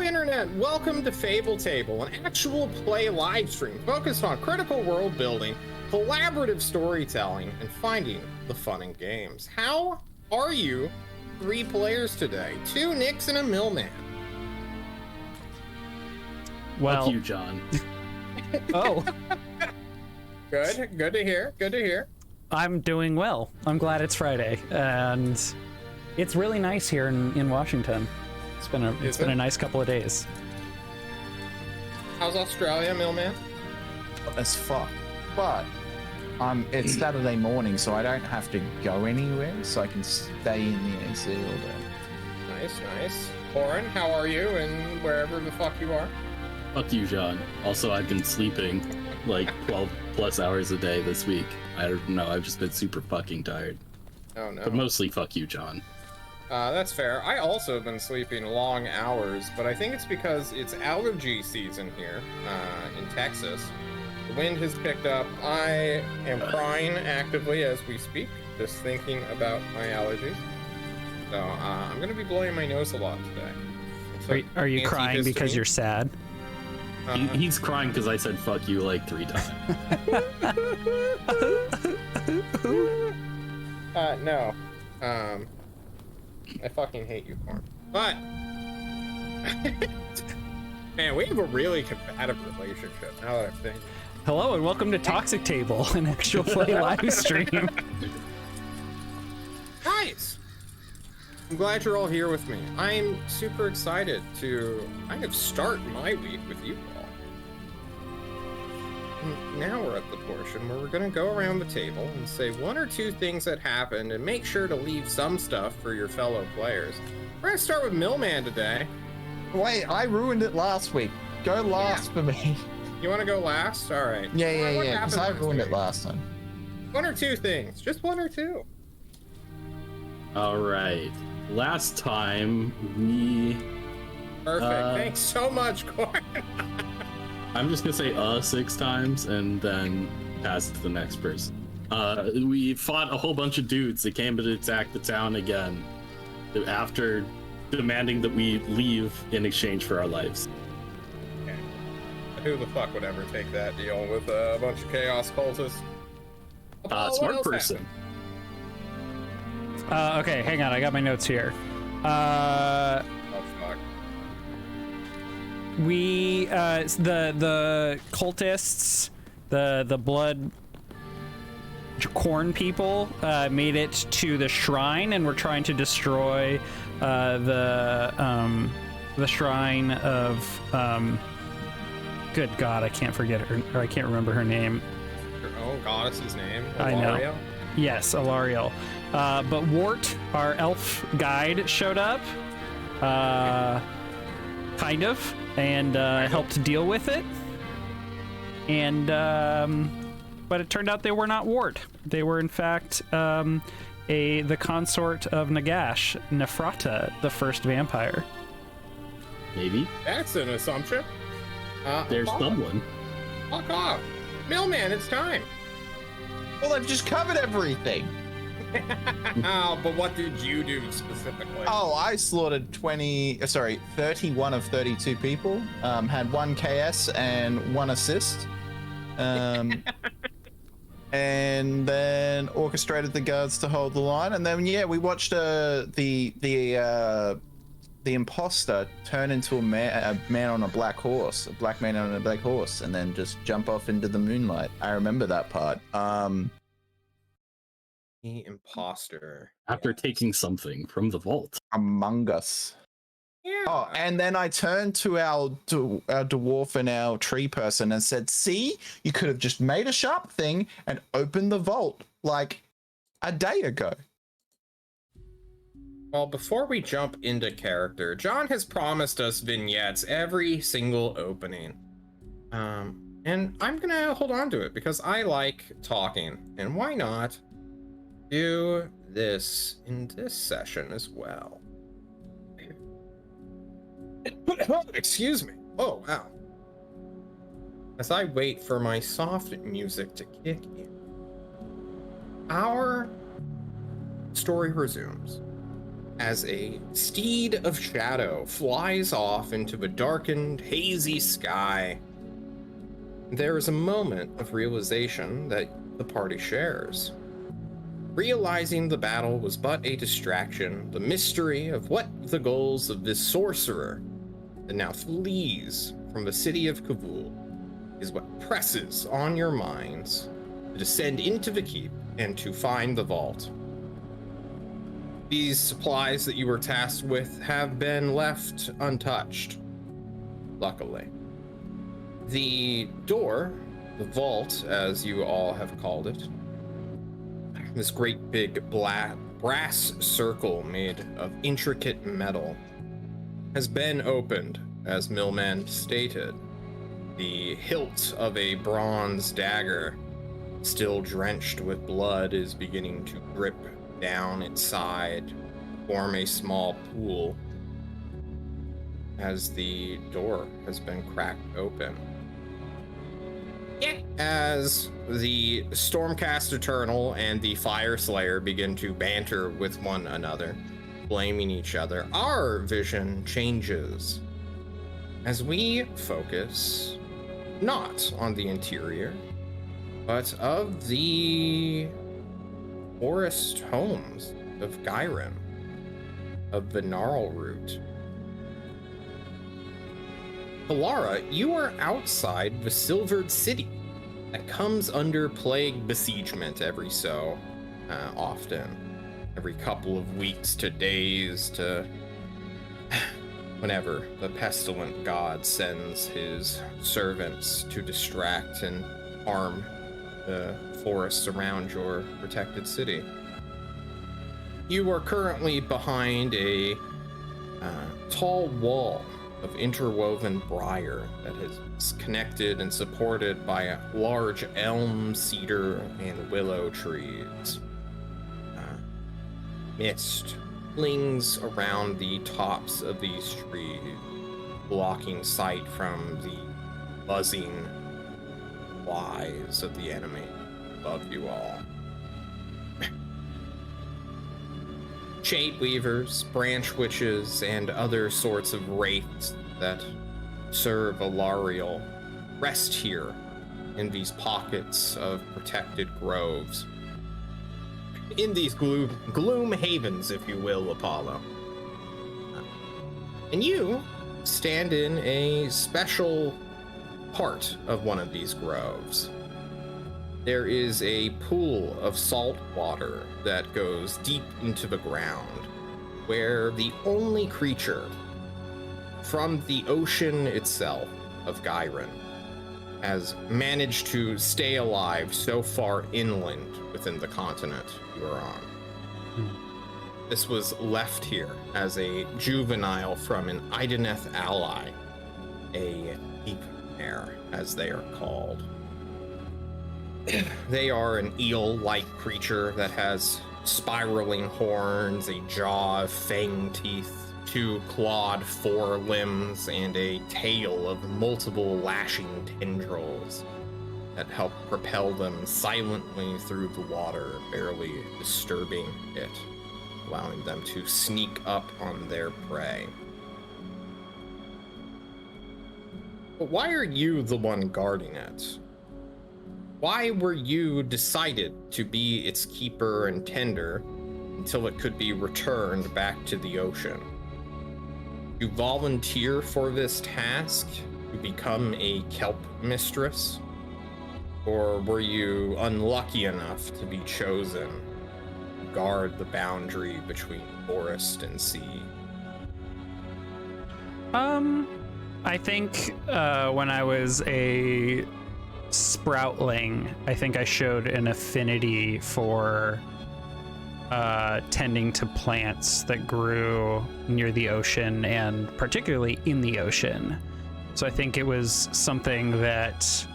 Internet, welcome to Fable Table, an actual play live stream focused on critical world building, collaborative storytelling, and finding the fun in games. How are you 3 players today? 2 Nicks and a Millman. Well, fuck you, John. Oh. Good to hear. I'm doing well. I'm glad it's Friday, and it's really nice here in Washington. It's been a nice couple of days. How's Australia, Millman? As fuck. But it's Saturday morning, so I don't have to go anywhere, so I can stay in the AC all day. Nice. Coron, how are you and wherever the fuck you are? Fuck you, John. Also, I've been sleeping like 12 plus hours a day this week. I don't know, I've just been super fucking tired. Oh no. But mostly fuck you, John. That's fair. I also have been sleeping long hours, but I think it's because it's allergy season here in Texas. The wind has picked up. I am crying actively as we speak, just thinking about my allergies. So I'm going to be blowing my nose a lot today. Are you crying because you're sad? He's crying because I said fuck you like 3 times. No. I fucking hate you, Coron. But man, we have a really compatible relationship now that I'm thinking. Hello and welcome to Toxic Table, an actual play live stream. Nice. I'm glad you're all here with me. I'm super excited to kind of start my week with you all. And now we're at the portion where we're going to go around the table and say 1 or 2 things that happened and make sure to leave some stuff for your fellow players. We're going to start with Millman today. Wait, I ruined it last week. Go last for me. You want to go last? All right. Yeah, because I ruined it last time. 1 or 2 things. Just 1 or 2. All right. Last time we... Perfect. Thanks so much, Coron. I'm just gonna say 6 times and then pass it to the next person. We fought a whole bunch of dudes that came to attack the town again after demanding that we leave in exchange for our lives. Okay. Who the fuck would ever take that deal with a bunch of chaos cultists? Smart person. Okay, hang on. I got my notes here. Oh fuck. We the cultists, the blood corn people made it to the shrine and were trying to destroy the shrine of good God, I can't forget her, or I can't remember her name. Your own goddess's name? I know. Alariel? Yes, Alariel. But Wart, our elf guide, showed up. Kind of. And helped deal with it. And but it turned out they were not Wart. They were in fact the consort of Nagash, Nephrata, the first vampire. Maybe. That's an assumption. There's someone. Fuck off. Millman, it's time. Well, I've just covered everything. Oh, but what did you do specifically? Oh, I slaughtered 31 of 32 people. Had 1 KS and 1 assist. And then orchestrated the guards to hold the line. And then we watched the imposter turn into a man on a black horse, a black man on a black horse, and then just jump off into the moonlight. I remember that part. The imposter. After taking something from the vault. Among Us. Yeah. Oh, and then I turned to our dwarf and our tree person and said, see, you could have just made a sharp thing and opened the vault like a day ago. Well, before we jump into character, John has promised us vignettes every single opening. And I'm gonna hold on to it because I like talking, and why not do this in this session as well. Excuse me. Oh, wow. As I wait for my soft music to kick in, our story resumes. as a steed of shadow flies off into the darkened, hazy sky. There is a moment of realization that the party shares. Realizing the battle was but a distraction, the mystery of what the goals of this sorcerer that now flees from the city of Kavul is what presses on your minds to descend into the keep and to find the vault. These supplies that you were tasked with have been left untouched, luckily. The door, the vault, as you all have called it, this great big brass circle made of intricate metal, has been opened, as Millman stated. The hilt of a bronze dagger, still drenched with blood, is beginning to drip down its side, form a small pool, as the door has been cracked open. As the Stormcast Eternal and the Fire Slayer begin to banter with one another, blaming each other, our vision changes as we focus not on the interior, but of the forest homes of Gyron, of the Gnarl Root. Alara, you are outside the Silvered City that comes under plague besiegement every so often. Every couple of weeks to days to whenever the pestilent god sends his servants to distract and harm the forests around your protected city. You are currently behind a tall wall of interwoven briar that is connected and supported by large elm, cedar, and willow trees. Mist clings around the tops of these trees, blocking sight from the buzzing flies of the enemy above you all. Shade weavers, branch witches, and other sorts of wraiths that serve Alariel rest here in these pockets of protected groves. In these gloom havens, if you will, Apollo. And you stand in a special part of one of these groves. There is a pool of salt water that goes deep into the ground, where the only creature from the ocean itself of Gyron has managed to stay alive so far inland within the continent you are on. This was left here as a juvenile from an Ideneth ally, a deep mare, as they are called. They are an eel-like creature that has spiraling horns, a jaw of fang teeth, 2 clawed forelimbs, and a tail of multiple lashing tendrils that help propel them silently through the water, barely disturbing it, allowing them to sneak up on their prey. But why are you the one guarding it? Why were you decided to be its keeper and tender until it could be returned back to the ocean? You volunteer for this task to become a kelp mistress? Or were you unlucky enough to be chosen to guard the boundary between forest and sea? I think when I was a sproutling, I think I showed an affinity for tending to plants that grew near the ocean and particularly in the ocean. So I think it was something that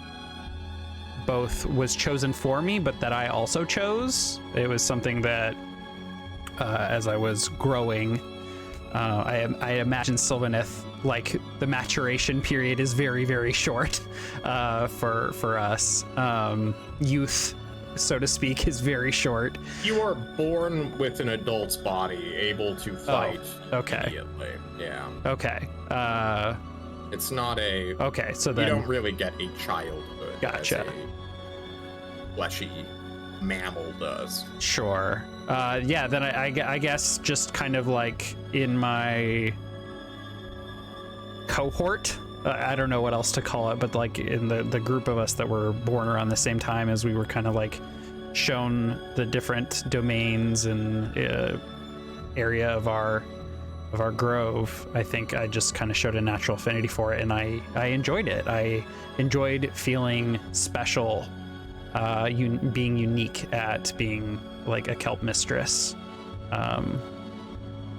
both was chosen for me, but that I also chose. It was something that as I was growing, I imagine Sylvaneth, like, the maturation period is very, very short for us. Youth so to speak, is very short. You are born with an adult's body, able to fight okay. immediately. Yeah. Okay. It's not a... Okay, so You then... don't really get a childhood Gotcha. as a fleshy mammal does. Sure. Yeah, then I guess just kind of like in my cohort, I don't know what else to call it, but like in the group of us that were born around the same time, as we were kind of like shown the different domains and area of our grove, I think I just kind of showed a natural affinity for it, and I enjoyed it. I enjoyed feeling special, being unique at being like a kelp mistress,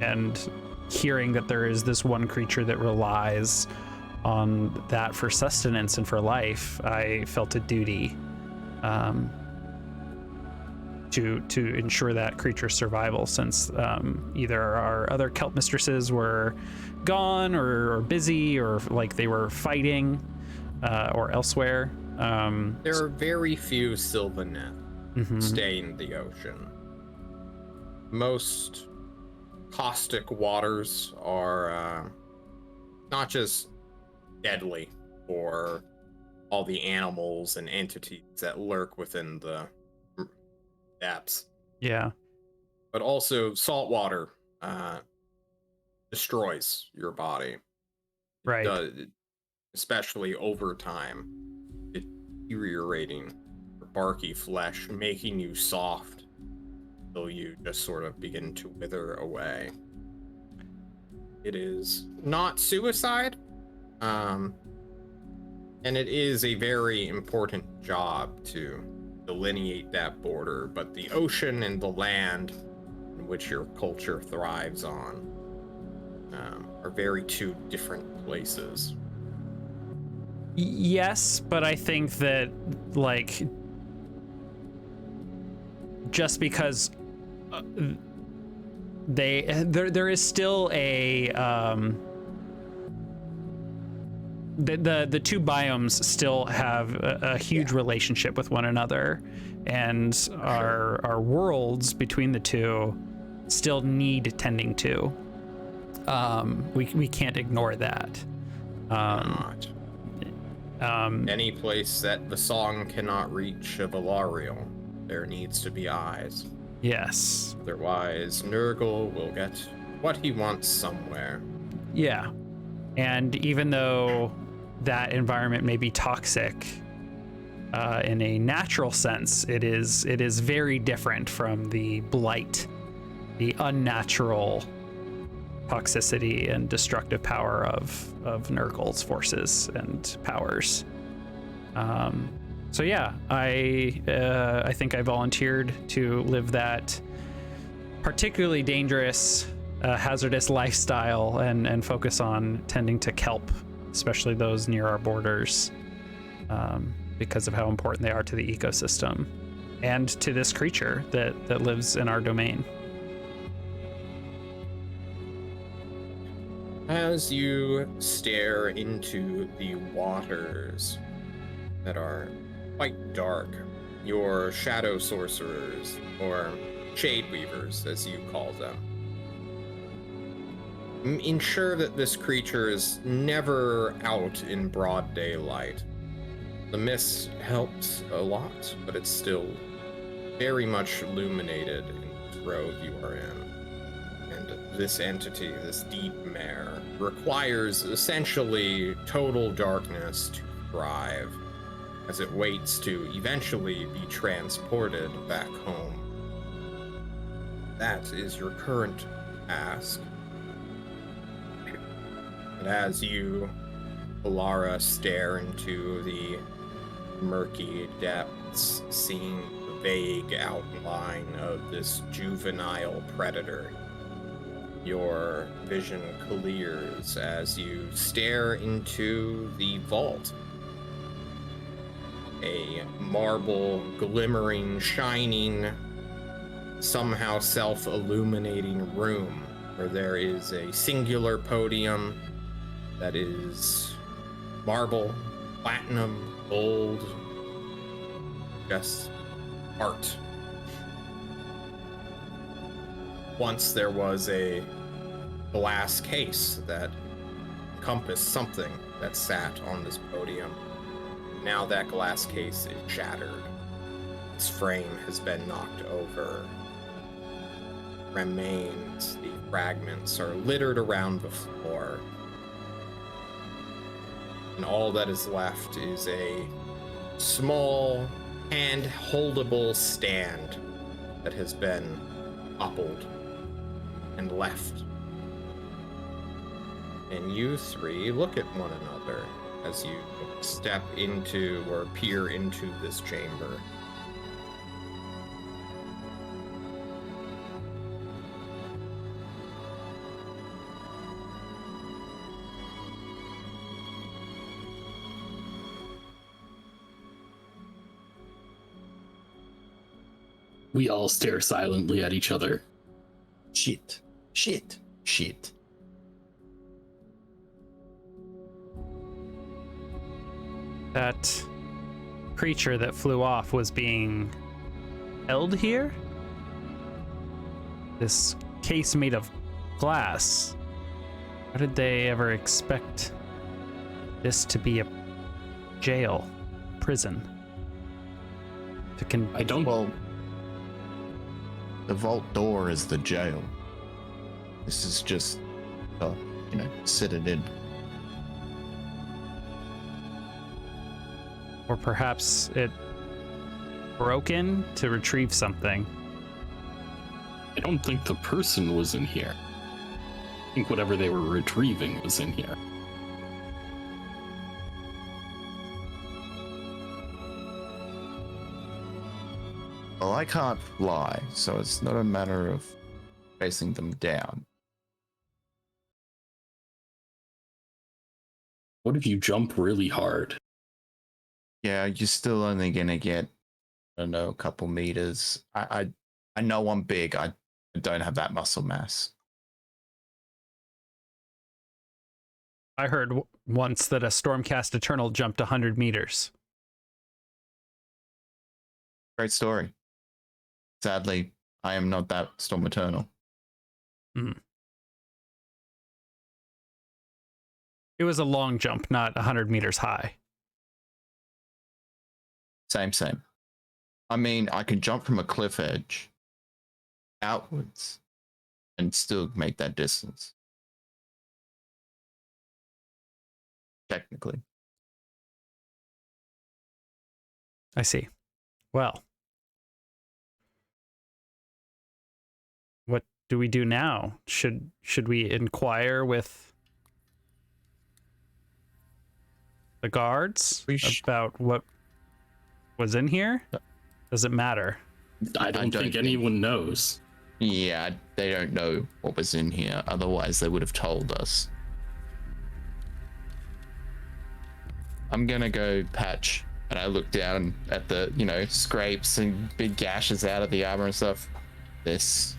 and hearing that there is this one creature that relies on that for sustenance and for life. I felt a duty to ensure that creature's survival, since either our other kelp mistresses were gone or busy, or like they were fighting or elsewhere. There are very few sylvaneth stay in the ocean. Most caustic waters are not just deadly for all the animals and entities that lurk within the depths. Yeah. But also salt water destroys your body. Right. Especially over time. Deteriorating your barky flesh, making you soft until you just sort of begin to wither away. It is not suicide, and it is a very important job to delineate that border, but the ocean and the land in which your culture thrives on are very two different places. Yes, but I think that like just because there is still a the two biomes still have a huge relationship with one another, and our worlds between the two still need tending to. We can't ignore that. Not. Any place that the song cannot reach a Valarial, there needs to be eyes. Yes. Otherwise, Nurgle will get what he wants somewhere. Yeah. And even though that environment may be toxic, in a natural sense, it is very different from the blight, the unnatural toxicity and destructive power of Nurgle's forces and powers. So yeah, I think I volunteered to live that particularly dangerous, hazardous lifestyle and focus on tending to kelp, especially those near our borders, because of how important they are to the ecosystem and to this creature that lives in our domain. As you stare into the waters that are quite dark, your shadow sorcerers, or shade weavers as you call them, ensure that this creature is never out in broad daylight. The mist helps a lot, but it's still very much illuminated in the grove you are in. And this entity, this deep mare, requires essentially total darkness to thrive, as it waits to eventually be transported back home. That is your current task. And as you, Alara, stare into the murky depths, seeing the vague outline of this juvenile predator, your vision clears as you stare into the vault. A marble, glimmering, shining, somehow self-illuminating room where there is a singular podium that is marble, platinum, gold, just art. Once there was a glass case that encompassed something that sat on this podium. Now that glass case is shattered. Its frame has been knocked over. Remains, the fragments are littered around the floor. And all that is left is a small, hand-holdable stand that has been toppled and left. And you three look at one another as you step into or peer into this chamber. We all stare silently at each other. Shit. Shit. Shit. That creature that flew off was being held here? This case made of glass. How did they ever expect this to be a jail, prison? I don't. Well, the vault door is the jail. This is just, sit it in. Or perhaps it broke in to retrieve something. I don't think the person was in here. I think whatever they were retrieving was in here. Well, I can't fly, so it's not a matter of facing them down. What if you jump really hard? Yeah, you're still only gonna get, I don't know, a couple meters. I know I'm big. I don't have that muscle mass. I heard once that a Stormcast Eternal jumped 100 meters. Great story. Sadly, I am not that Storm Eternal. It was a long jump, not 100 meters high. Same. I mean, I can jump from a cliff edge outwards and still make that distance. Technically. I see. Well, what do we do now? Should we inquire with the guards about what was in here? Does it matter? I don't think anyone knows. Yeah, they don't know what was in here. Otherwise, they would have told us. I'm gonna go patch, and I look down at the, scrapes and big gashes out of the armor and stuff. This.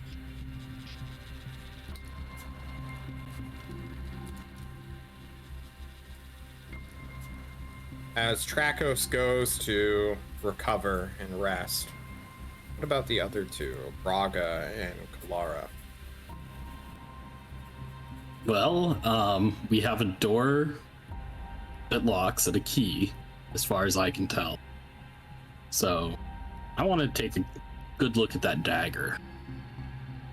As Trakos goes to recover and rest, what about the other two, Braga and Kalara? Well, we have a door that locks and a key, as far as I can tell. So, I want to take a good look at that dagger.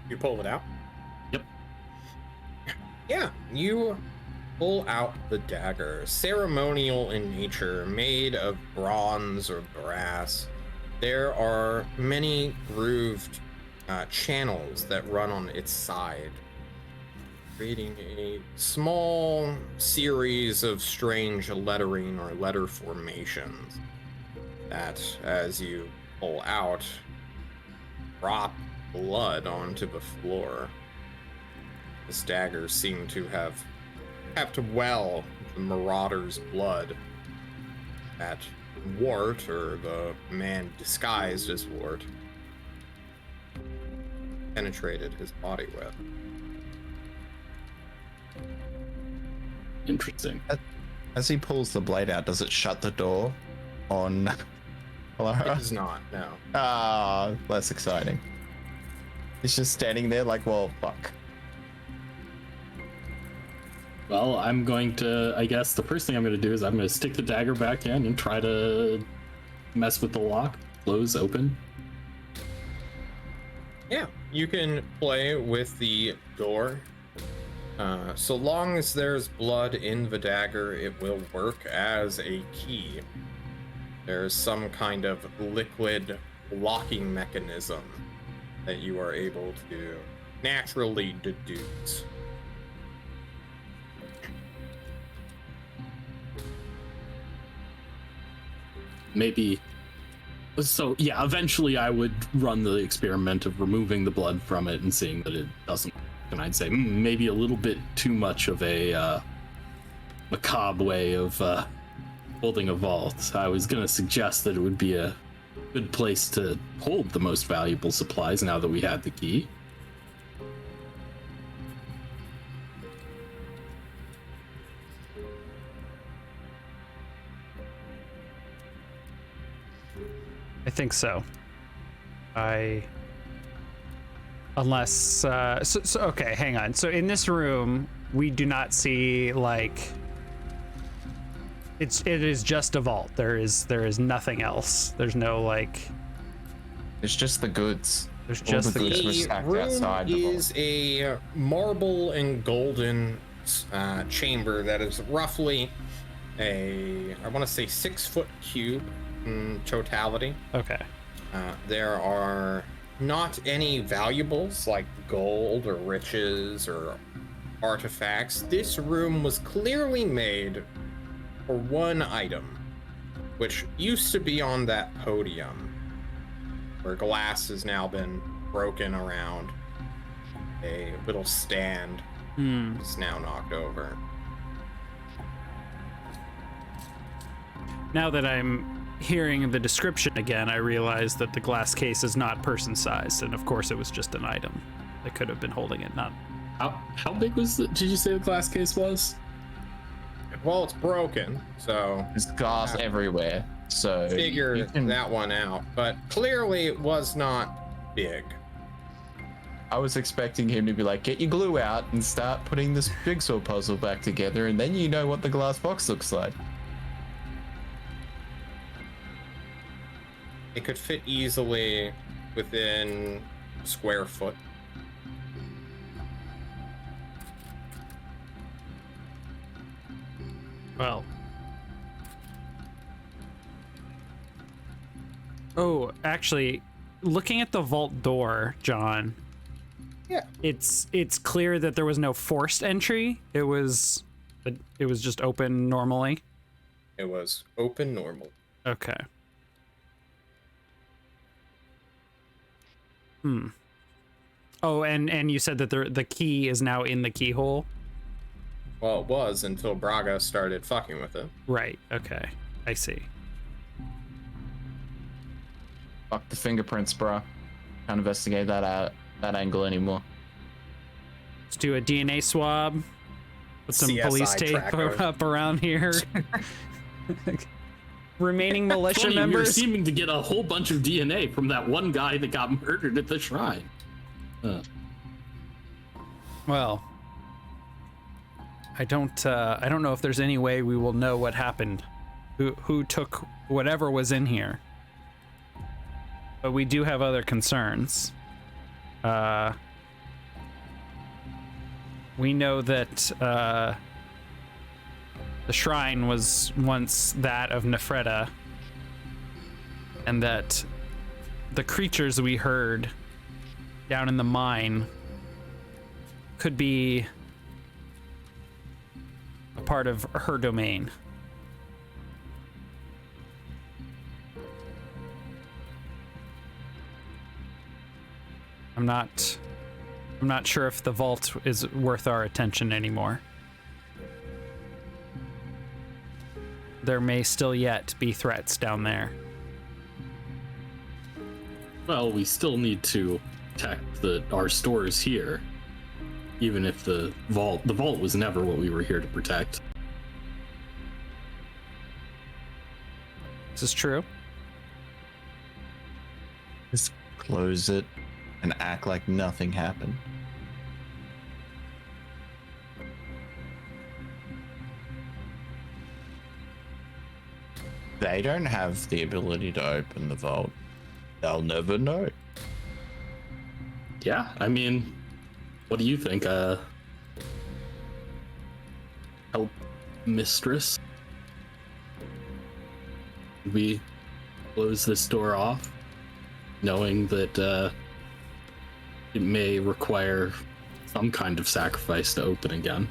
You pull it out? Yep. Yeah, you pull out the dagger, ceremonial in nature, made of bronze or brass. There are many grooved channels that run on its side, creating a small series of strange lettering or letter formations that, as you pull out, drop blood onto the floor. This dagger seemed to have kept well the marauder's blood that Wart, or the man disguised as Wart, penetrated his body with. Interesting. As he pulls the blade out, does it shut the door on It does not, no. Ah, less exciting. He's just standing there like, well, fuck. Well, I'm going to, I guess the first thing I'm going to do is I'm going to stick the dagger back in and try to mess with the lock. Close, open. Yeah, you can play with the door. So long as there's blood in the dagger, it will work as a key. There's some kind of liquid locking mechanism that you are able to naturally deduce. Maybe. So, yeah, eventually I would run the experiment of removing the blood from it and seeing that it doesn't. And I'd say, maybe a little bit too much of a macabre way of holding a vault. I was going to suggest that it would be a good place to hold the most valuable supplies now that we had the key. I think so. Unless, so okay, hang on. So in this room, we do not see, like, it is just a vault. There is nothing else. There's no, like... It's just the goods. There's All just the goods were The stacked room outside the vault. is a marble and golden chamber that is roughly I want to say 6-foot cube in totality. Okay. There are not any valuables like gold or riches or artifacts. This room was clearly made for one item, which used to be on that podium, where glass has now been broken around. A little stand is now knocked over. Now that I'm hearing the description again, I realize that the glass case is not person-sized, and of course it was just an item that could have been holding it. Not. How big was did you say the glass case was? Well, it's broken, so There's glass everywhere. So figure you can- that one out. But clearly it was not big. I was expecting him to be like, get your glue out and start putting this jigsaw puzzle back together, and then you know what the glass box looks like. It could fit easily within a square foot. Well. Oh, actually, looking at the vault door, John. Yeah. It's clear that there was no forced entry. It was just open normally. It was open normal. Okay. Oh, and you said that the key is now in the keyhole? Well, it was until Braga started fucking with it. Right, okay. I see. Fuck the fingerprints, bro. Can't investigate that angle anymore. Let's do a DNA swab. Put some CSI police tape tracker. up around here. Remaining militia Funny, we were members. seeming to get a whole bunch of DNA from that one guy that got murdered at the shrine. Well, I don't know if there's any way we will know what happened, who took whatever was in here. But we do have other concerns. We know that the shrine was once that of Nefreda, and that the creatures we heard down in the mine could be a part of her domain. I'm not sure if the vault is worth our attention anymore. There may still yet be threats down there. Well, we still need to protect our stores here, even if the vault was never what we were here to protect. This is true. Just close it and act like nothing happened. They don't have the ability to open the vault. They'll never know. Yeah, I mean, what do you think? Help mistress? We close this door off, knowing that it may require some kind of sacrifice to open again.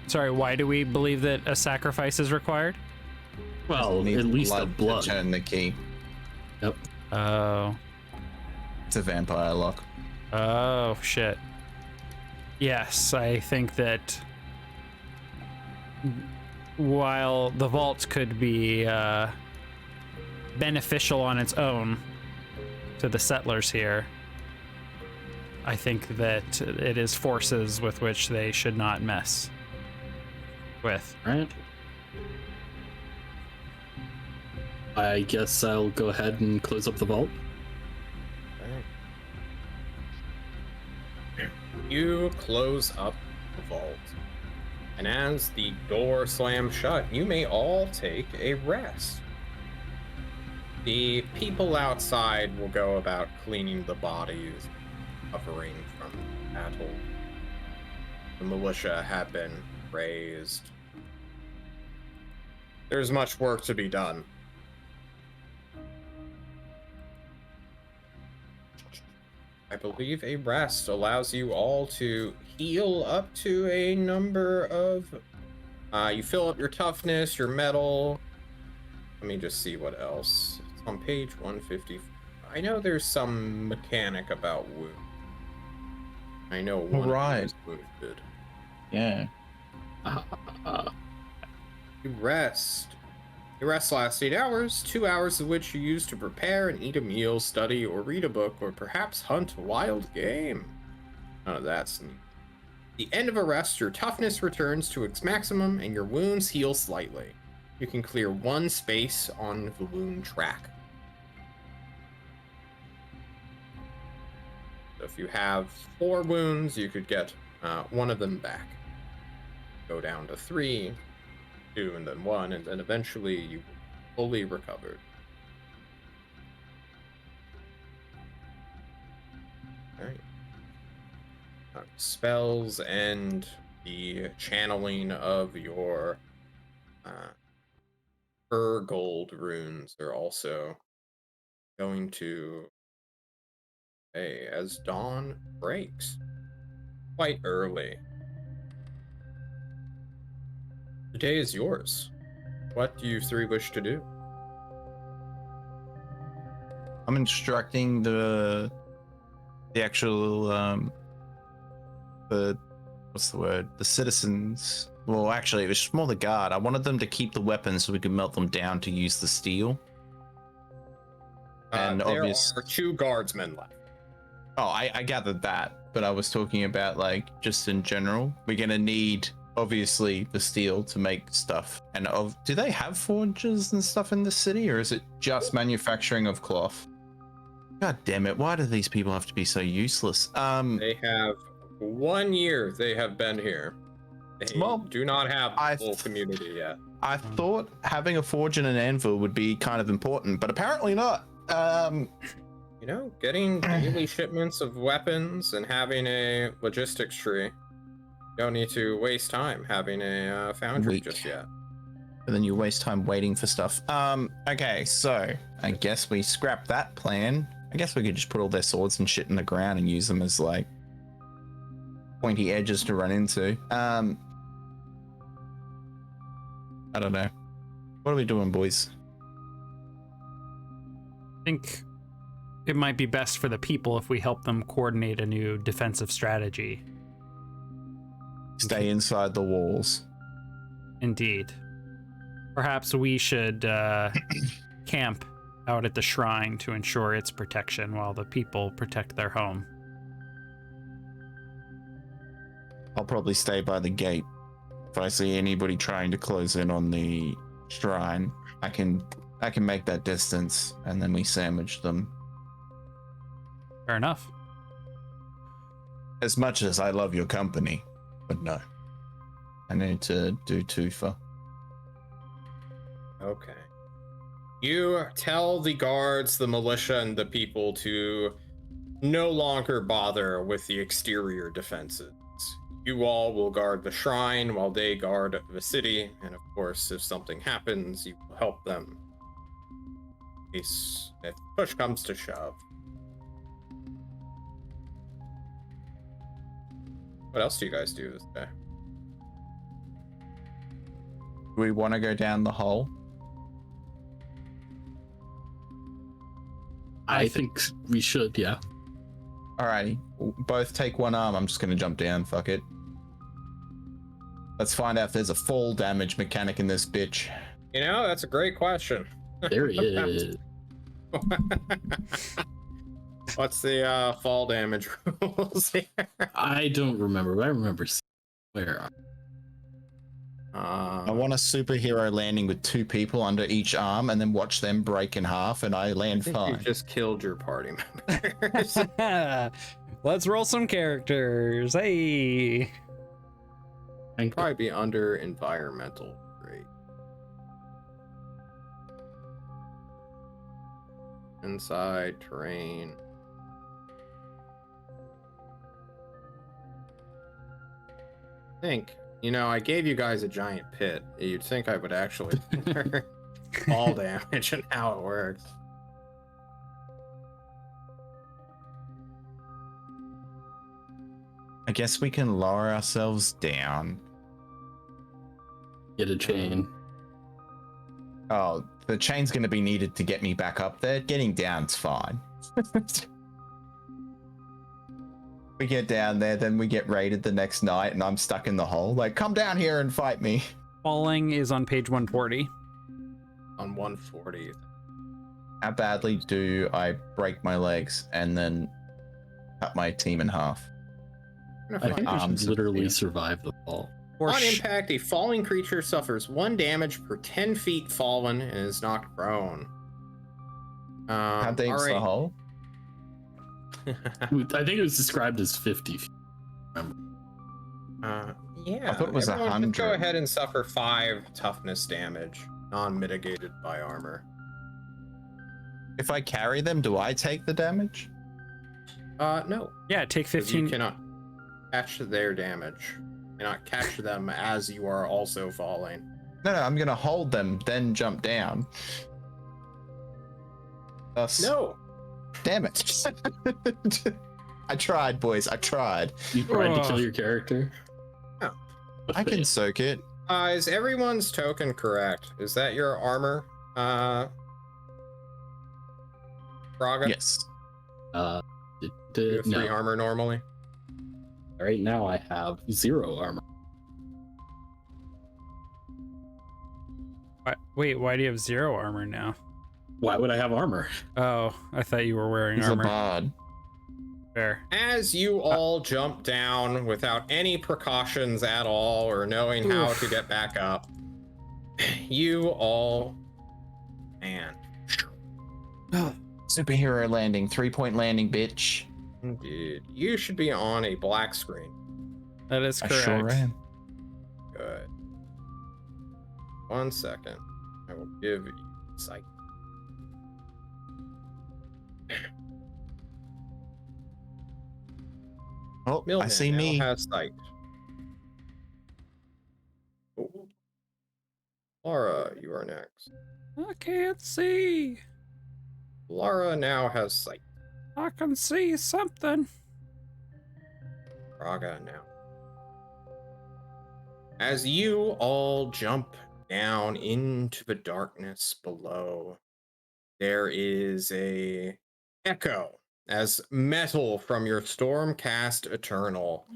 Sorry, why do we believe that a sacrifice is required? Well, Need at least a to blood. turn the key. Yep. Oh. It's a vampire lock. Oh, shit. Yes, I think that while the vault could be beneficial on its own to the settlers here, I think that it is forces with which they should not mess with. Right. I guess I'll go ahead and close up the vault. You close up the vault, and as the door slams shut, you may all take a rest. The people outside will go about cleaning the bodies, recovering from the battle. The militia have been raised. There's much work to be done. I believe a rest allows you all to heal up to a number of... you fill up your toughness, your metal. Let me just see what else. It's on page 150. I know there's some mechanic about wound. I know one Right. is wounded. Yeah. You rest. Your rest lasts 8 hours, 2 hours of which you use to prepare and eat a meal, study, or read a book, or perhaps hunt wild game. None of that's neat. At the end of a rest, your toughness returns to its maximum and your wounds heal slightly. You can clear one space on the wound track. So if you have 4 wounds, you could get one of them back. Go down to 3, 2, and then 1, and then eventually you fully recovered. Alright. Spells and the channeling of your gold runes are also going to as dawn breaks quite early. The day is yours. What do you 3 wish to do? I'm instructing the actual the what's the word? The citizens. Well, actually, it was more the guard. I wanted them to keep the weapons so we could melt them down to use the steel. And there obvious. are 2 guardsmen left. Oh, I gathered that, but I was talking about like just in general. We're gonna need obviously the steel to make stuff. And do they have forges and stuff in the city, or is it just manufacturing of cloth? God damn it! Why do these people have to be so useless? They have 1 year they have been here. They do not have the full community yet. I thought having a forge and an anvil would be kind of important, but apparently not. You know, getting daily shipments of weapons and having a logistics tree. You don't need to waste time having a foundry just yet. And then you waste time waiting for stuff. Okay, so I guess we scrap that plan. I guess we could just put all their swords and shit in the ground and use them as like pointy edges to run into. I don't know. What are we doing, boys? I think it might be best for the people if we help them coordinate a new defensive strategy. Stay inside the walls. Indeed. Perhaps we should camp out at the shrine to ensure its protection while the people protect their home. I'll probably stay by the gate. If I see anybody trying to close in on the shrine, I can make that distance, and then we sandwich them. Fair enough. As much as I love your company, but no. I need to do Tufa. Okay. You tell the guards, the militia, and the people to no longer bother with the exterior defenses. You all will guard the shrine while they guard the city, and of course, if something happens, you will help them. If push comes to shove. What else do you guys do this day? Do we want to go down the hole? I think we should, yeah. Alrighty. Both take one arm. I'm just going to jump down. Fuck it. Let's find out if there's a fall damage mechanic in this bitch. You know, that's a great question. There he is. What's the fall damage rules here? I don't remember, but I remember where. I want a superhero landing with 2 people under each arm and then watch them break in half and I land You fine. just killed your party members. Let's roll some characters. Hey. Probably be under environmental. Great. Inside terrain. You know, I gave you guys a giant pit. You'd think I would actually learn fall damage and how it works. I guess we can lower ourselves down. Get a chain. Oh, the chain's going to be needed to get me back up there. Getting down's fine. We get down there, then we get raided the next night, and I'm stuck in the hole. Like, come down here and fight me. Falling is on page 140. On 140. How badly do I break my legs and then cut my team in half? I think we arms should of literally fear. survive the fall. On impact, a falling creature suffers 1 damage per 10 feet fallen and is knocked prone. How deep's the hole? I think it was described as 50 feet. Yeah. I thought it was everyone just 100. go ahead and suffer 5 toughness damage, non-mitigated by armor. If I carry them, do I take the damage? No. Yeah, take 'Cause 15. You cannot catch their damage. You cannot catch them as you are also falling. No, I'm gonna hold them, then jump down. No. Damn it. I tried, boys. I tried. You tried to kill your character? Oh. I can soak it. Is everyone's token correct? Is that your armor, Braga? Yes. You have 3 armor normally? Right now I have 0 armor. Wait, why do you have 0 armor now? Why would I have armor? Oh, I thought you were wearing He's armor. a bard. Fair. As you all jump down without any precautions at all or knowing how to get back up, you all, man. Superhero landing, 3-point landing, bitch. Dude, you should be on a black screen. That is I correct. sure am. Good. 1 second. I will give you sight. Oh, Millman I see now me. has sight. Oh. Laura, you are next. I can't see. Laura now has sight. I can see something. Braga now. As you all jump down into the darkness below, there is a echo as metal from your Stormcast Eternal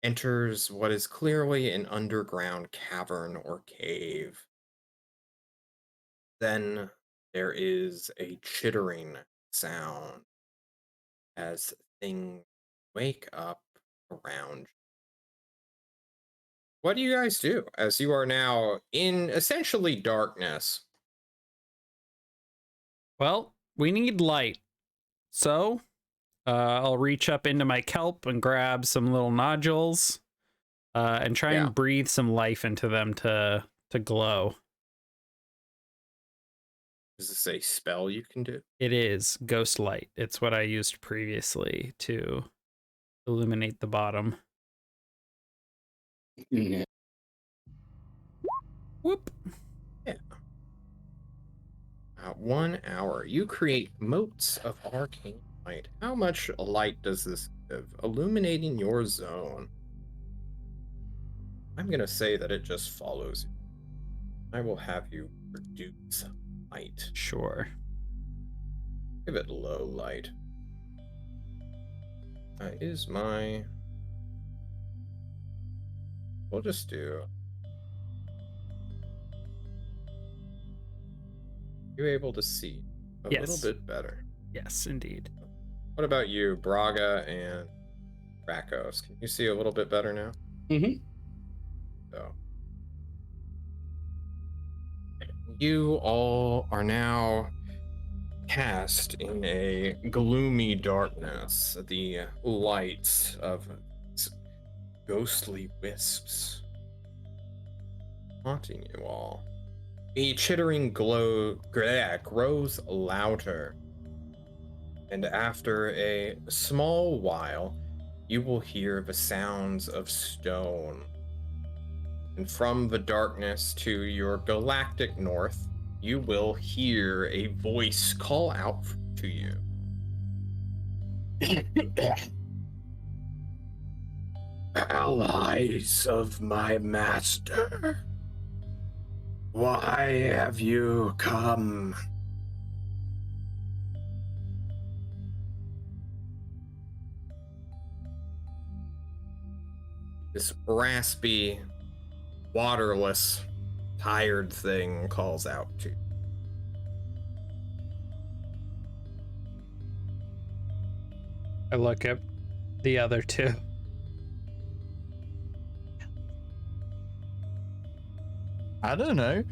enters what is clearly an underground cavern or cave. Then there is a chittering sound as things wake up around you. what do you guys do as you are now in essentially darkness? Well, we need light. So, I'll reach up into my kelp and grab some little nodules and try Yeah. and breathe some life into them to glow. Is this a spell you can do? It is ghost light. It's what I used previously to illuminate the bottom. Yeah. Whoop. Yeah. 1 hour. You create motes of arcane light. How much light does this give? Illuminating your zone. I'm going to say that it just follows you. I will have you produce light. Sure. Give it low light. Is my... We'll just do... You able to see a Yes. little bit better? Yes, indeed. What about you, Braga and Rakos? Can you see a little bit better now? Mm-hmm. So, you all are now cast in a gloomy darkness. The lights of ghostly wisps haunting you all. A chittering glow grows louder, and after a small while, you will hear the sounds of stone. And from the darkness to your galactic north, you will hear a voice call out to you. Allies of my master, why have you come? This raspy, waterless, tired thing calls out to you. I look at the other two. I don't know.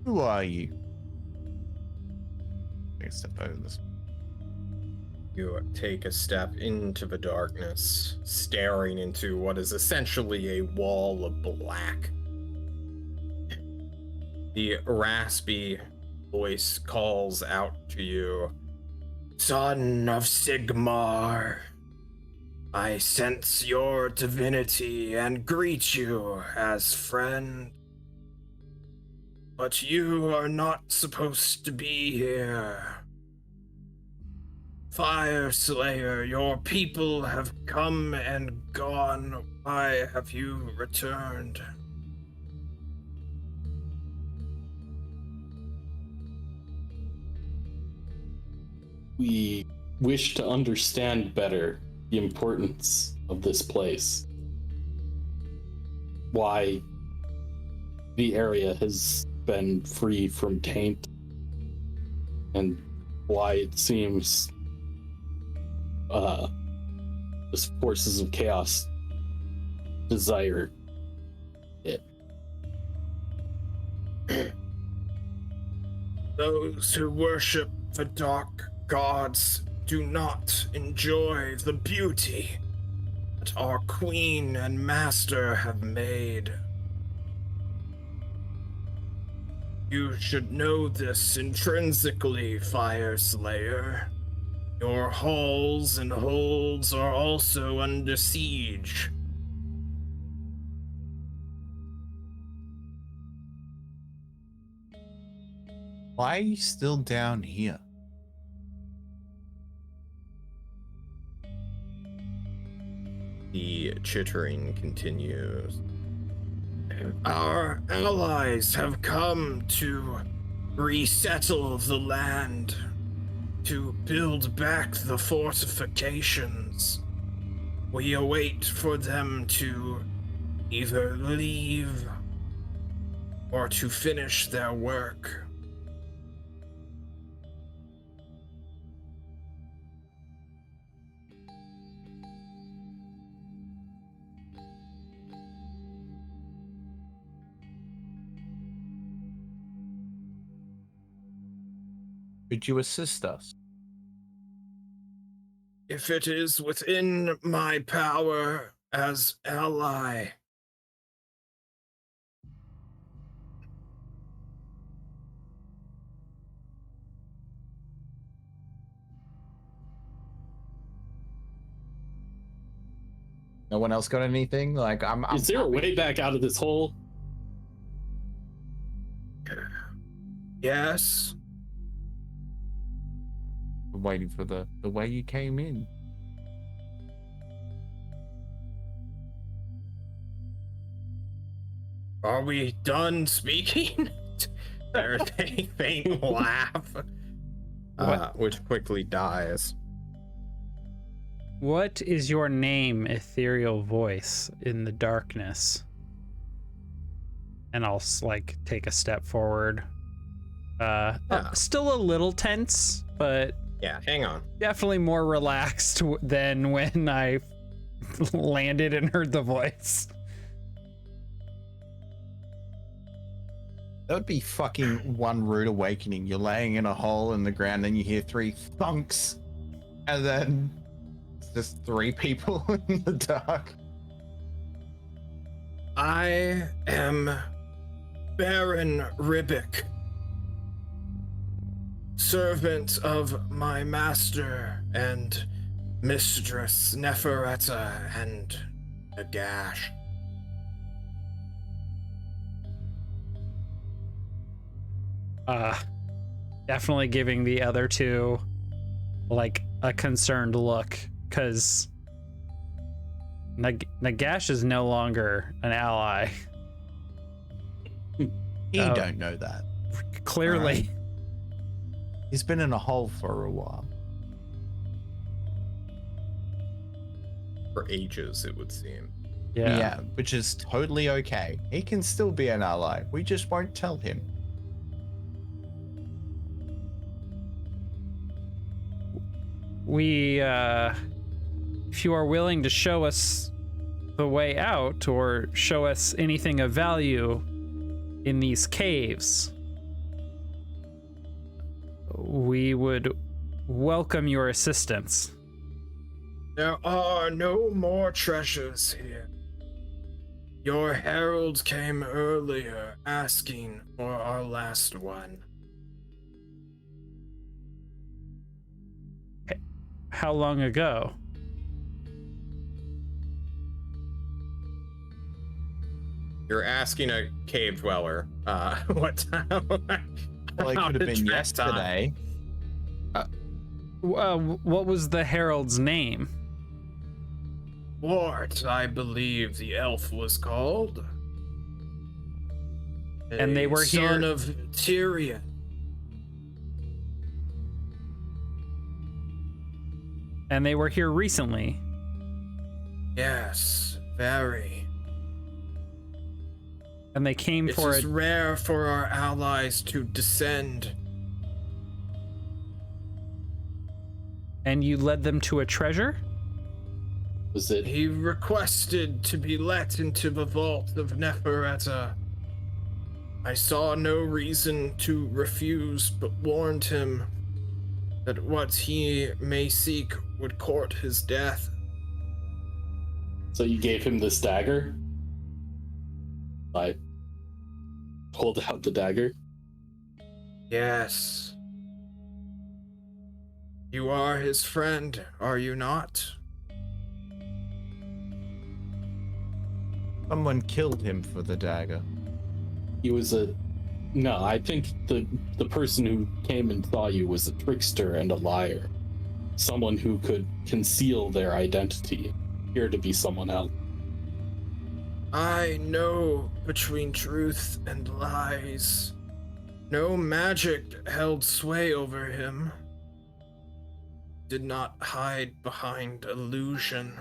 Who are you? I suppose. You take a step into the darkness, staring into what is essentially a wall of black. The raspy voice calls out to you, Son of Sigmar, I sense your divinity and greet you as friend. But you are not supposed to be here. Fire Slayer, your people have come and gone. Why have you returned? We wish to understand better the importance of this place. Why the area has been free from taint, and why it seems the forces of chaos desire it. Those who worship the dark gods do not enjoy the beauty that our queen and master have made. You should know this intrinsically, Fire Slayer. Your halls and holds are also under siege. Why are you still down here? The chittering continues. Our allies have come to resettle the land, to build back the fortifications. We await for them to either leave or to finish their work. Could you assist us? If it is within my power as ally. No one else got anything? Like, I'm Is there a happy. way back out of this hole? Yes. I'm waiting for the way you came in. Are we done speaking? There's a faint laugh, which quickly dies. What is your name, ethereal voice in the darkness? And I'll like take a step forward. Still a little tense, but Yeah, hang on. definitely more relaxed than when I landed and heard the voice. That would be fucking one rude awakening. You're laying in a hole in the ground, and you hear 3 thunks, and then it's just 3 people in the dark. I am Baron Ribic, servant of my master and mistress Neferetta and Nagash. Definitely giving the other two like a concerned look, because Nagash is no longer an ally. He Oh. don't know that. Clearly. Right. He's been in a hole for a while. For ages, it would seem. Yeah. Which is totally okay. He can still be an ally. We just won't tell him. We, if you are willing to show us the way out or show us anything of value in these caves, we would welcome your assistance. There are no more treasures here. Your herald came earlier asking for our last one. How long ago? You're asking a cave dweller, what time? Well, it could have been yesterday. What was the herald's name? Wart, I believe the elf was called. And they were here- Son of Tyrion. And they were here recently. Yes, very. And they came It for is rare for our allies to descend. and you led them to a treasure? Was it? He requested to be let into the vault of Neferetta. I saw no reason to refuse, but warned him that what he may seek would court his death. So you gave him this dagger? I pulled out the dagger. Yes. You are his friend, are you not? Someone killed him for the dagger. He was a... No, I think the person who came and saw you was a trickster and a liar. Someone who could conceal their identity. Appear to be someone else. I know between truth and lies. No magic held sway over him. Did not hide behind illusion.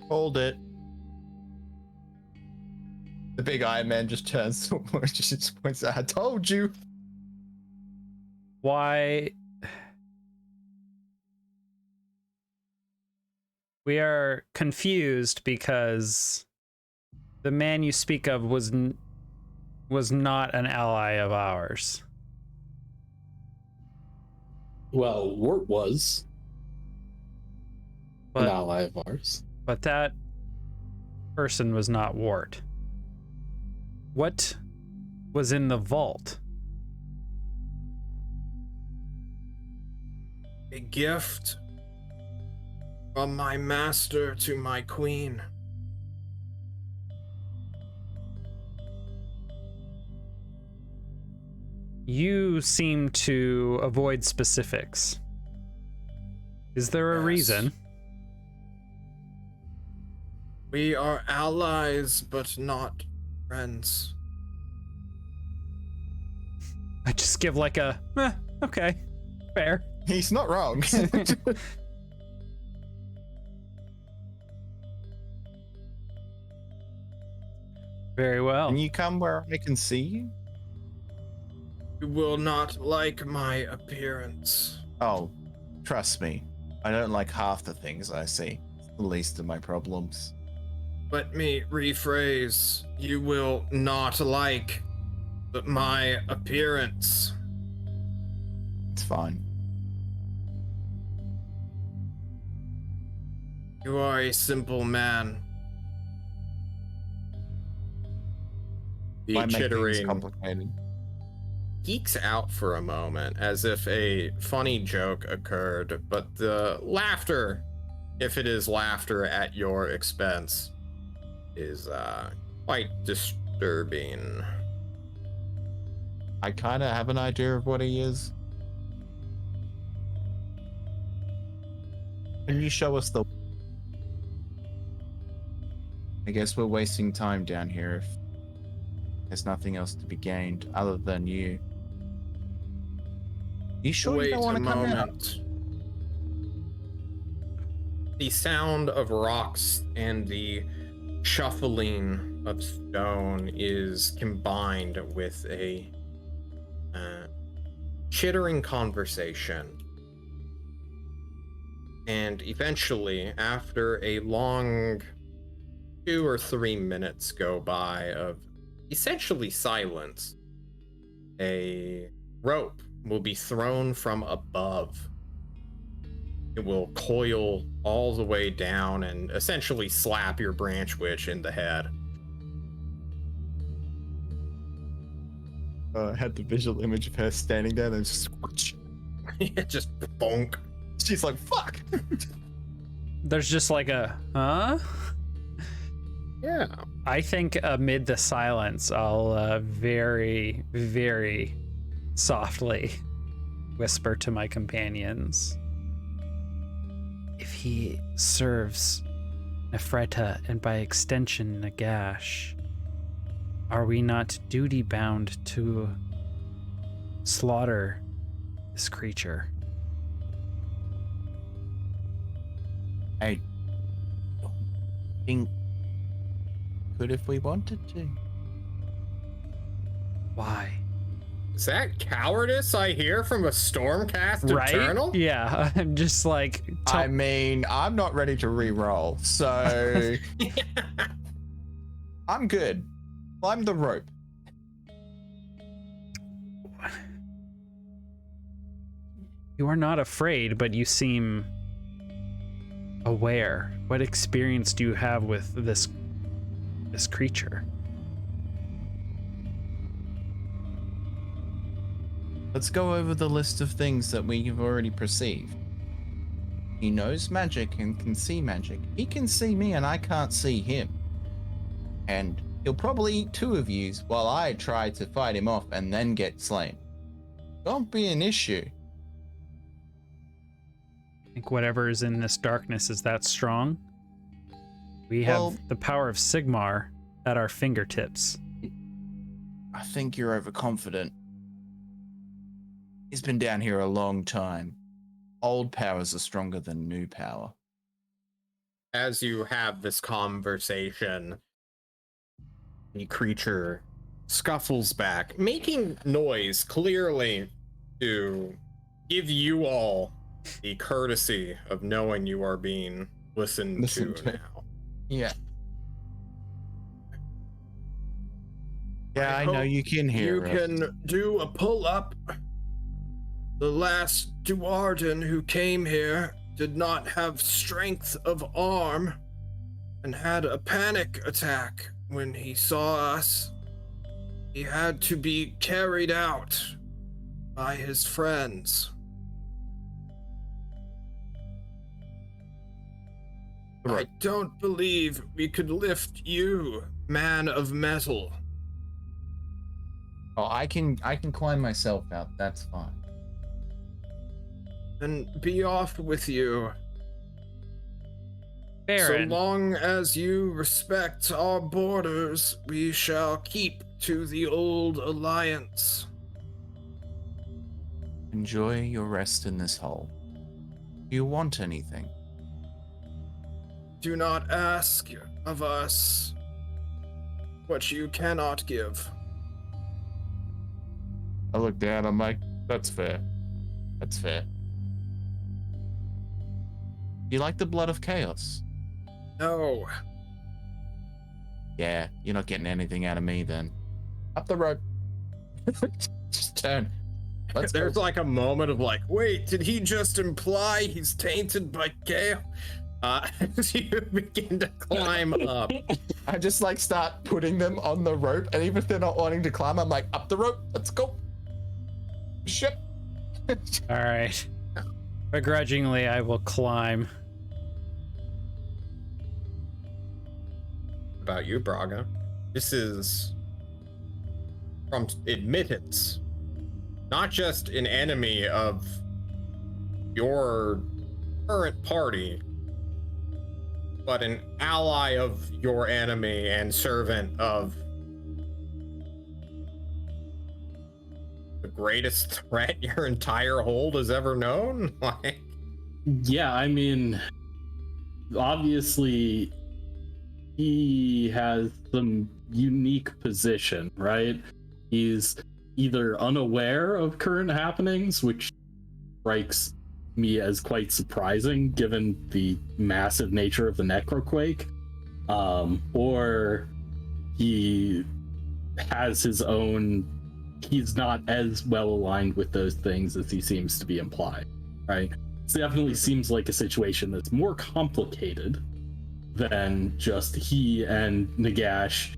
Hold it. The big Iron Man just turns towards, just points out, I told you. Why? We are confused because the man you speak of was was not an ally of ours. Well, Wart was an But ally of ours. but that person was not Wart. What was in the vault? A gift from my master to my queen. You seem to avoid specifics. Is there a Yes. reason? We are allies, but not friends. I just give like a, okay, fair. He's not wrong. Very well. Can you come where I can see you? You will not like my appearance. Oh, trust me. I don't like half the things I see. It's the least of my problems. Let me rephrase. You will not like my appearance. It's fine. You are a simple man. The Why make things chittering complicated? geeks out for a moment as if a funny joke occurred, but the laughter, if it is laughter at your expense, is quite disturbing. I kind of have an idea of what he is. Can you show us the... I guess we're wasting time down here if there's nothing else to be gained other than you. You sure Wait you don't a want to come out? moment. The sound of rocks and the shuffling of stone is combined with a chittering conversation. And eventually, after a long 2 or 3 minutes go by of essentially silence, a rope will be thrown from above. It will coil all the way down and essentially slap your branch witch in the head. I had the visual image of her standing there and just... Just bonk. She's like, fuck! There's just like a, huh? Yeah. I think amid the silence, I'll very, very softly whisper to my companions. If he serves Nephreta and by extension Nagash, are we not duty bound to slaughter this creature? I don't think could if we wanted to. Why? Is that cowardice I hear from a Stormcast Right? Eternal? Yeah, I'm just like, I mean, I'm not ready to re-roll, so I'm good. Climb the rope. you are not afraid, but you seem aware. What experience do you have with this creature? Let's go over the list of things that we have already perceived. He knows magic and can see magic. He can see me and I can't see him. And he'll probably eat 2 of you while I try to fight him off and then get slain. Don't be an issue. I think whatever is in this darkness is that strong. We have the power of Sigmar at our fingertips. I think you're overconfident. He's been down here a long time. Old powers are stronger than new power. As you have this conversation, the creature scuffles back, making noise clearly to give you all the courtesy of knowing you are being listened to now. Yeah. Yeah, I know hope you can hear You us. can do a pull-up. The last Duarden who came here did not have strength of arm and had a panic attack when he saw us. He had to be carried out by his friends. Right. I don't believe we could lift you, man of metal. Oh, I can climb myself out. That's fine. And be off with you. Baron. So long as you respect our borders, we shall keep to the old alliance. Enjoy your rest in this hole. Do you want anything? Do not ask of us what you cannot give. I look down, I'm like, that's fair. That's fair. You like the blood of chaos? No. Yeah, you're not getting anything out of me then. Up the rope. Just turn. Let's go. There's like a moment of like, wait, did he just imply he's tainted by chaos? As you begin to climb up. I just like start putting them on the rope, and even if they're not wanting to climb, I'm like, up the rope, let's go. Shit. All right. Begrudgingly, I will climb. About you, Braga. This is from admittance, not just an enemy of your current party, but an ally of your enemy and servant of the greatest threat your entire hold has ever known. Like, Yeah, I mean, obviously, he has some unique position, right? He's either unaware of current happenings, which strikes me as quite surprising given the massive nature of the necroquake, or he has his own, he's not as well aligned with those things as he seems to be implying, right? It definitely seems like a situation that's more complicated than just he and Nagash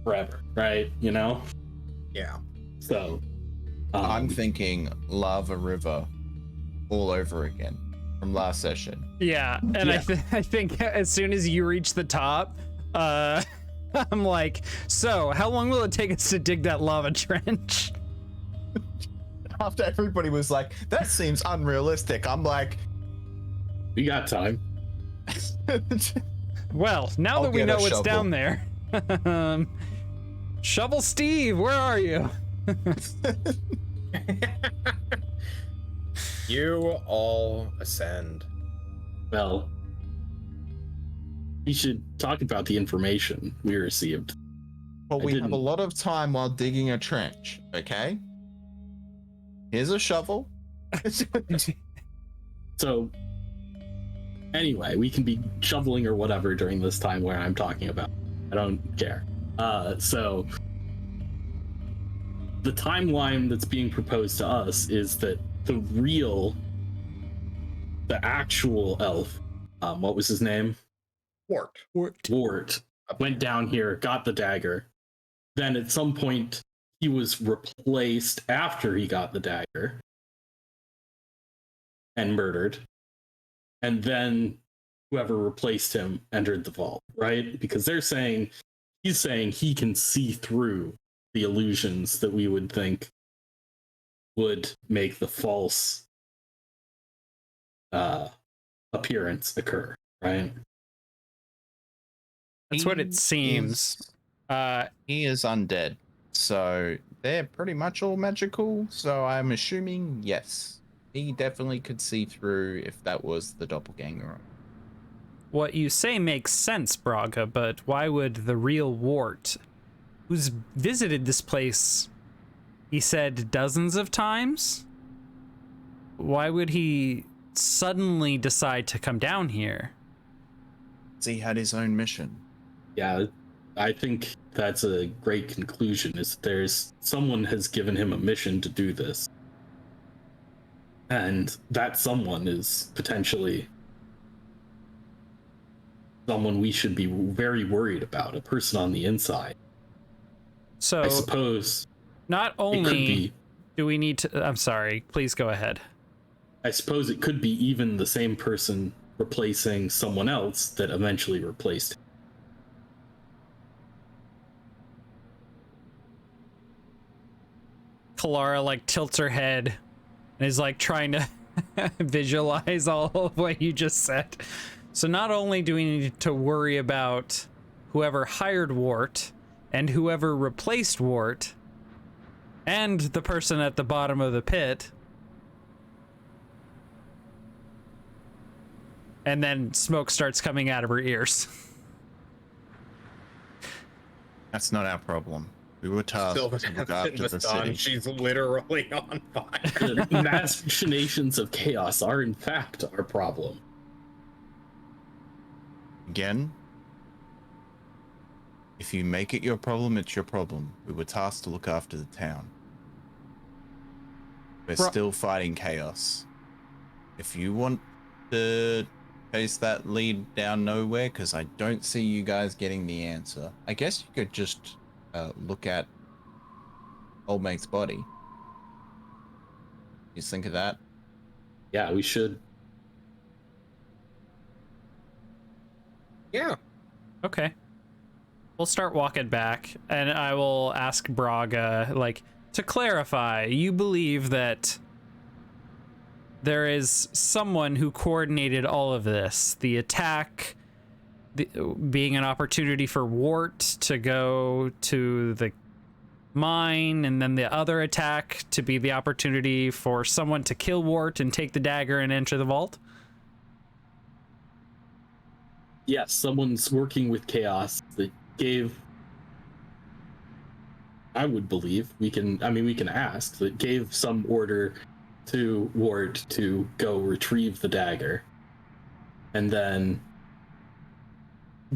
forever, right? You know? yeah. So I'm thinking Lava River all over again from last session. Yeah, and Yeah. I think as soon as you reach the top, I'm like, so how long will it take us to dig that lava trench? After everybody was like, that seems unrealistic, I'm like, we got time. Well, now I'll that we get know a what's shovel. down there, Shovel Steve, where are you? You all ascend. Well, we should talk about the information we received. well, I we have didn't. a lot of time while digging a trench, okay? Here's a shovel. So, anyway, we can be shoveling or whatever during this time where I'm talking about. I don't care. So, the timeline that's being proposed to us is that the actual elf, what was his name? Wart. Wart, went down here, got the dagger. Then at some point, he was replaced after he got the dagger and murdered. And then whoever replaced him entered the vault, right? Because he's saying he can see through the illusions that we would think would make the false appearance occur, right? That's what it seems. He is undead, so they're pretty much all magical, so I'm assuming yes. He definitely could see through if that was the doppelganger. What you say makes sense, Braga, but why would the real Wart, who's visited this place, he said dozens of times? Why would he suddenly decide to come down here? He had his own mission. Yeah, I think that's a great conclusion, is someone has given him a mission to do this. And that someone is potentially someone we should be very worried about, a person on the inside. So I suppose not it could only be, do we need to, I'm sorry, please go ahead. I suppose it could be even the same person replacing someone else that eventually replaced him. Kalara like tilts her head and is like trying to visualize all of what you just said. So not only do we need to worry about whoever hired Wart and whoever replaced Wart and the person at the bottom of the pit, and then smoke starts coming out of her ears. That's not our problem. We were tasked Still to look after the sun. city. She's literally on fire. The machinations of chaos are in fact our problem. Again, if you make it your problem, it's your problem. We were tasked to look after the town. We're still fighting chaos. If you want to chase that lead down nowhere, because I don't see you guys getting the answer, I guess you could just look at Old Mate's body. You think of that? Yeah, we should. Yeah. Okay. We'll start walking back, and I will ask Braga, like, to clarify, you believe that there is someone who coordinated all of this, the attack being an opportunity for Wart to go to the mine, and then the other attack to be the opportunity for someone to kill Wart and take the dagger and enter the vault? Yes, someone's working with chaos that gave, I would believe, we can ask, that gave some order to Wart to go retrieve the dagger. And then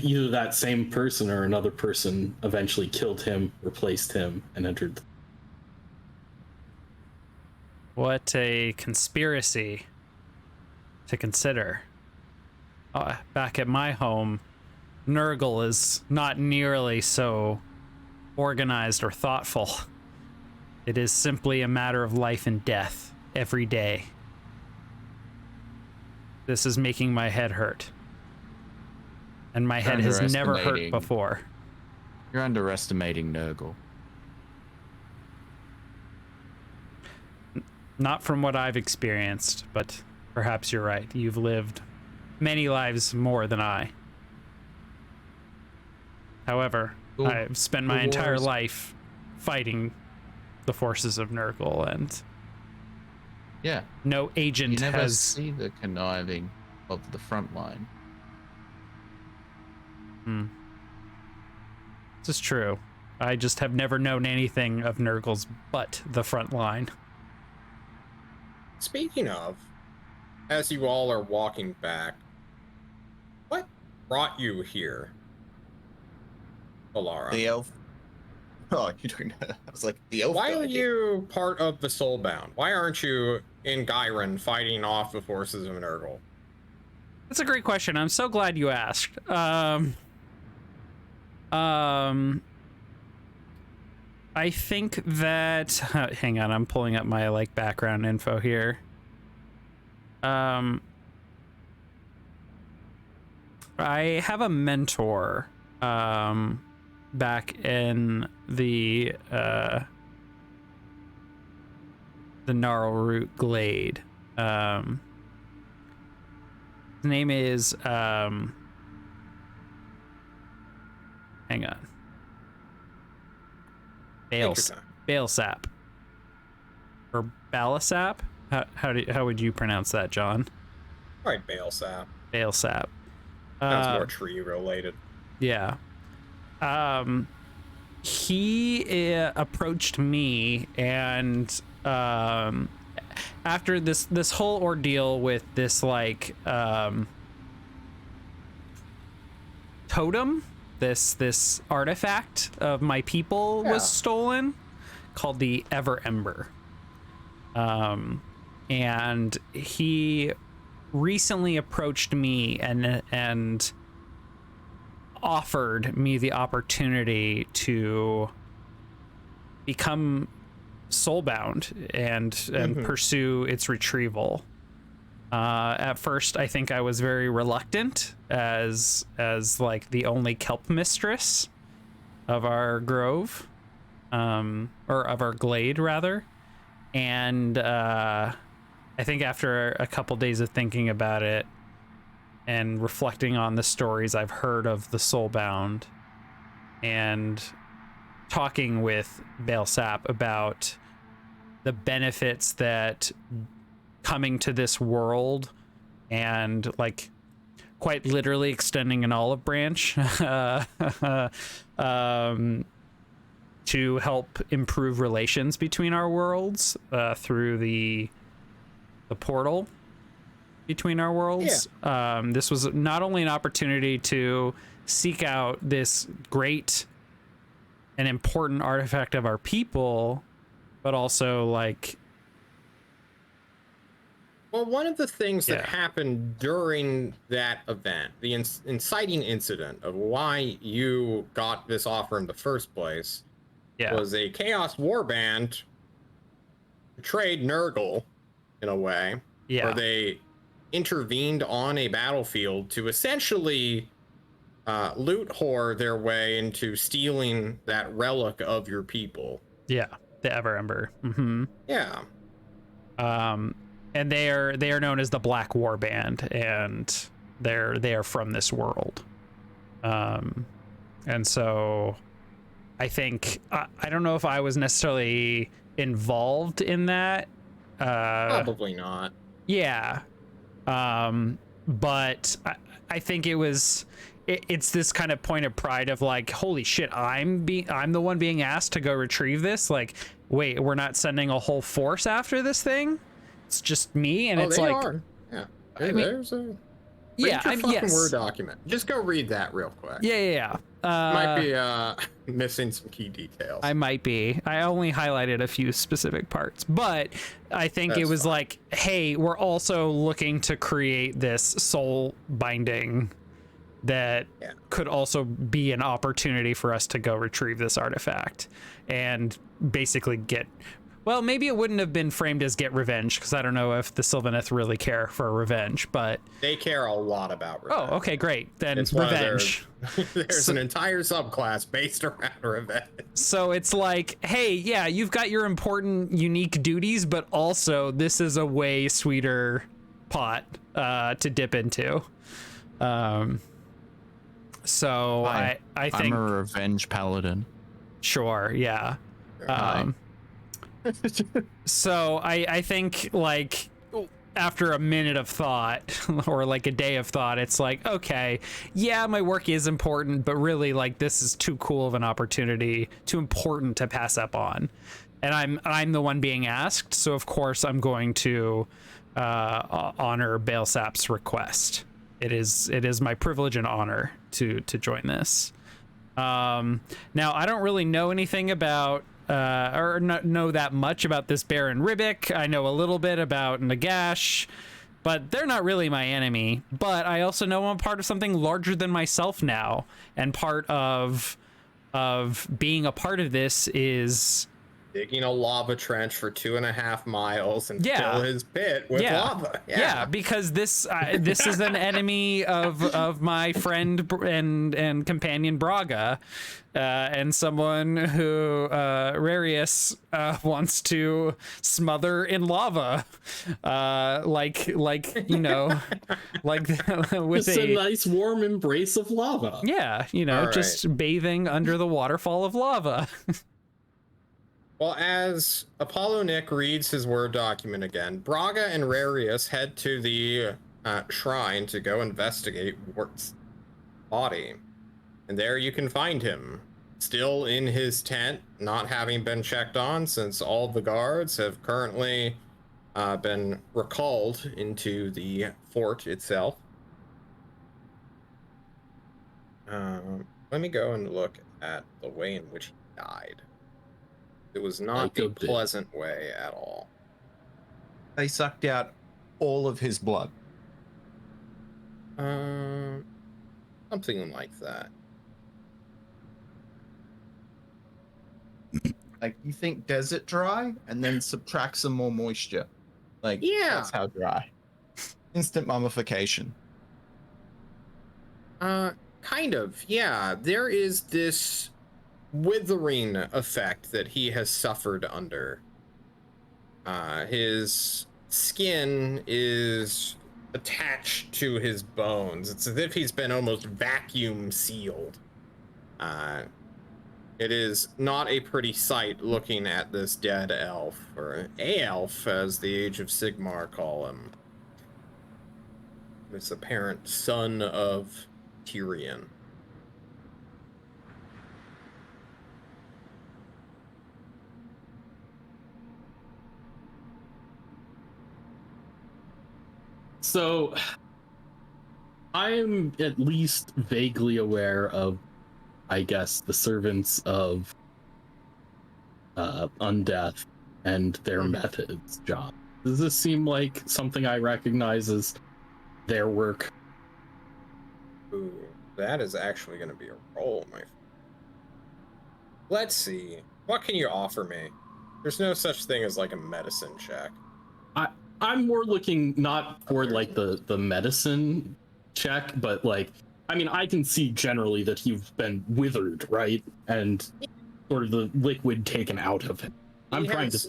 either that same person or another person eventually killed him, replaced him, and entered. What a conspiracy to consider. Back at my home, Nurgle is not nearly so organized or thoughtful. It is simply a matter of life and death every day. This is making my head hurt. And my head has never hurt underestimating- before. You're underestimating Nurgle. Not from what I've experienced, but perhaps you're right. You've lived many lives more than I. However, I've spent my entire life fighting the forces of Nurgle, and Yeah. no agent You never has... see the conniving of the front line. This is true. I just have never known anything of Nurgle's but the front line. Speaking of, as you all are walking back, what brought you here, Alara? The elf. Oh, you don't know. I was like, the elf. Why guy are did. you part of the Soulbound? Why aren't you in Gyron fighting off the forces of Nurgle? That's a great question. I'm so glad you asked. I think that hang on, I'm pulling up my like background info here. I have a mentor back in the Gnarlroot Glade. His name is hang on. Balesap. Or Balasap? How would you pronounce that, John? All right, Balesap. Balesap. Sounds more tree related. Yeah. He approached me, and after this whole ordeal with this like totem this artifact of my people was stolen, called the Ever Ember. And he recently approached me and offered me the opportunity to become soulbound and pursue its retrieval. At first, I think I was very reluctant as like the only kelp mistress of our grove, or of our glade rather. And I think after a couple days of thinking about it and reflecting on the stories I've heard of the Soulbound and talking with Balesap about the benefits that coming to this world and like quite literally extending an olive branch to help improve relations between our worlds through the portal between our worlds. This was not only an opportunity to seek out this great and important artifact of our people, but also like, well, one of the things that happened during that event, the inciting incident of why you got this offer in the first place, was a Chaos Warband betrayed Nurgle in a way, where they intervened on a battlefield to essentially loot whore their way into stealing that relic of your people. Yeah, the Ever Ember. Mm-hmm. Yeah. And they are known as the Black Warband, and they are from this world. And so I think I don't know if I was necessarily involved in that. Probably not. Yeah. But I think it's this kind of point of pride of like, holy shit, I'm the one being asked to go retrieve this. Like, wait, we're not sending a whole force after this thing? It's just me, and it's like, are. Yeah. There's a Word document. Just go read that real quick. Yeah. Might be missing some key details. I might be. I only highlighted a few specific parts, but I think it was like, hey, we're also looking to create this soul binding that could also be an opportunity for us to go retrieve this artifact and basically well, maybe it wouldn't have been framed as get revenge, because I don't know if the Sylvaneth really care for revenge, but they care a lot about revenge. Oh, okay, great. Then it's revenge. There's an entire subclass based around revenge. So it's like, hey, yeah, you've got your important, unique duties, but also this is a way sweeter pot to dip into. So I think I'm a revenge paladin. Sure, yeah. So I think like after a minute of thought or like a day of thought, it's like, okay, yeah, my work is important, but really like this is too cool of an opportunity, too important to pass up on. And I'm the one being asked, so of course I'm going to honor Balesap's request. It is my privilege and honor to join this. Now I don't really know anything about or not know that much about this Baron Ribic. I know a little bit about Nagash, but they're not really my enemy. But I also know I'm part of something larger than myself now, and part of being a part of this is digging a lava trench for 2.5 miles and fill his pit with lava. Yeah, because this is an enemy of my friend and companion Braga, and someone who Rarius wants to smother in lava, like you know, like with just a nice warm embrace of lava. Yeah, you know, just bathing under the waterfall of lava. Well, as ApolloNik reads his Word document again, Braga and Rarius head to the shrine to go investigate Wart's body. And there you can find him, still in his tent, not having been checked on since all the guards have currently been recalled into the fort itself. Let me go and look at the way in which he died. It was not Like a a bit. pleasant way at all. They sucked out all of his blood. Something like that. Like, you think desert dry and then subtract some more moisture. Like, Yeah. that's how dry. Instant mummification. Kind of, yeah. There is this withering effect that he has suffered under. His skin is attached to his bones. It's as if he's been almost vacuum sealed. It is not a pretty sight looking at this dead elf, or a elf, as the Age of Sigmar call him. This apparent son of Tyrion. So, I'm at least vaguely aware of, I guess, the servants of Undeath and their methods, John. Does this seem like something I recognize as their work? Ooh, that is actually going to be a roll, my friend. Let's see. What can you offer me? There's no such thing as like a medicine check. I'm more looking not for like the medicine check, but like, I mean, I can see generally that you've been withered, right? And sort of the liquid taken out of him. I'm trying to...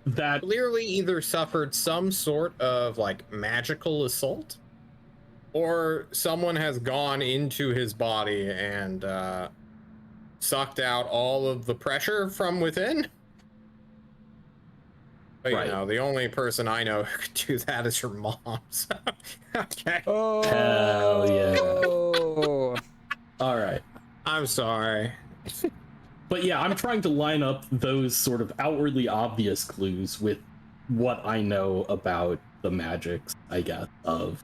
That clearly either suffered some sort of like magical assault, or someone has gone into his body and sucked out all of the pressure from within. But Right. you know, the only person I know who could do that is your mom. So, okay. Oh, Hell yeah. All right. I'm sorry. But yeah, I'm trying to line up those sort of outwardly obvious clues with what I know about the magics, I guess, of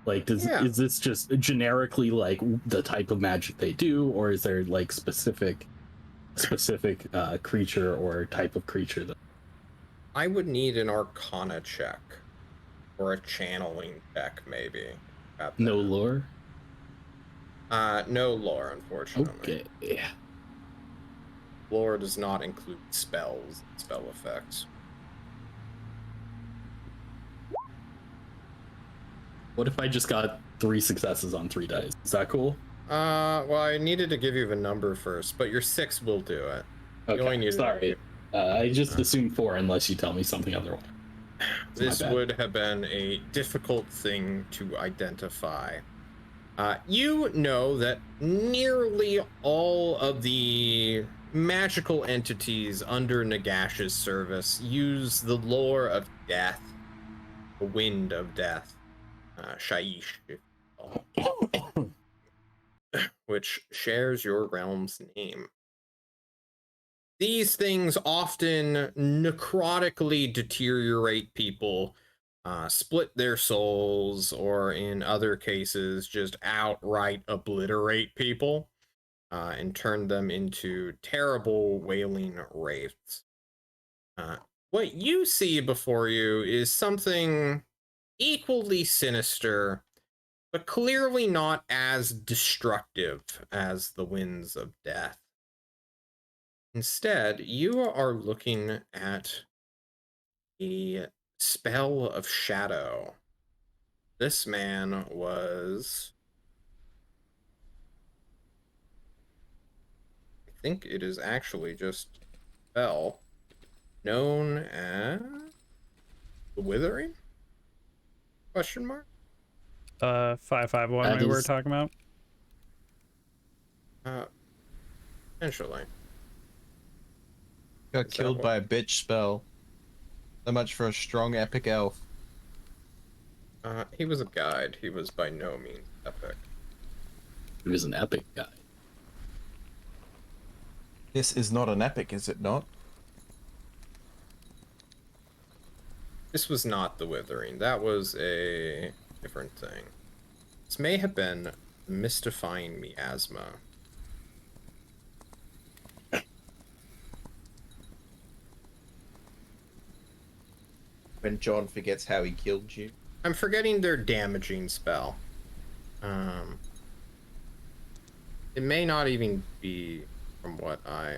like, is this just generically like the type of magic they do, or is there like specific creature or type of creature that... I would need an Arcana check or a channeling check, maybe. No lore? No lore, unfortunately. Okay. Lore does not include spells, spell effects. What if I just got 3 successes on 3 dice? Is that cool? Well, I needed to give you the number first, but your 6 will do it. Okay, sorry. I just assumed 4 unless you tell me something otherwise. This would have been a difficult thing to identify. You know that nearly all of the magical entities under Nagash's service use the lore of death, the wind of death, Shaiish, which shares your realm's name. These things often necrotically deteriorate people, split their souls, or in other cases, just outright obliterate people, and turn them into terrible wailing wraiths. What you see before you is something equally sinister, but clearly not as destructive as the winds of death. Instead, you are looking at a spell of shadow. This man was... I think it is actually just a spell known as the Withering? Question mark? 551 we were talking about. Potentially. Got killed by a bitch spell. So much for a strong epic elf. He was a guide. He was by no means epic. He was an epic guy. This is not an epic, is it not? This was not the Withering. That was a different thing. This may have been mystifying miasma. When John forgets how he killed you. I'm forgetting their damaging spell. It may not even be from what I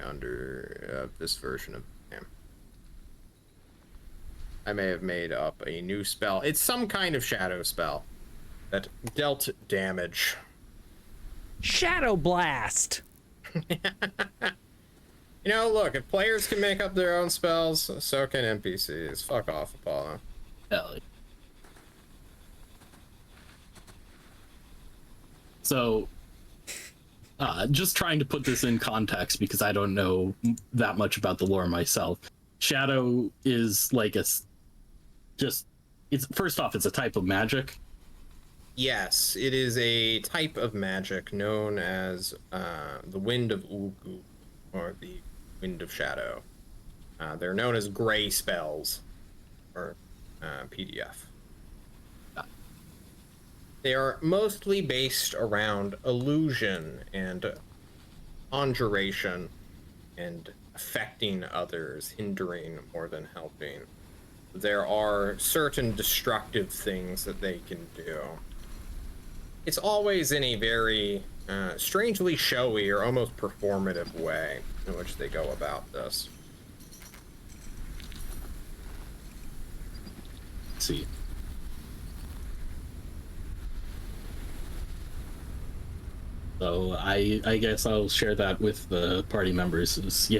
this version of the game. I may have made up a new spell. It's some kind of shadow spell that dealt damage. Shadow Blast. You know, look, if players can make up their own spells, so can NPCs. Fuck off, Apollo. Hell yeah. So, just trying to put this in context because I don't know that much about the lore myself. Shadow is like it's first off, it's a type of magic. Yes, it is a type of magic known as the Wind of Ulgu, or the Wind of Shadow. They're known as gray spells, or PDF. They are mostly based around illusion and conjuration and affecting others, hindering more than helping. There are certain destructive things that they can do. It's always in a very strangely showy or almost performative way in which they go about this. Let's see. So I guess I'll share that with the party members. It's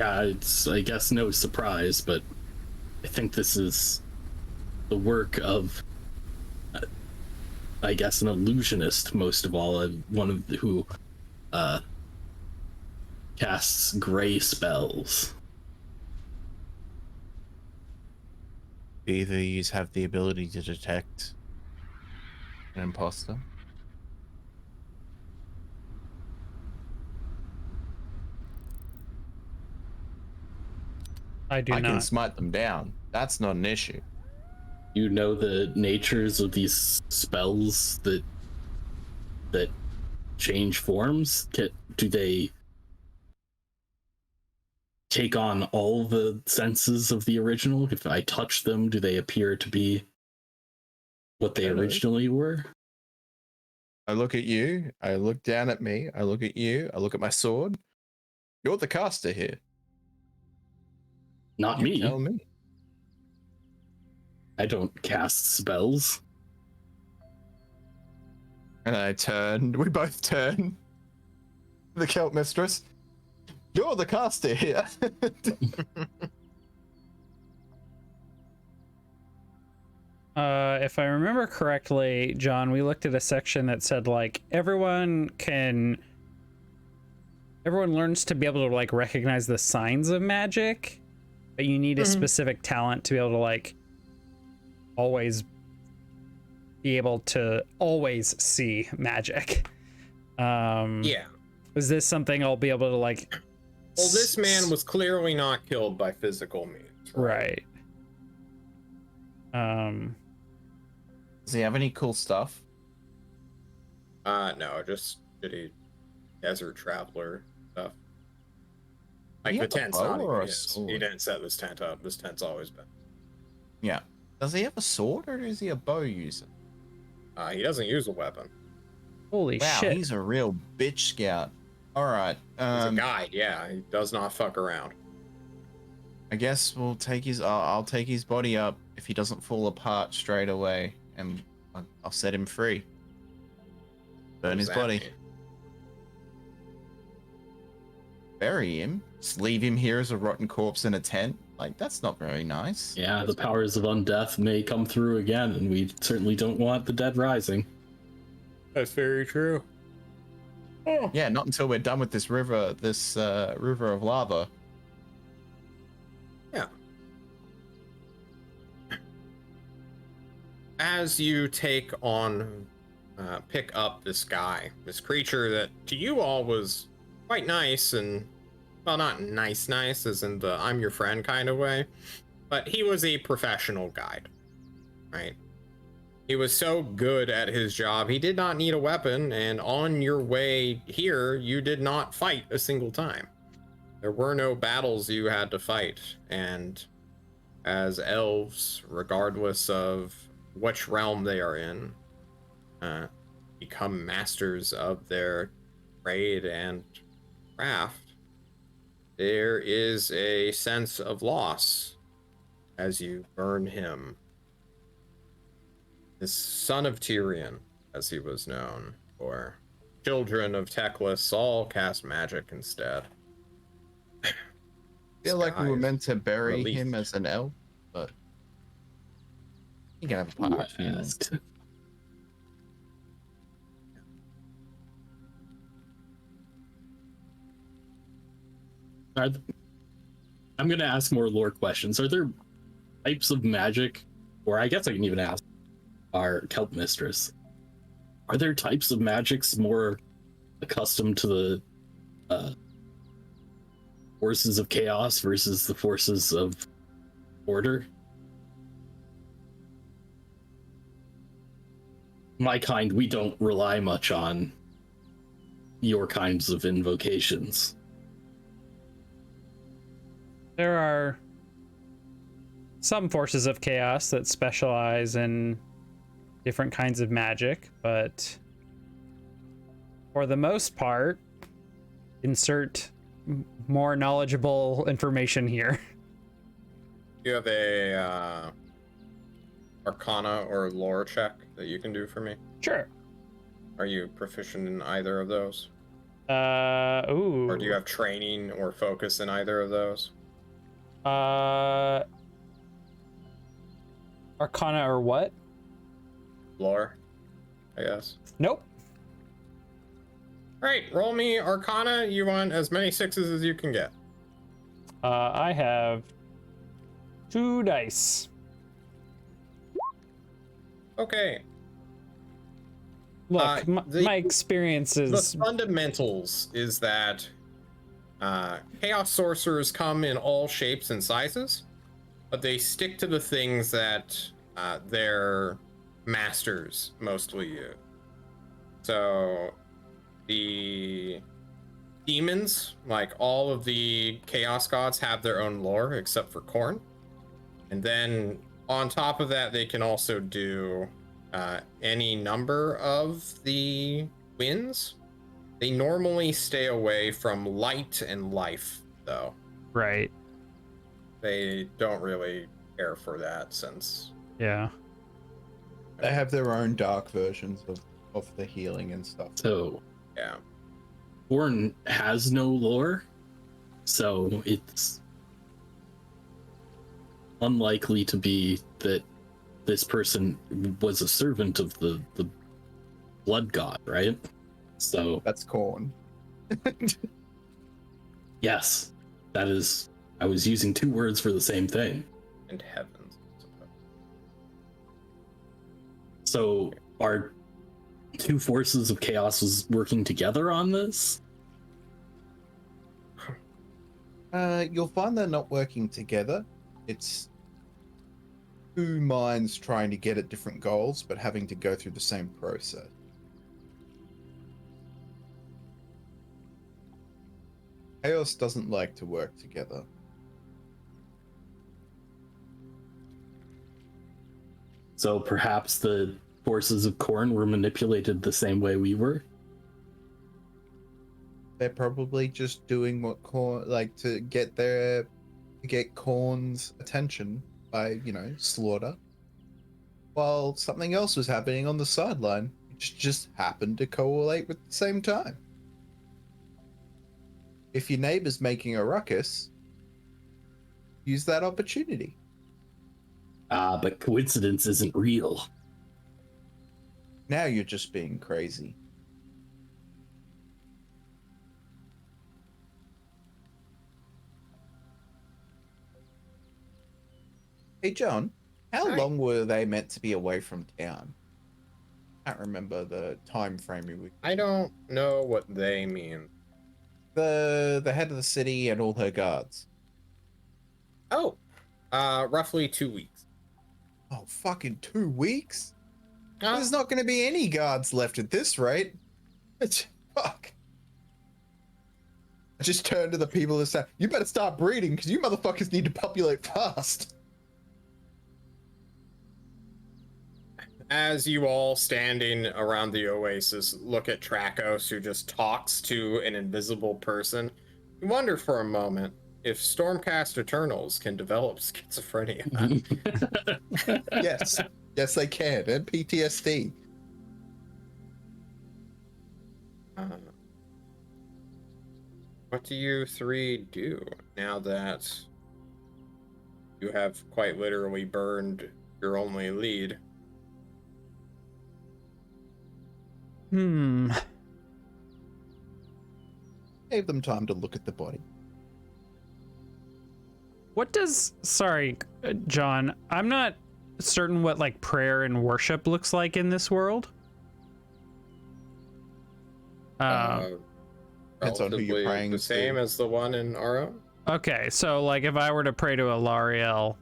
I guess no surprise, but I think this is the work of I guess an illusionist most of all, one of who casts gray spells. Either these have the ability to detect an imposter. I do I not. can smite them down. That's not an issue. You know the natures of these spells that change forms? Do they take on all the senses of the original? If I touch them, do they appear to be what they originally were? I look at you, I look down at me, I look at you, I look at my sword. You're the caster here. Not You me. tell me. I don't cast spells. And I turn, we both turn. The Celt Mistress. You're the caster here. If I remember correctly, John, we looked at a section that said like everyone learns to be able to like recognize the signs of magic, but you need a specific talent to be able to like always be able to always see magic. Yeah. Is this something I'll be able to like? Well, this man was clearly not killed by physical means. Right. Does he have any cool stuff? No, just shitty desert traveler stuff. Like He the have a tent's bow not or even a his. sword? He didn't set this tent up. This tent's always been. Yeah. Does he have a sword or is he a bow user? He doesn't use a weapon. Holy Wow, shit! he's a real bitch scout. All right. He's a guide, yeah. He does not fuck around. I guess we'll take his. I'll take his body up if he doesn't fall apart straight away, and I'll set him free. Burn his body. Bury him. Just leave him here as a rotten corpse in a tent. Like that's not very nice. Yeah, the powers of undeath may come through again, and we certainly don't want the dead rising. That's very true. Yeah, not until we're done with this river. This river of lava. Yeah. As you take on, pick up this guy, this creature that to you all was quite nice and, well, not nice as in the I'm your friend kind of way, but he was a professional guide, right? He was so good at his job, he did not need a weapon, and on your way here, you did not fight a single time. There were no battles you had to fight, and as elves, regardless of which realm they are in, become masters of their trade and craft, there is a sense of loss as you burn him. The son of Tyrion, as he was known, or children of Teclis all cast magic instead. I feel like we were meant to bury relief. him as an elf, but you can have a part. Yes. I'm gonna ask more lore questions. Are there types of magic, or I guess I can even ask our Kelp Mistress, are there types of magics more accustomed to the forces of chaos versus the forces of order? My kind, we don't rely much on your kinds of invocations. There are some forces of chaos that specialize in different kinds of magic, but for the most part, insert more knowledgeable information here. You have a Arcana or lore check that you can do for me? Sure. Are you proficient in either of those? Ooh. Or do you have training or focus in either of those? Arcana or what? Lore, I guess. Nope. Right, roll me Arcana. You want as many 6s as you can get. I have 2 dice. Okay. Look, my experience The is... fundamentals is that chaos sorcerers come in all shapes and sizes, but they stick to the things that their masters mostly use. So the demons, like all of the chaos gods, have their own lore except for Coron. And then on top of that, they can also do any number of the winds. They normally stay away from light and life, though. Right. They don't really care for that since... Yeah. They have their own dark versions of the healing and stuff. So, Yeah. Coron has no lore, so it's unlikely to be that this person was a servant of the blood god, right? So That's corn. yes, that is. I was using 2 words for the same thing. And heavens. I suppose. So are 2 forces of chaos was working together on this? You'll find they're not working together. It's 2 minds trying to get at different goals, but having to go through the same process. Chaos doesn't like to work together. So perhaps the forces of Coron were manipulated the same way we were? They're probably just doing what Corn to get Corn's attention by, slaughter. While something else was happening on the sideline, which just happened to correlate with the same time. If your neighbor's making a ruckus, use that opportunity. But coincidence isn't real. Now you're just being crazy. Hey, John, how Hi. long were they meant to be away from town? I can't remember the time frame you were... I don't know what they mean. The head of the city and all her guards. Oh, roughly 2 weeks. Oh, fucking 2 weeks? There's not going to be any guards left at this rate. Fuck. I just turned to the people and said, you better start breeding because you motherfuckers need to populate fast. As you all standing around the oasis look at Trakos, who just talks to an invisible person, you wonder for a moment if Stormcast Eternals can develop schizophrenia. Yes. Yes, they can. And PTSD. What do you three do now that you have quite literally burned your only lead? Gave them time to look at the body. What does, sorry, John, I'm not certain what like prayer and worship looks like in this world. Depends on who you're Relatively praying the same to. as the one in Aro. Okay, so like if I were to pray to Alariel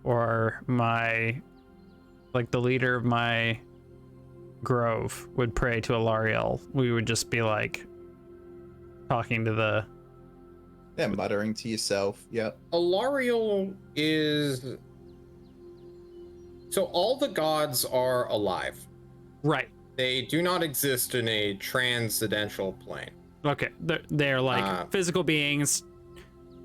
or my, like the leader of my grove would pray to Alariel, we would just be like talking to the... Yeah, muttering to yourself. Yep. Alariel is... So all the gods are alive. Right. They do not exist in a transcendental plane. Okay, they're like physical beings.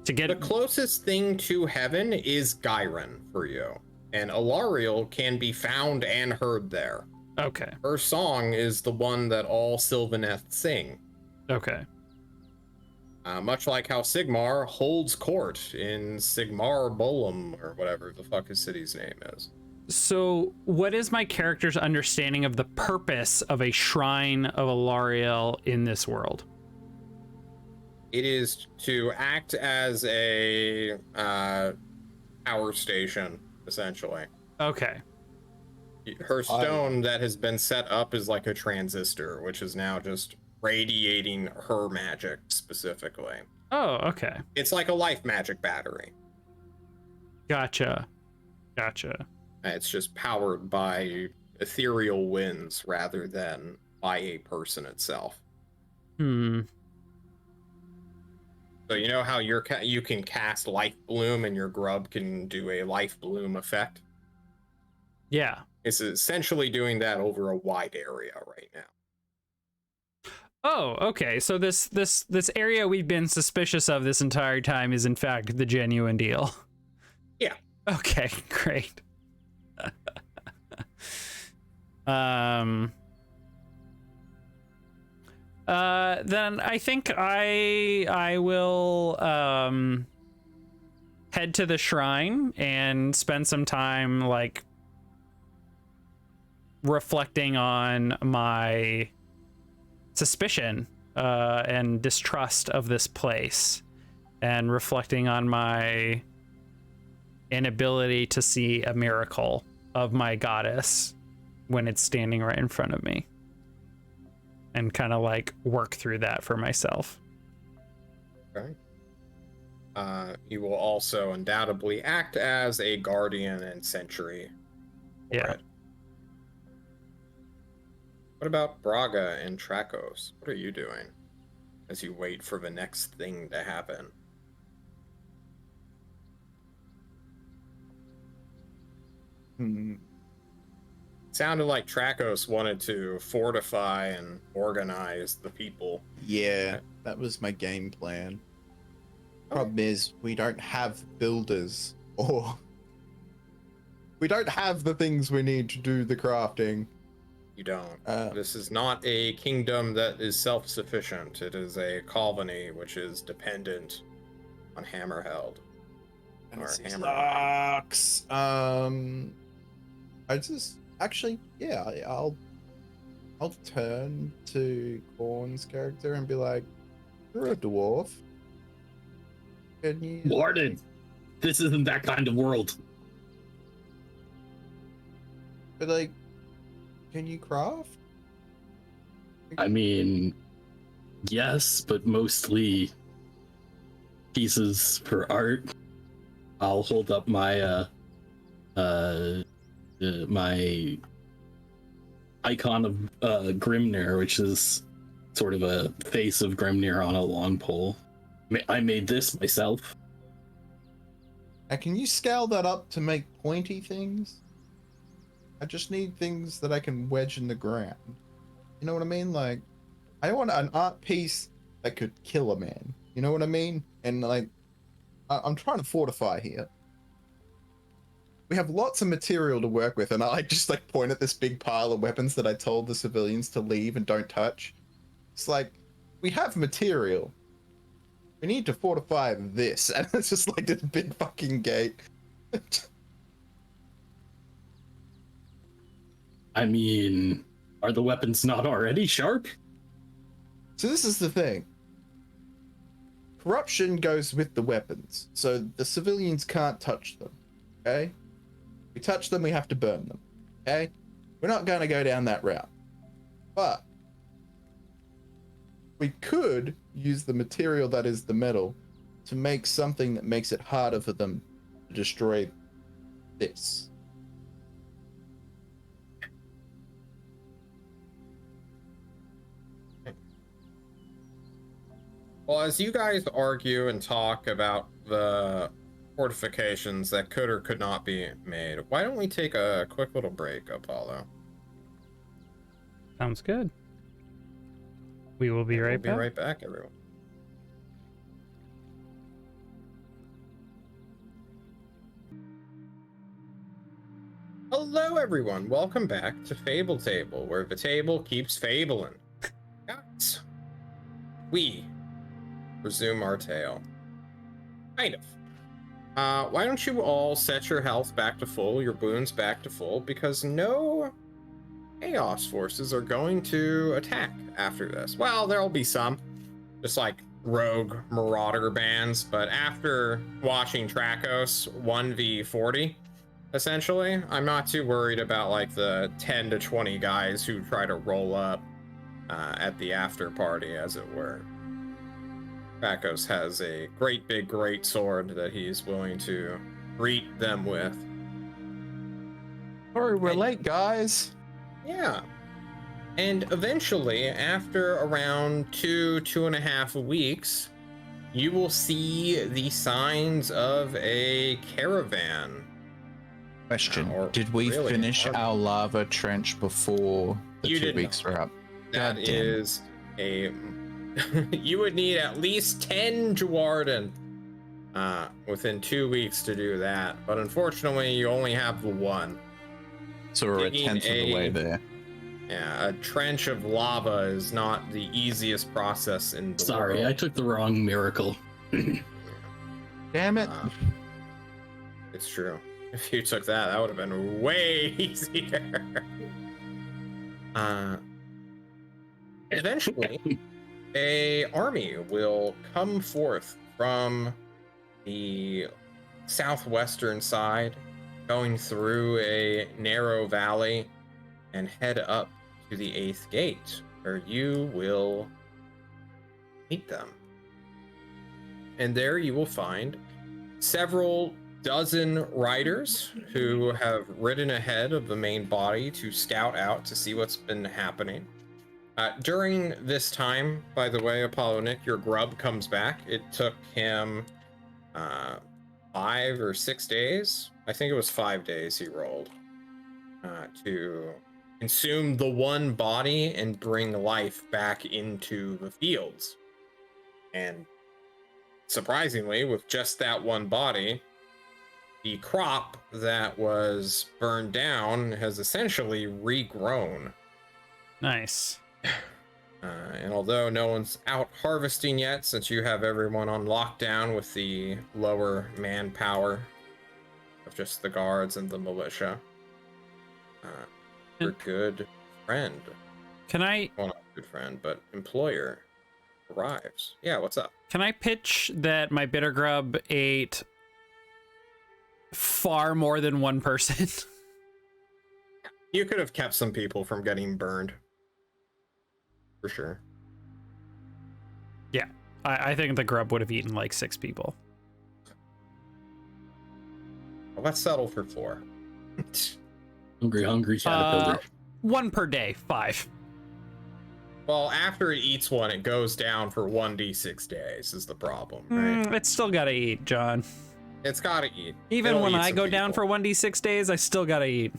To get The closest thing to heaven is Gyron for you, and Alariel can be found and heard there. Okay. Her song is the one that all Sylvaneth sing. Okay. Much like how Sigmar holds court in Sigmar Bolum, or whatever the fuck his city's name is. So, what is my character's understanding of the purpose of a shrine of Alariel in this world? It is to act as a power station, essentially. Okay. Her stone that has been set up is like a transistor, which is now just radiating her magic specifically. Oh, okay. It's like a life magic battery. Gotcha. It's just powered by ethereal winds rather than by a person itself. So you know how you can cast Life Bloom and your grub can do a Life Bloom effect? Yeah. It's essentially doing that over a wide area right now. Oh, okay. So this area we've been suspicious of this entire time is in fact the genuine deal. Yeah. Okay, great. Then I think I will head to the shrine and spend some time like reflecting on my suspicion and distrust of this place, and reflecting on my inability to see a miracle of my goddess when it's standing right in front of me, and kind of like work through that for myself. Okay. You will also undoubtedly act as a guardian and sentry. Yeah. It. What about Braga and Trakos? What are you doing as you wait for the next thing to happen? Sounded like Trakos wanted to fortify and organize the people. Yeah, that was my game plan. Problem is, we don't have builders, or we don't have the things we need to do the crafting. You don't. This is not a kingdom that is self-sufficient. It is a colony which is dependent on Hammerheld. Or Hammer. Sucks. I just actually, yeah, I'll turn to Coron's character and be like, "You're a dwarf. Can you?" Warden, this isn't that kind of world. But like, can you craft? I mean, yes, but mostly pieces for art. I'll hold up my my icon of Grimnir, which is sort of a face of Grimnir on a long pole. I made this myself. Now, can you scale that up to make pointy things? I just need things that I can wedge in the ground. You know what I mean? Like, I want an art piece that could kill a man. You know what I mean? And like, I'm trying to fortify here. We have lots of material to work with, and I just like point at this big pile of weapons that I told the civilians to leave and don't touch. It's like, we have material. We need to fortify this, and it's just like this big fucking gate. I mean, are the weapons not already sharp? So this is the thing. Corruption goes with the weapons, so the civilians can't touch them, okay? We touch them, we have to burn them, okay? We're not going to go down that route. But we could use the material that is the metal to make something that makes it harder for them to destroy this. Well, as you guys argue and talk about the fortifications that could or could not be made, why don't we take a quick little break, Apollo? Sounds good. We will be right back. We'll be right back, everyone. Hello, everyone. Welcome back to Fable Table, where the table keeps fabling. Guys, we resume our tale. Kind of. Why don't you all set your health back to full, your boons back to full, because no Chaos forces are going to attack after this. Well, there'll be some, just like rogue marauder bands, but after watching Trakos 1v40, essentially, I'm not too worried about like the 10 to 20 guys who try to roll up at the after party, as it were. Trakos has a great sword that he's willing to greet them with. Sorry, we're late, guys. Yeah. And eventually, after around 2.5 weeks, you will see the signs of a caravan. Question, Or did we really finish hard. our lava trench before the You 2 did weeks not. were up? That God damn. is a... you would need at least 10 Juarden within 2 weeks to do that. But unfortunately, you only have the one. So we're a Digging 10th of the way there. Yeah, a trench of lava is not the easiest process in the Sorry, world. I took the wrong miracle. Damn it. It's true. If you took that, that would have been way easier. Eventually, a army will come forth from the southwestern side, going through a narrow valley, and head up to the 8th gate, where you will meet them. And there you will find several dozen riders who have ridden ahead of the main body to scout out to see what's been happening. During this time, by the way, ApolloNik, your grub comes back. It took him 5 or 6 days. I think it was 5 days he rolled to consume the one body and bring life back into the fields. And surprisingly, with just that one body, the crop that was burned down has essentially regrown. Nice. And although no one's out harvesting yet, since you have everyone on lockdown with the lower manpower of just the guards and the militia, your good friend, Can I well, not good friend, but employer arrives. Yeah, what's up? pitch that my bitter grub ate far more than one person? You could have kept some people from getting burned. For sure. Yeah, I think the grub would have eaten like 6 people. Well, let's settle for 4. Hungry caterpillar. one per day, 5. Well, after it eats one, it goes down for 1d6 days is the problem, right? It's still gotta eat, John. It's gotta eat. Even It'll when eat I some go down for people. 1d6 days, I still gotta eat.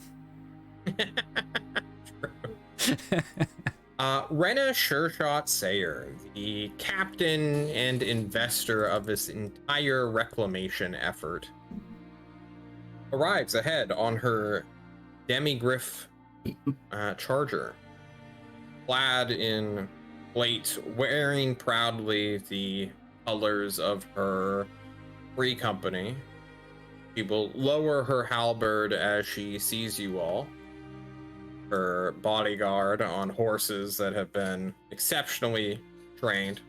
Rena Shershot Sayer, the captain and investor of this entire reclamation effort, arrives ahead on her demigriff charger, clad in plate, wearing proudly the colors of her free company. She will lower her halberd as she sees you all. Her bodyguard on horses that have been exceptionally trained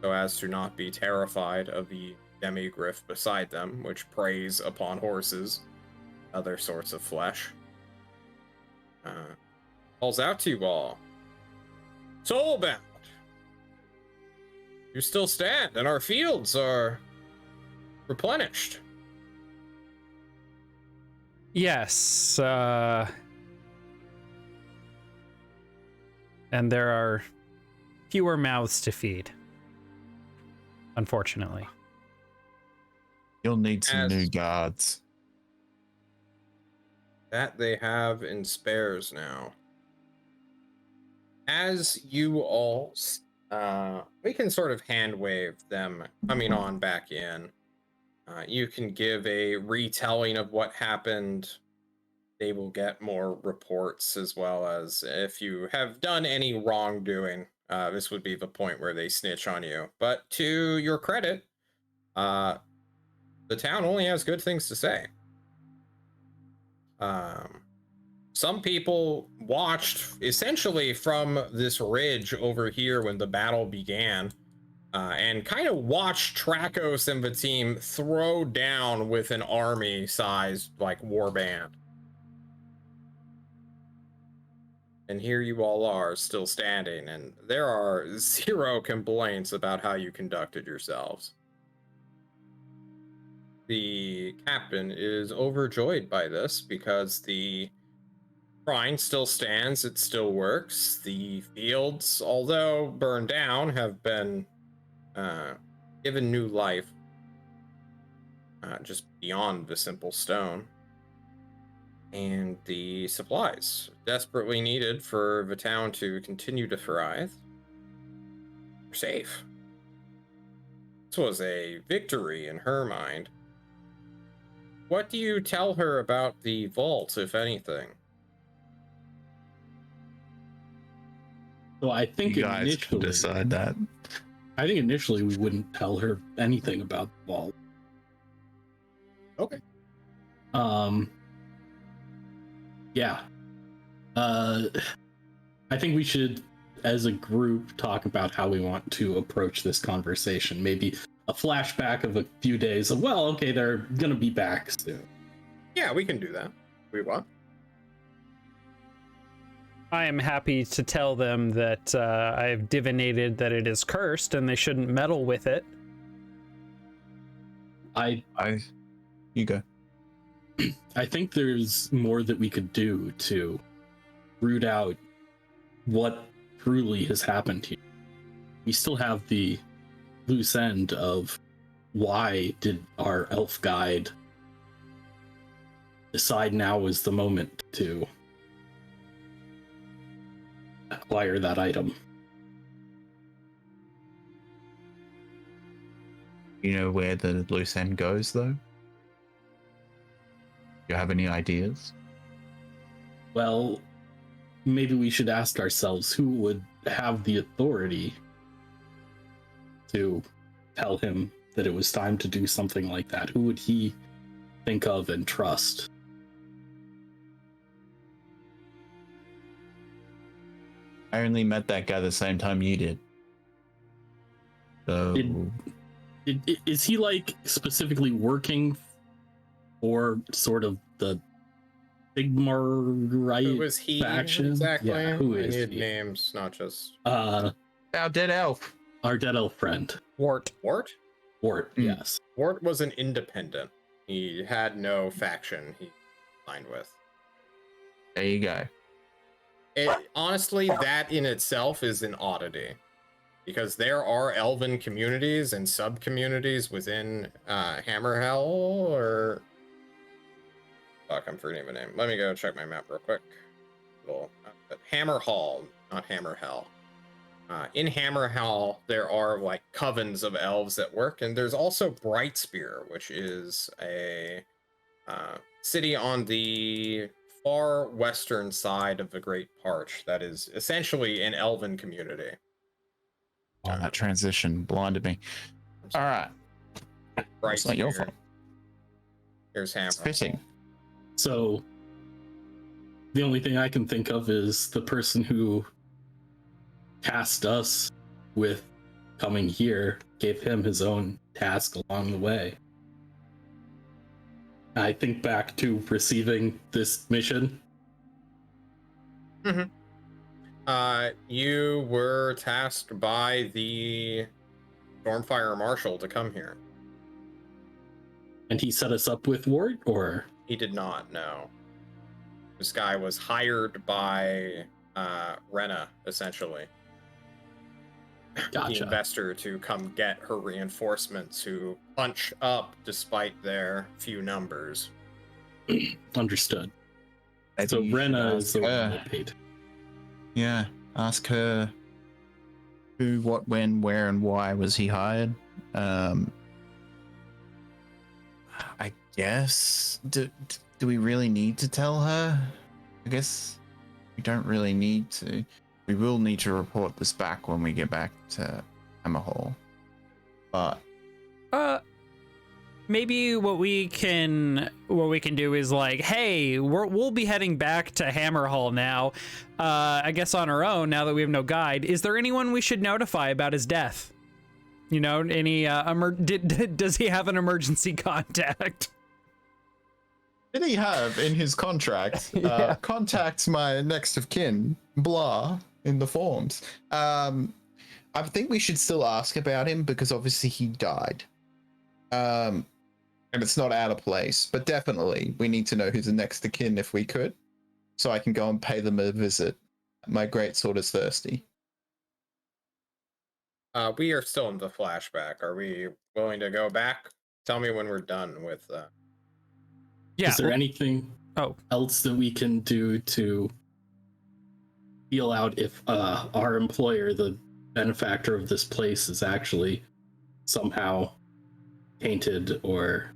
so as to not be terrified of the demigriff beside them, which preys upon horses, other sorts of flesh. Calls out to you all. Soulbound! You still stand, and our fields are replenished. Yes, and there are fewer mouths to feed, unfortunately. You'll need some As- new guards. That they have in spares now. As you all, we can sort of hand wave them coming on back in. You can give a retelling of what happened. They will get more reports, as well as if you have done any wrongdoing, this would be the point where they snitch on you. But to your credit, the town only has good things to say. Some people watched essentially from this ridge over here when the battle began, and kind of watched Trakos and the team throw down with an army-sized like warband. And here you all are, still standing, and there are 0 complaints about how you conducted yourselves. The captain is overjoyed by this because the shrine still stands, it still works. The fields, although burned down, have been given new life, just beyond the simple stone. And the supplies desperately needed for the town to continue to thrive are safe. This was a victory in her mind. What do you tell her about the vault, if anything? So I think You guys can initially, decide that. I think initially we wouldn't tell her anything about the vault. Okay. Yeah. I think we should, as a group, talk about how we want to approach this conversation. Maybe a flashback of a few days of, well, okay, they're gonna be back soon. Yeah, we can do that. We want. I am happy to tell them that I have divinated that it is cursed and they shouldn't meddle with it. You go. I think there's more that we could do to root out what truly has happened here. We still have the loose end of why did our elf guide decide now is the moment to acquire that item. You know where the loose end goes, though? You have any ideas? Well, maybe we should ask ourselves who would have the authority to tell him that it was time to do something like that. Who would he think of and trust? I only met that guy the same time you did. So Is he like specifically working for sort of the Sigmar Who was he faction? exactly? Yeah, who I is need he? names, not just our dead elf. Our dead elf friend. Wart. Wart. Wart, yes. Wart was an independent. He had no faction he signed with. There you go. Honestly, that in itself is an oddity, because there are elven communities and sub-communities within Hammerhell, or... Fuck, I'm forgetting the name. Let me go check my map real quick. Hammerhall, not Hammerhell. In Hammerhall, there are like covens of elves that work, and there's also Brightspear, which is a city on the far western side of the Great Parch that is essentially an elven community. Oh, that transition blinded me. All right. It's not your fault. Here's Hammer. It's fitting. So the only thing I can think of is the person who tasked us with coming here gave him his own task along the way. I think back to receiving this mission. You were tasked by the Stormfire Marshal to come here. And he set us up with Ward, or? He did not, no. This guy was hired by Rena, essentially. Gotcha. The investor, to come get her reinforcements who punch up despite their few numbers. Understood. Maybe So you Rena should is the ask one her. that paid. Yeah, ask her who, what, when, where, and why was he hired. I guess, do we really need to tell her? I guess we don't really need to. We will need to report this back when we get back to Hammerhall. But maybe what we can do is like, hey, we'll be heading back to Hammerhall now. I guess on our own, now that we have no guide. Is there anyone we should notify about his death? You know, any does he have an emergency contact? did he have in his contract contacts my next of kin, blah, in the forms? I think we should still ask about him because obviously he died. And it's not out of place, but definitely we need to know who's the next of kin if we could, so I can go and pay them a visit. My great sword is thirsty. We are still in the flashback. Are we willing to go back? Tell me when we're done with Yeah. Is there anything else that we can do to feel out if our employer, the benefactor of this place, is actually somehow tainted or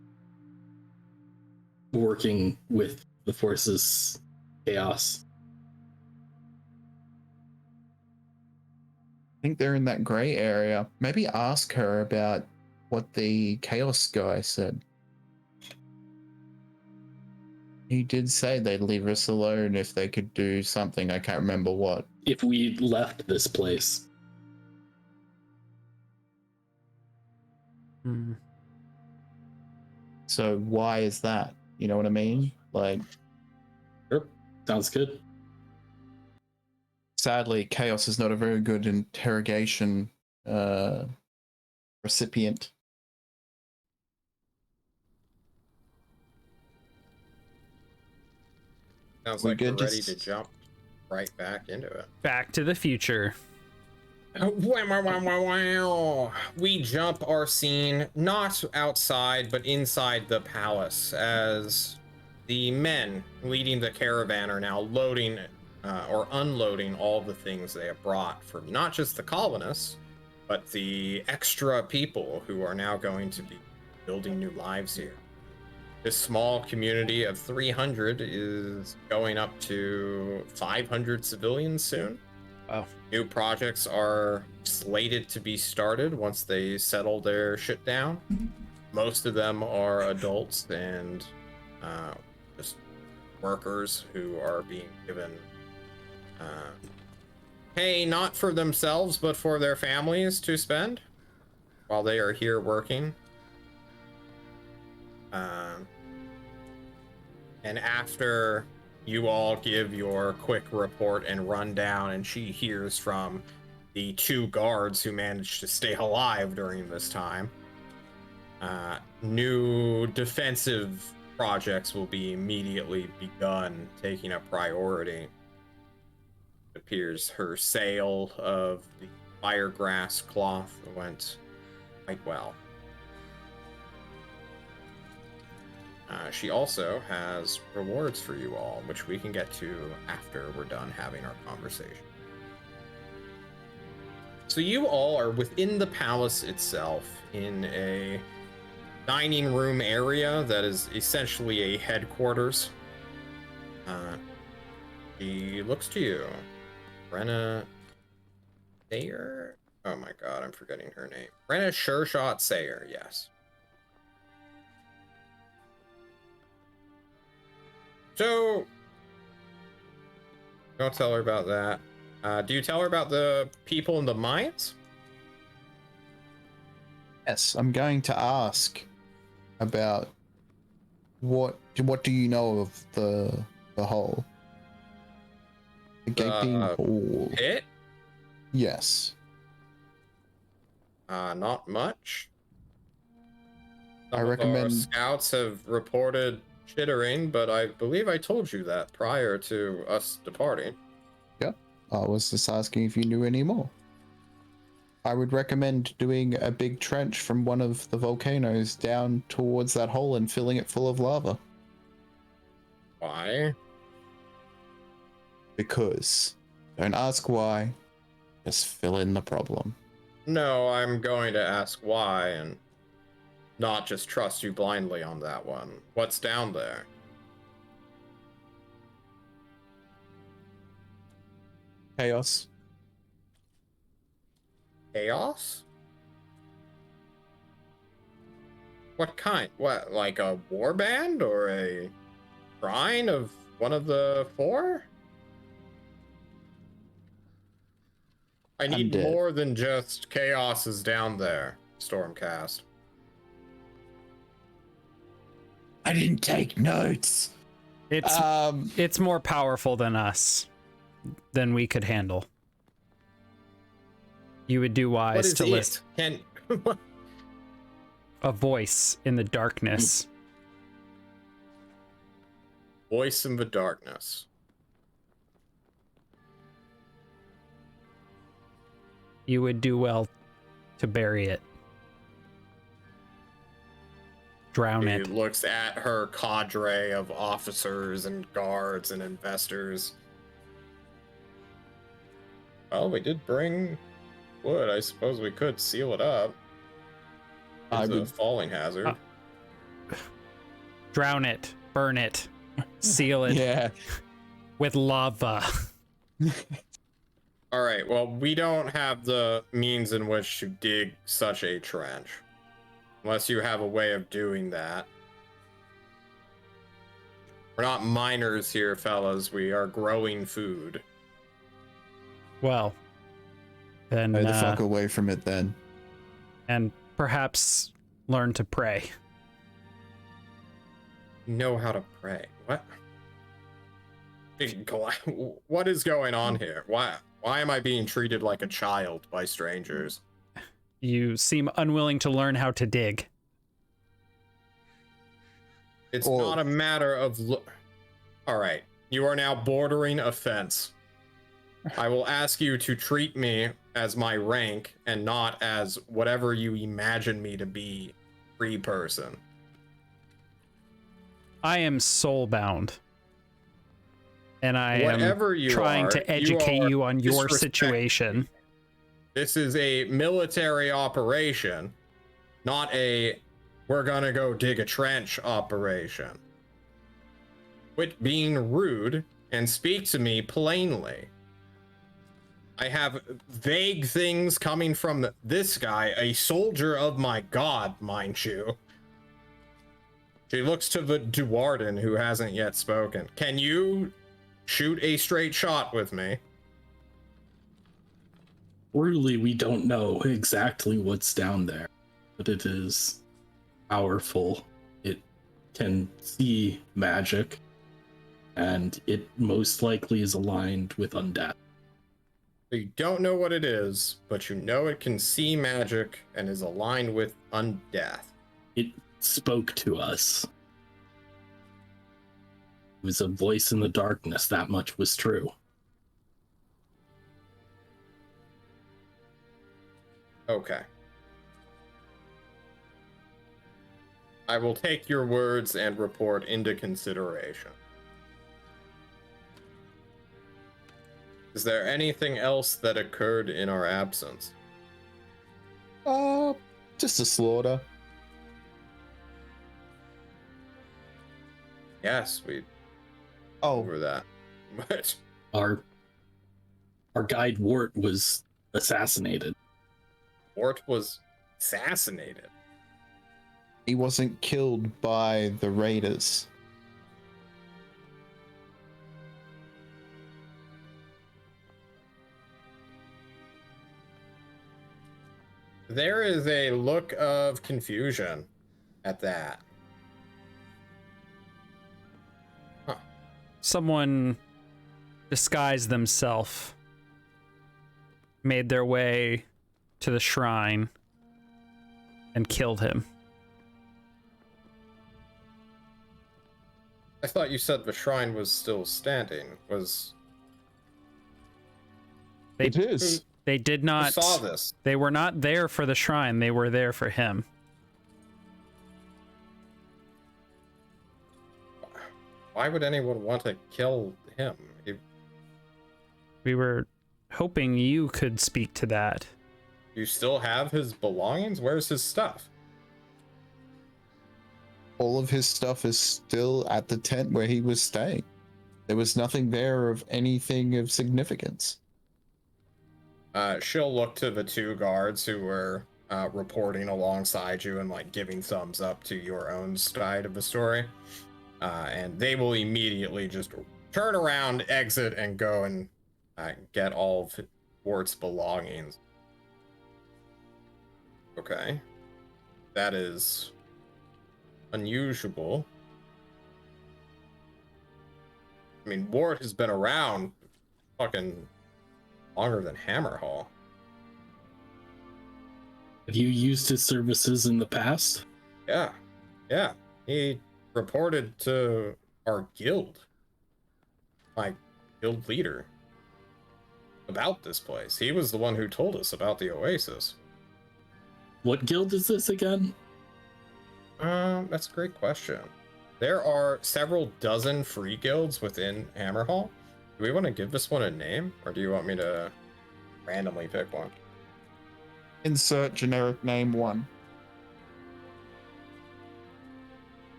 working with the forces chaos? I think they're in that gray area. Maybe ask her about what the chaos guy said. He did say they'd leave us alone if they could do something. I can't remember what. If we left this place. So why is that? You know what I mean? Like, Sure. Sounds good. sadly, chaos is not a very good interrogation recipient. sounds We like we're good ready just- to jump right back into it. Back to the future. We jump our scene not outside but inside the palace, as the men leading the caravan are now loading or unloading all the things they have brought for not just the colonists but the extra people who are now going to be building new lives here. This small community of 300 is going up to 500 civilians soon. Wow. New projects are slated to be started once they settle their shit down. Most of them are adults and just workers who are being given pay not for themselves but for their families to spend while they are here working. And after you all give your quick report and rundown, and she hears from the 2 guards who managed to stay alive during this time, new defensive projects will be immediately begun taking a priority. appears her sale of the firegrass cloth went quite well. She also has rewards for you all, which we can get to after we're done having our conversation. So you all are within the palace itself in a dining room area that is essentially a headquarters. She looks to you. Brenna Sayer? Oh my god, I'm forgetting her name. Brenna Shershot Sayer, yes. So, don't tell her about that. Do you tell her about the people in the mines? Yes, I'm going to ask about what do you know of the hole? The gaping hole. Pit? Yes. Not much. I Some of recommend- our scouts have reported chittering, but I believe I told you that prior to us departing. Yep. I was just asking if you knew any more. I would recommend doing a big trench from one of the volcanoes down towards that hole and filling it full of lava. Why? Because. Don't ask why. Just fill in the problem. No, I'm going to ask why and not just trust you blindly on that one. What's down there? Chaos. Chaos? What kind? What, like a warband or a shrine of one of the four? I need Undead. more than just chaos is down there, Stormcast. I didn't take notes. It's more powerful than us, than we could handle. You would do What wise is to it? listen. Can A voice in the darkness. voice in the darkness. You would do well to bury it. Drown She it. looks at her cadre of officers and guards and investors. Well, we did bring wood. I suppose we could seal it up. I It's a would- falling hazard. Drown it. Burn it. Seal it Yeah. with lava. All right, well, we don't have the means in which to dig such a trench. Unless you have a way of doing that. We're not miners here, fellas. We are growing food. Well, then, Stay the fuck away from it then. and perhaps learn to pray. Know how to pray. What? What is going on here? Why am I being treated like a child by strangers? You seem unwilling to learn how to dig. It's Or- not a matter of all right, you are now bordering offense. I will ask you to treat me as my rank and not as whatever you imagine me to be, free person. I am soulbound. And I Whatever am you trying are, to educate are you on your disrespecting situation. This is a military operation, not a we're gonna go dig a trench operation. Quit being rude and speak to me plainly. I have vague things coming from this guy, a soldier of my god, mind you. She looks to the Duarden, who hasn't yet spoken. Can you shoot a straight shot with me? Truly, we don't know exactly what's down there, but it is powerful. It can see magic, and it most likely is aligned with undeath. You don't know what it is, but you know it can see magic and is aligned with undeath. It spoke to us. It was a voice in the darkness, that much was true. Okay. I will take your words and report into consideration. Is there anything else that occurred in our absence? Just a slaughter. Yes, we Oh, over that. But Our guide Wart was assassinated. Mort was assassinated. he wasn't killed by the raiders. There is a look of confusion at that. Huh. Someone disguised themselves, made their way to the shrine, and killed him. I thought you said the shrine was still standing. Was They, It is. They did who not. saw this? They were not there for the shrine. They were there for him. Why would anyone want to kill him? We were hoping you could speak to that. You still have his belongings? Where's his stuff? All of his stuff is still at the tent where he was staying. There was nothing there of anything of significance. She'll look to the two guards who were reporting alongside you and like giving thumbs up to your own side of the story. And they will immediately just turn around, exit, and go and get all of Wart's belongings. Okay. That is unusual. I mean, Wart has been around fucking longer than Hammerhall. Have you used his services in the past? Yeah. He reported to our guild, my guild leader, about this place. He was the one who told us about the Oasis. What guild is this again? That's a great question. There are several dozen free guilds within Hammerhall. Do we want to give this one a name, or do you want me to randomly pick one? Insert generic name 1.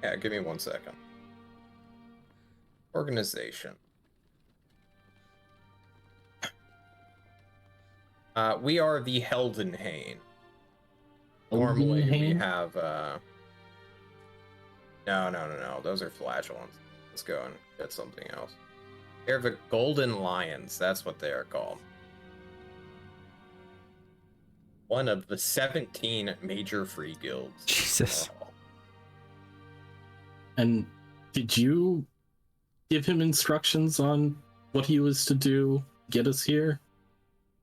Yeah, give me 1 second. Organization. We are the Heldenhain. Normally we Heldenhain? have no, those are flatulence. Let's go and get something else. They're the Golden Lions, that's what they are called. One of the 17 major free guilds. Jesus. And did you give him instructions on what he was to do, get us here?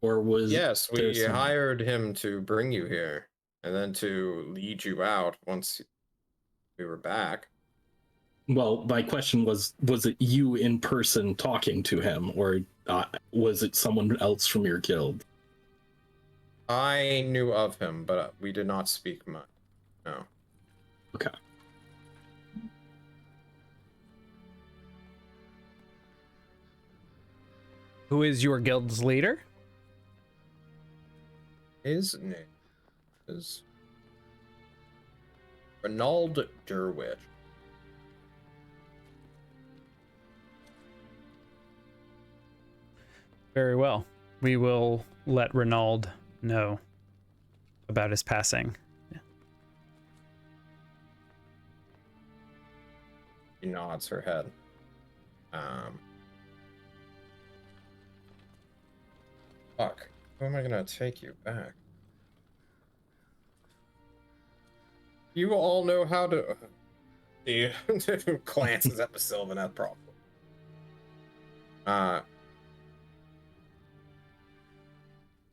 Or was Yes, there we some- hired him to bring you here and then to lead you out once we were back. Well, my question was it you in person talking to him, or was it someone else from your guild? I knew of him, but we did not speak much. No. Okay. Who is your guild's leader? His name is Renald Derwich. Very well. We will let Renald know about his passing. She nods her head. Fuck. Who am I gonna take you back? You all know how to. He glances at the Sylvanet problem.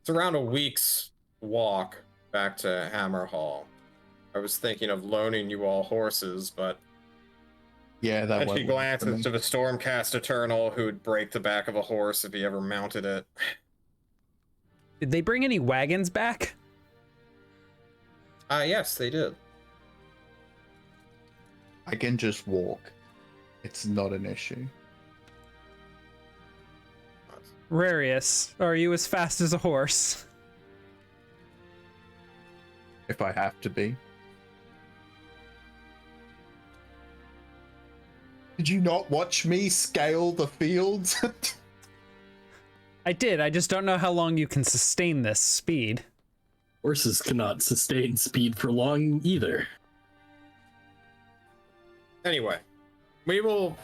It's around a week's walk back to Hammerhall. I was thinking of loaning you all horses, but Yeah, that and one. she glances to the Stormcast Eternal, who would break the back of a horse if he ever mounted it. Did they bring any wagons back? Yes, they did. I can just walk. It's not an issue. Rarius, are you as fast as a horse? If I have to be. Did you not watch me scale the fields? I did. I just don't know how long you can sustain this speed. Horses cannot sustain speed for long either. Anyway, we will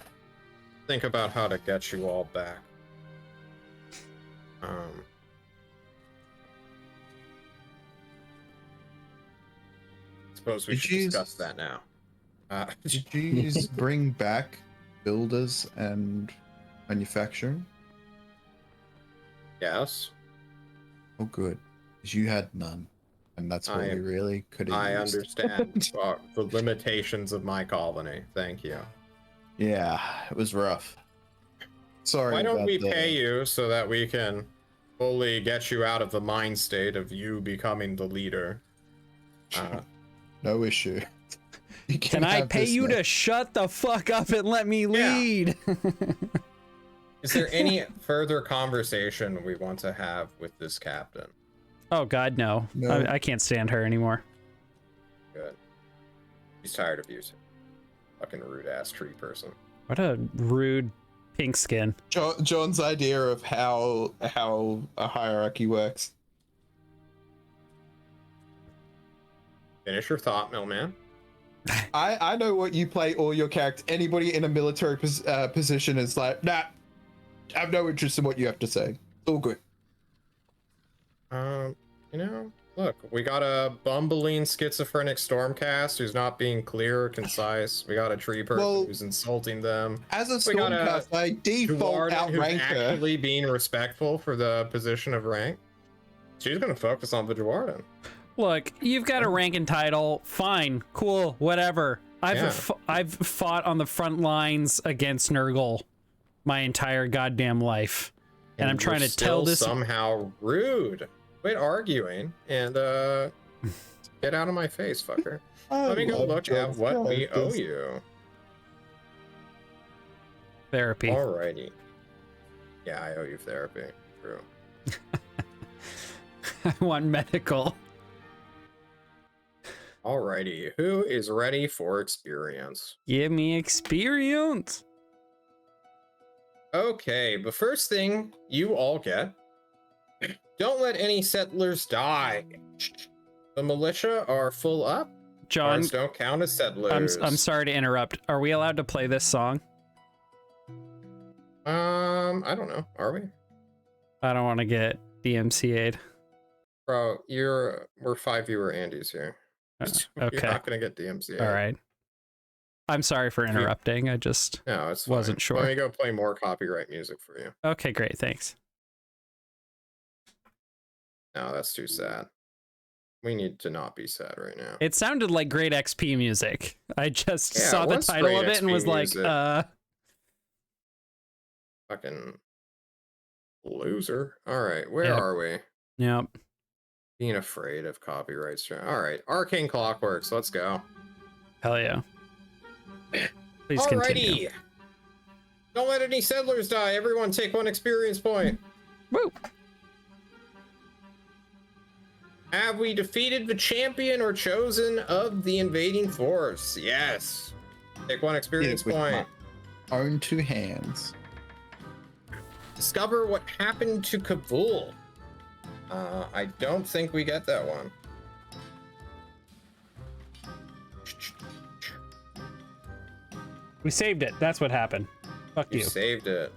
think about how to get you all back. Suppose we should discuss that now. Did you bring back builders and manufacturing? Yes. Oh, good. 'Cause you had none, and that's what we really could have I used. understand the limitations of my colony. Thank you. Yeah, it was rough. Sorry. Why don't about we the- pay you so that we can fully get you out of the mind state of you becoming the leader? No issue. You Can I have pay this you now. to shut the fuck up and let me lead? Is there any further conversation we want to have with this captain? Oh god, no. No. I can't stand her anymore. Good. He's tired of you. Fucking rude ass tree person. What a rude pink skin. John's idea of how a hierarchy works. Finish your thought, Millman. I know what you play all your characters. Anybody in a military position is like, nah, I have no interest in what you have to say. It's all good. You know, look, we got a bumbling schizophrenic stormcast who's not being clear or concise. We got a tree person who's insulting them. As a We got a stormcast, I default Dwarden who's outrank her. actually being respectful for the position of rank. She's gonna focus on the Dwarden. Look, you've got a rank and title. Fine, cool, whatever. I've fought on the front lines against Nurgle my entire goddamn life, and I'm trying you're to tell still this. somehow rude. Quit arguing and get out of my face, fucker. Let me go look at what we owe you. Therapy. Alrighty. Yeah, I owe you therapy. True. I want medical. Alrighty, who is ready for experience? Give me experience. Okay, the first thing you all get, don't let any settlers die. The militia are full up. John, Guards don't count as settlers. I'm sorry to interrupt. Are we allowed to play this song? I don't know. Are we? I don't want to get DMCA'd. Bro, we're 5 viewer Andes here. Okay. You're not gonna get DMCA. All right. I'm sorry for interrupting. I just No, it's fine. wasn't sure. Let me go play more copyright music for you. Okay, great. Thanks. No, that's too sad. We need to not be sad right now. It sounded like great XP music. I just Yeah, saw it the was title great of it and XP was like, music. Fucking loser. All right, where Yep. are we? Yep. Being afraid of copyright strike. All right, Arcane Clockworks. Let's go. Hell yeah. Please continue. Alrighty. Don't let any settlers die. Everyone take 1 experience point. Woo. Have we defeated the champion or chosen of the invading force? Yes. Take 1 experience with point. my own 2 hands. Discover what happened to Kabul. I don't think we get that one. We saved it. That's what happened. Fuck You you. saved it.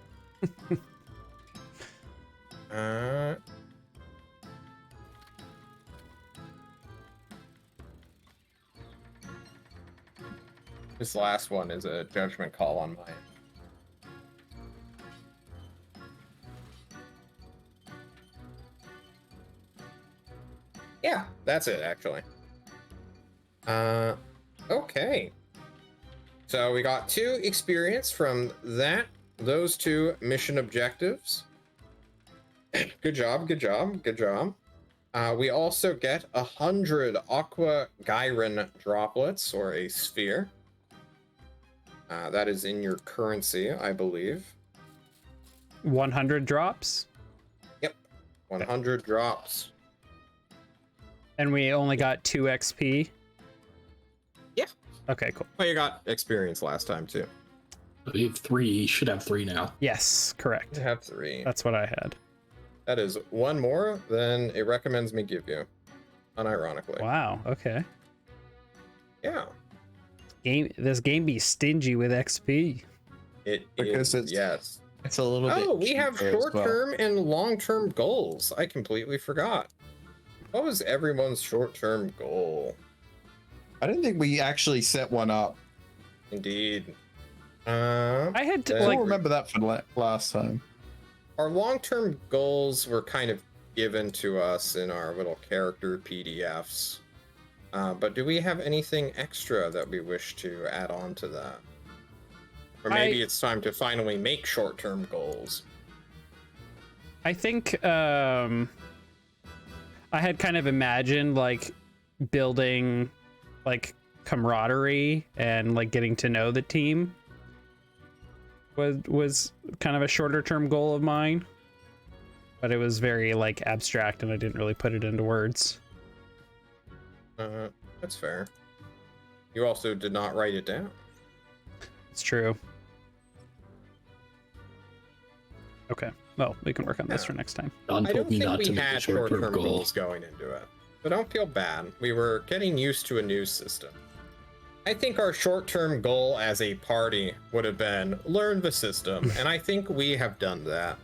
This last one is a judgment call on mine. Yeah, that's it actually. Okay. So we got 2 experience from those 2 mission objectives. Good job, good job, good job. We also get 100 Aqua Gyron droplets, or a sphere. That is in your currency, I believe. 100 drops? Yep, 100 drops. And we only got 2 XP? Yeah. Okay, cool. Well, you got experience last time, too. We have 3. You should have 3 now. Yes, correct. You have 3. That's what I had. That is 1 more than it recommends me give you, unironically. Wow, okay. Yeah. This game be stingy with XP. It Because is, yes. It's a little bit. Oh, we have cheaper as well. short-term and long-term goals. I completely forgot. What was everyone's short-term goal? I don't think we actually set one up. Indeed. I had to, Then- I like, don't remember that from last time. Our long-term goals were kind of given to us in our little character PDFs. But do we have anything extra that we wish to add on to that? Or maybe it's time to finally make short-term goals. I think I had kind of imagined like building like camaraderie and like getting to know the team was kind of a shorter term goal of mine, but it was very like abstract and I didn't really put it into words. That's fair. You also did not write it down. It's true. Okay, well, we can work on this Yeah. for next time. Don I told don't me think not to we make a had short-term short-term goal. goals going into it. But don't feel bad. We were getting used to a new system. I think our short-term goal as a party would have been learn the system, and I think we have done that.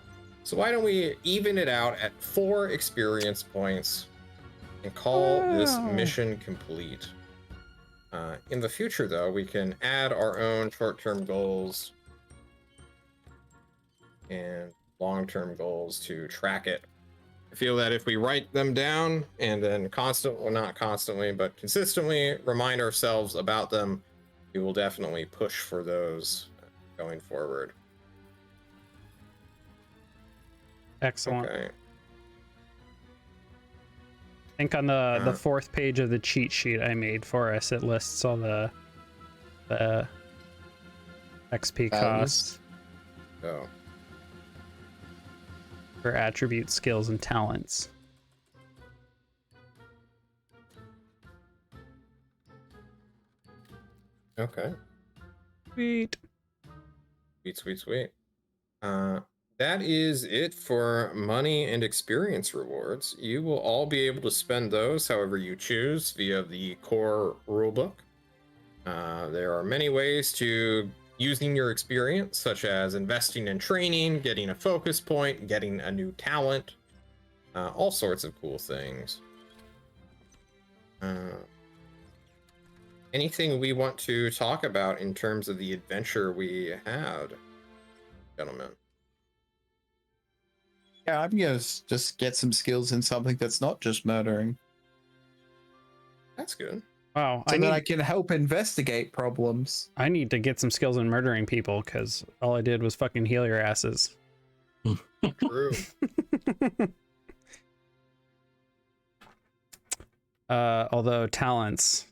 So why don't we even it out at 4 experience points and call this Wow. mission complete. In the future, though, we can add our own short-term goals and long-term goals to track it. I feel that if we write them down and then not constantly, but consistently remind ourselves about them, we will definitely push for those going forward. Excellent. Okay. I think on the 4th page of the cheat sheet I made for us, it lists all the XP costs So, for attributes, skills, and talents. okay. Sweet. Sweet, sweet, sweet. That is it for money and experience rewards. You will all be able to spend those however you choose via the core rulebook. There are many ways to using your experience, such as investing in training, getting a focus point, getting a new talent, all sorts of cool things. Anything we want to talk about in terms of the adventure we had, gentlemen? Yeah, I'm gonna just get some skills in something that's not just murdering, That's good. Wow, so I that I need, can help investigate problems. I need to get some skills in murdering people because all I did was fucking heal your asses. True. Although talents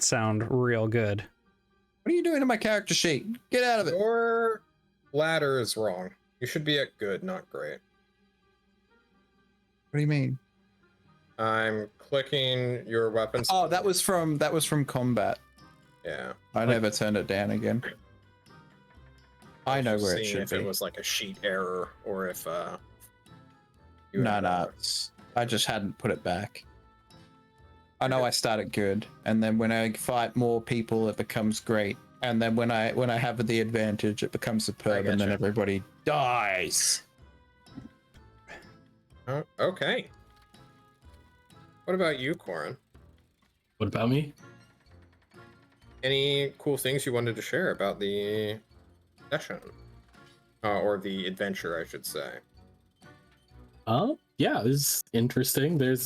sound real good. What are you doing to my character sheet? Get out of it. Your ladder is wrong. You should be at good, not great. What do you mean? I'm clicking your weapons. Oh, that was from combat. Yeah. I never turned it down again. I know Just where it seeing should if be. it was like a sheet error or if No, I just hadn't put it back. I know I started good, and then when I fight more people, it becomes great. And then when I have the advantage, it becomes superb, and then gotcha. everybody dies. Oh, okay. What about you, Coron? What about me? Any cool things you wanted to share about the session? Or the adventure, I should say. Yeah, it was interesting. There's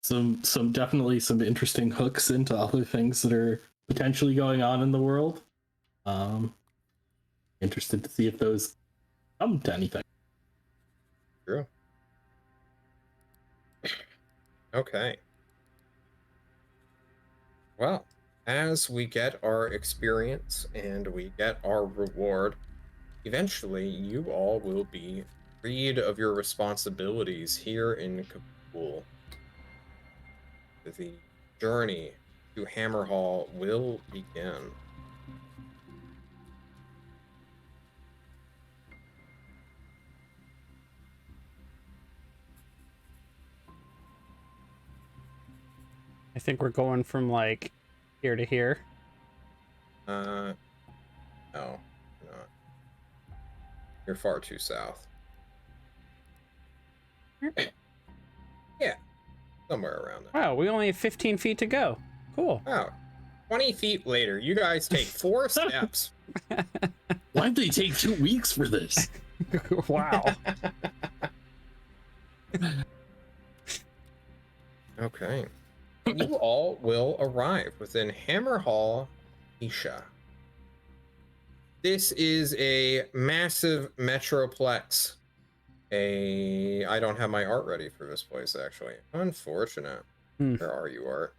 some definitely some interesting hooks into other things that are potentially going on in the world. Interested to see if those come to anything. True. Okay. Well, as we get our experience and we get our reward, eventually you all will be freed of your responsibilities here in Kabul. The journey to Hammerhall will begin. I think we're going from like here to here. No, not. You're far too south. Yeah, somewhere around there. Wow, we only have 15 feet to go. Cool. Wow, 20 feet later, you guys take 4 steps. Why'd they take 2 weeks for this? Wow. Okay. You all will arrive within Hammerhall, Isha. This is a massive metroplex. I don't have my art ready for this place, actually. Unfortunate. Where are you, Art?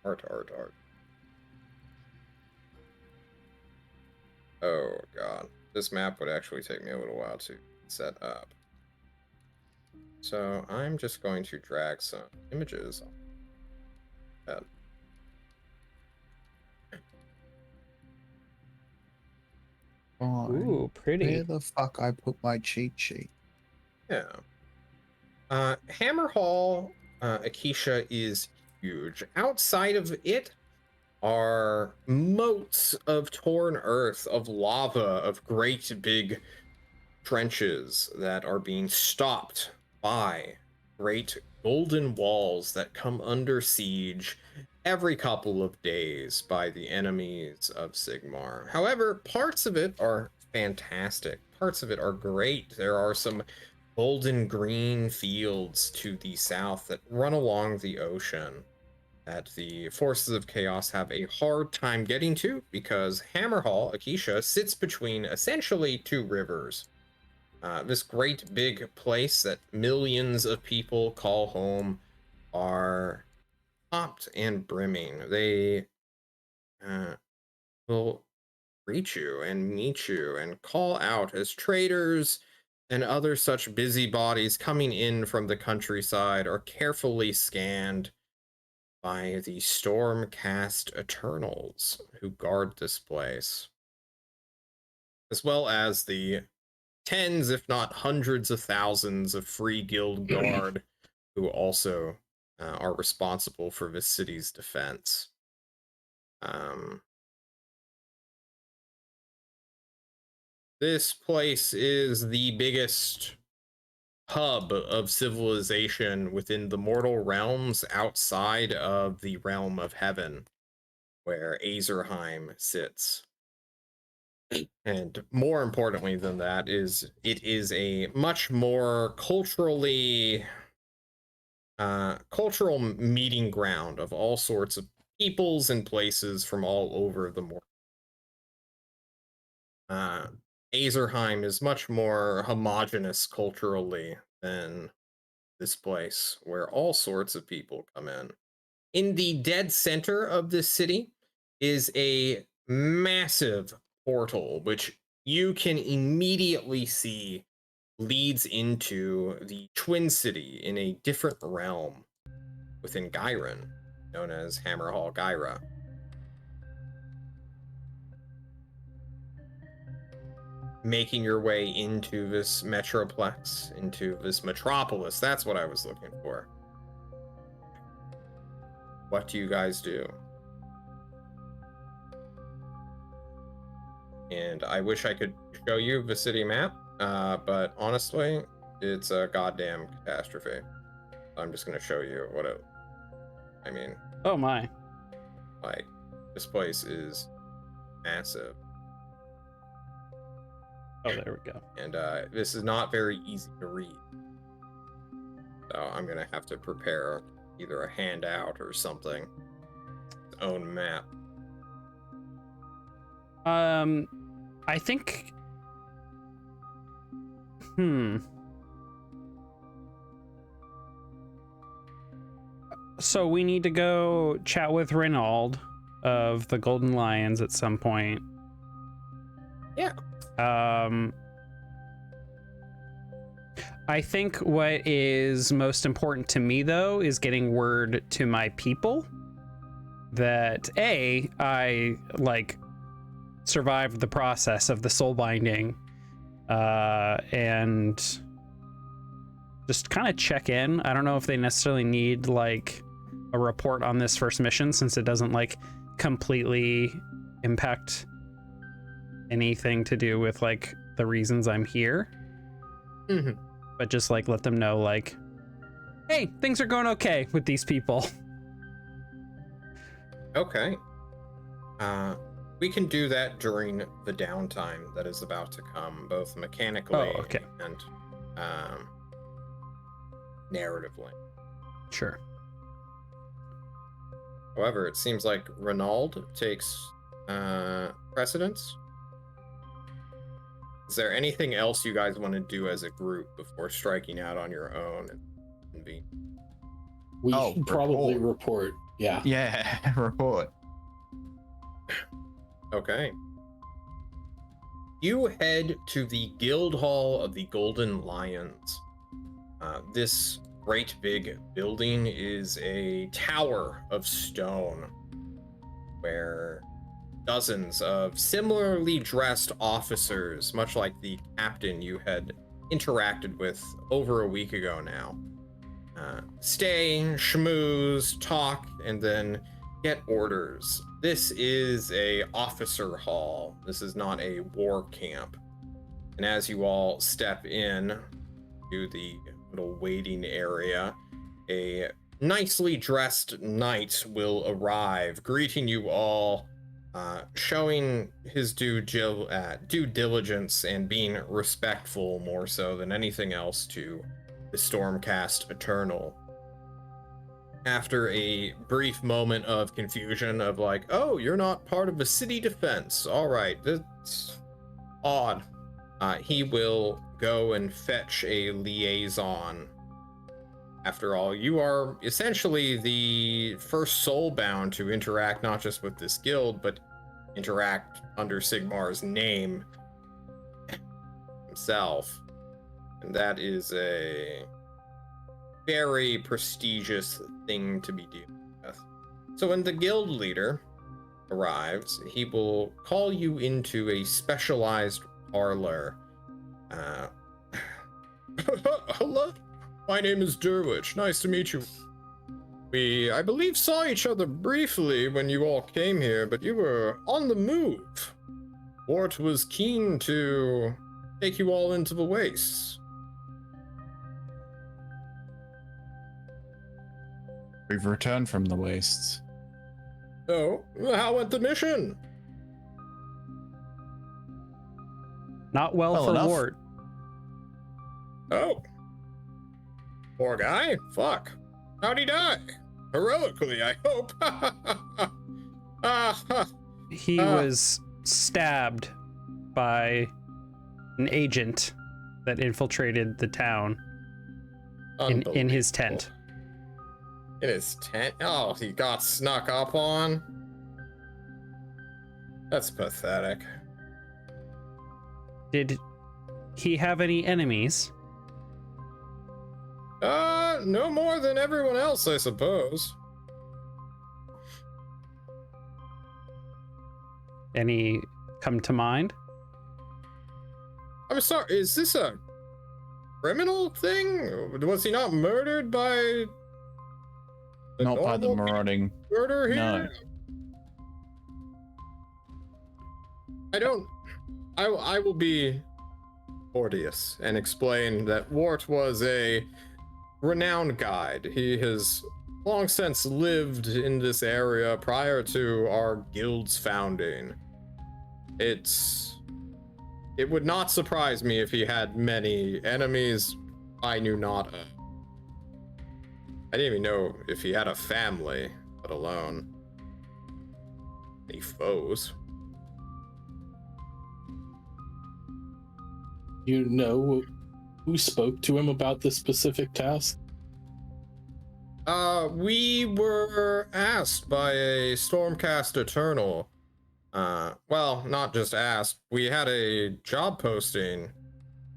Art. Oh, God. This map would actually take me a little while to set up. So I'm just going to drag some images on that. Ooh, pretty. Where the fuck I put my cheat sheet? Yeah. Hammerhall, Acacia is huge. Outside of it are moats of torn earth, of lava, of great big trenches that are being stopped by great golden walls that come under siege every couple of days by the enemies of Sigmar. However, parts of it are fantastic. Parts of it are great. There are some golden green fields to the south that run along the ocean that the forces of chaos have a hard time getting to because Hammerhall, Acacia, sits between essentially 2 rivers. This great big place that millions of people call home are popped and brimming. They will greet you and meet you and call out as traders and other such busybodies coming in from the countryside are carefully scanned by the Stormcast Eternals who guard this place, as well as the tens, if not hundreds of thousands of free guild guard who also are responsible for this city's defense. This place is the biggest hub of civilization within the mortal realms outside of the realm of heaven, where Azerheim sits. And more importantly than that is it is a much more cultural meeting ground of all sorts of peoples and places from all over the mortal. Azerheim is much more homogenous culturally than this place, where all sorts of people come in. In the dead center of this city is a massive portal, which you can immediately see leads into the Twin City in a different realm within Gyron, known as Hammerhall Gyra. Making your way into this metroplex, into this metropolis. That's what I was looking for. What do you guys do? And I wish I could show you the city map, but honestly, it's a goddamn catastrophe. I'm just gonna show you what it... I mean... Oh my. Like, this place is massive. Oh, there we go. And this is not very easy to read. So I'm gonna have to prepare either a handout or something. Its own map. I think So we need to go chat with Reynald of the Golden Lions at some point. Yeah. I think what is most important to me, though, is getting word to my people that I survived the process of the soul binding, and just kind of check in. I don't know if they necessarily need like a report on this first mission, since it doesn't like completely impact anything to do with like the reasons I'm here. Mm-hmm. But just like let them know like, hey, things are going okay with these people. Okay. We can do that during the downtime that is about to come, both mechanically and narratively. Sure. However, it seems like Reynald takes precedence. Is there anything else you guys want to do as a group before striking out on your own and be? We should probably report. Yeah. Yeah, report. Okay. You head to the Guild Hall of the Golden Lions. This great big building is a tower of stone where dozens of similarly dressed officers, much like the captain you had interacted with over a week ago now, stay, schmooze, talk, and then get orders. This is a officer hall. This is not a war camp. And as you all step in to the little waiting area, a nicely dressed knight will arrive, greeting you all, showing his due diligence and being respectful more so than anything else to the Stormcast Eternal. After a brief moment of confusion of like, oh, you're not part of the city defense. All right, that's odd. He will go and fetch a liaison. After all, you are essentially the first Soulbound to interact not just with this guild, but interact under Sigmar's name himself. And that is a very prestigious thing to be dealing with. So when the guild leader arrives, he will call you into a specialized parlor. Hello, my name is Derwich. Nice to meet you. We, I believe, saw each other briefly when you all came here, but you were on the move. Wart was keen to take you all into the wastes. We've returned from the wastes. So, how went the mission? Not well for enough. Wart. Oh. Poor guy? Fuck. How'd he die? Heroically, I hope. He was stabbed by an agent that infiltrated the town in his tent. In his tent? Oh, he got snuck up on? That's pathetic. Did he have any enemies? No more than everyone else, I suppose. Any come to mind? I'm sorry, is this a criminal thing? Was he not murdered by Not by the normal marauding. murder here? No. I will be courteous and explain that Wart was a renowned guide. He has long since lived in this area prior to our guild's founding. It would not surprise me if he had many enemies I knew not of. I didn't even know if he had a family, let alone any foes. You know Who spoke to him about this specific task? We were asked by a Stormcast Eternal. Well, not just asked. We had a job posting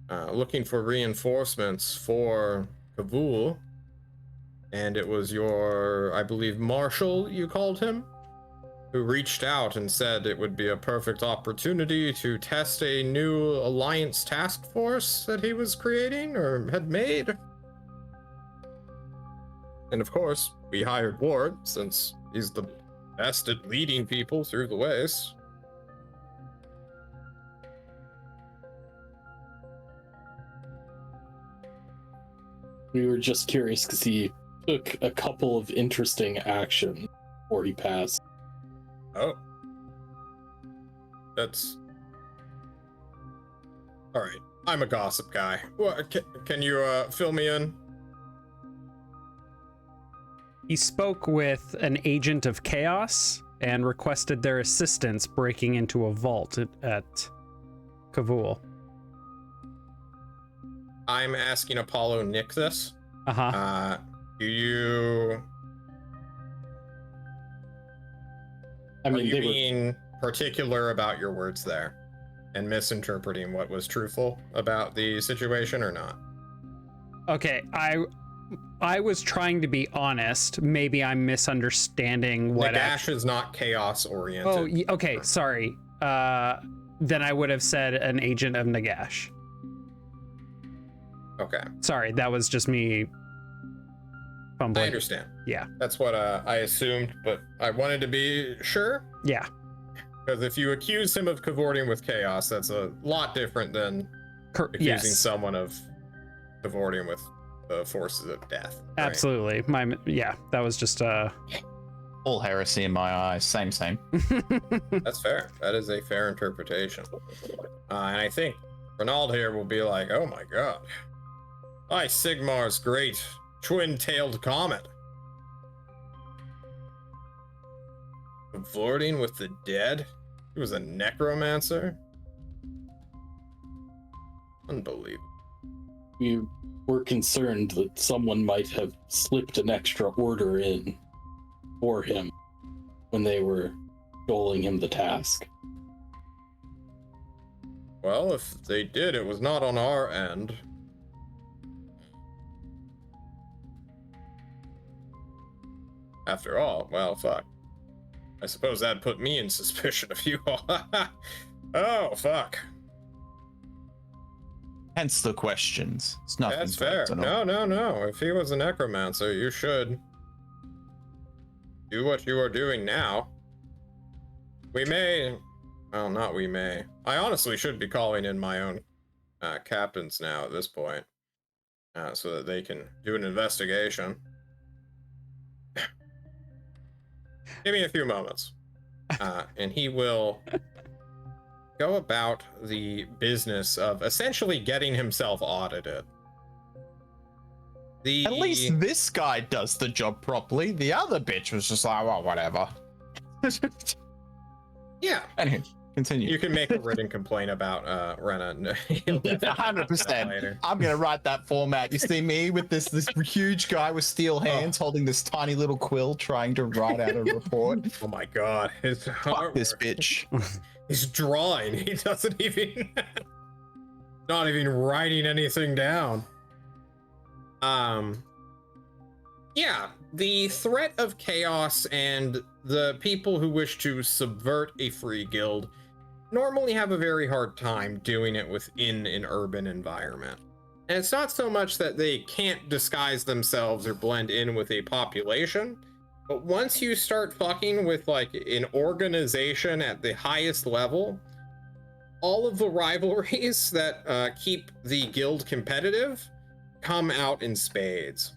looking for reinforcements for Kavul. And it was your, I believe, Marshal, you called him, who reached out and said it would be a perfect opportunity to test a new Alliance task force that he was creating or had made. And of course, we hired Ward, since he's the best at leading people through the ways. We were just curious because he took a couple of interesting actions before he passed. Oh. That's... Alright, I'm a gossip guy. What, can you fill me in? He spoke with an agent of chaos and requested their assistance breaking into a vault at Kavul. I'm asking ApolloNik this. Uh-huh. Do you... I mean, Are you they were being particular about your words there and misinterpreting what was truthful about the situation or not? Okay, I was trying to be honest. Maybe I'm misunderstanding what Nagash is not chaos oriented. Oh, okay, sorry. Then I would have said an agent of Nagash. Okay. Sorry, that was just me fumbling. I understand. Yeah. That's what I assumed, but I wanted to be sure. Yeah. Because if you accuse him of cavorting with chaos, that's a lot different than accusing someone of cavorting with the forces of death. Right? Absolutely. That was just All heresy in my eyes. Same. That's fair. That is a fair interpretation. And I think Ronald here will be like, oh my god. Sigmar's great twin-tailed comet. Flirting with the dead? He was a necromancer? Unbelievable. we were concerned that someone might have slipped an extra order in for him when they were doling him the task. Well, if they did, it was not on our end. After all, well, fuck. I suppose that'd put me in suspicion of you all. Oh, fuck. Hence the questions. It's nothing. That's fair. personal. No. If he was a necromancer, you should do what you are doing now. We may... Well, not we may. I honestly should be calling in my own captains now at this point. So that they can do an investigation. Give me a few moments. And he will go about the business of essentially getting himself audited. At least this guy does the job properly. The other bitch was just like, well, whatever. Yeah. Anyway, continue. You can make a written complaint about Rena. 100%. I'm gonna write that format. You see me with this huge guy with steel hands holding this tiny little quill, trying to write out a report. Oh my god, his Fuck this bitch. He's drawing. He doesn't even not even writing anything down. Yeah, the threat of chaos and the people who wish to subvert a free guild normally have a very hard time doing it within an urban environment. And it's not so much that they can't disguise themselves or blend in with a population, but once you start fucking with like an organization at the highest level, all of the rivalries that keep the guild competitive come out in spades.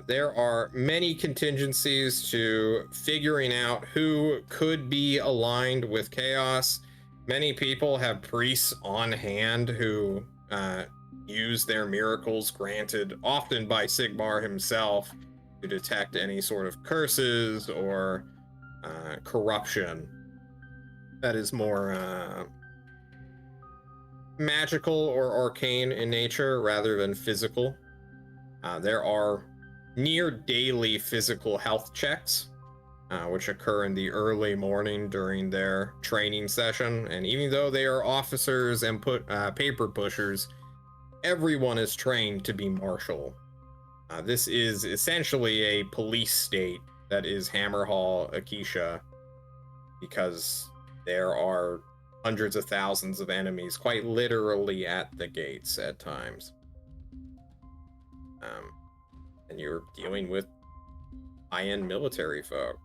There are many contingencies to figuring out who could be aligned with chaos. Many people have priests on hand who use their miracles granted often by Sigmar himself to detect any sort of curses or corruption that is more magical or arcane in nature rather than physical. There are near daily physical health checks, which occur in the early morning during their training session. And even though they are officers and paper pushers, everyone is trained to be martial. This is essentially a police state that is Hammerhall, Acacia, because there are hundreds of thousands of enemies quite literally at the gates at times. And you're dealing with high-end military folk.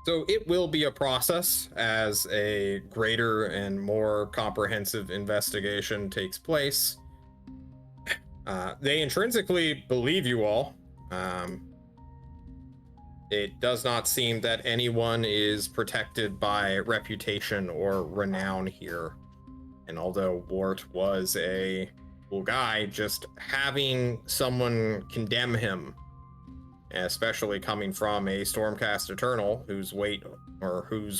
So it will be a process as a greater and more comprehensive investigation takes place. They intrinsically believe you all. It does not seem that anyone is protected by reputation or renown here. And although Wart was a cool guy, just having someone condemn him, especially coming from a Stormcast Eternal, whose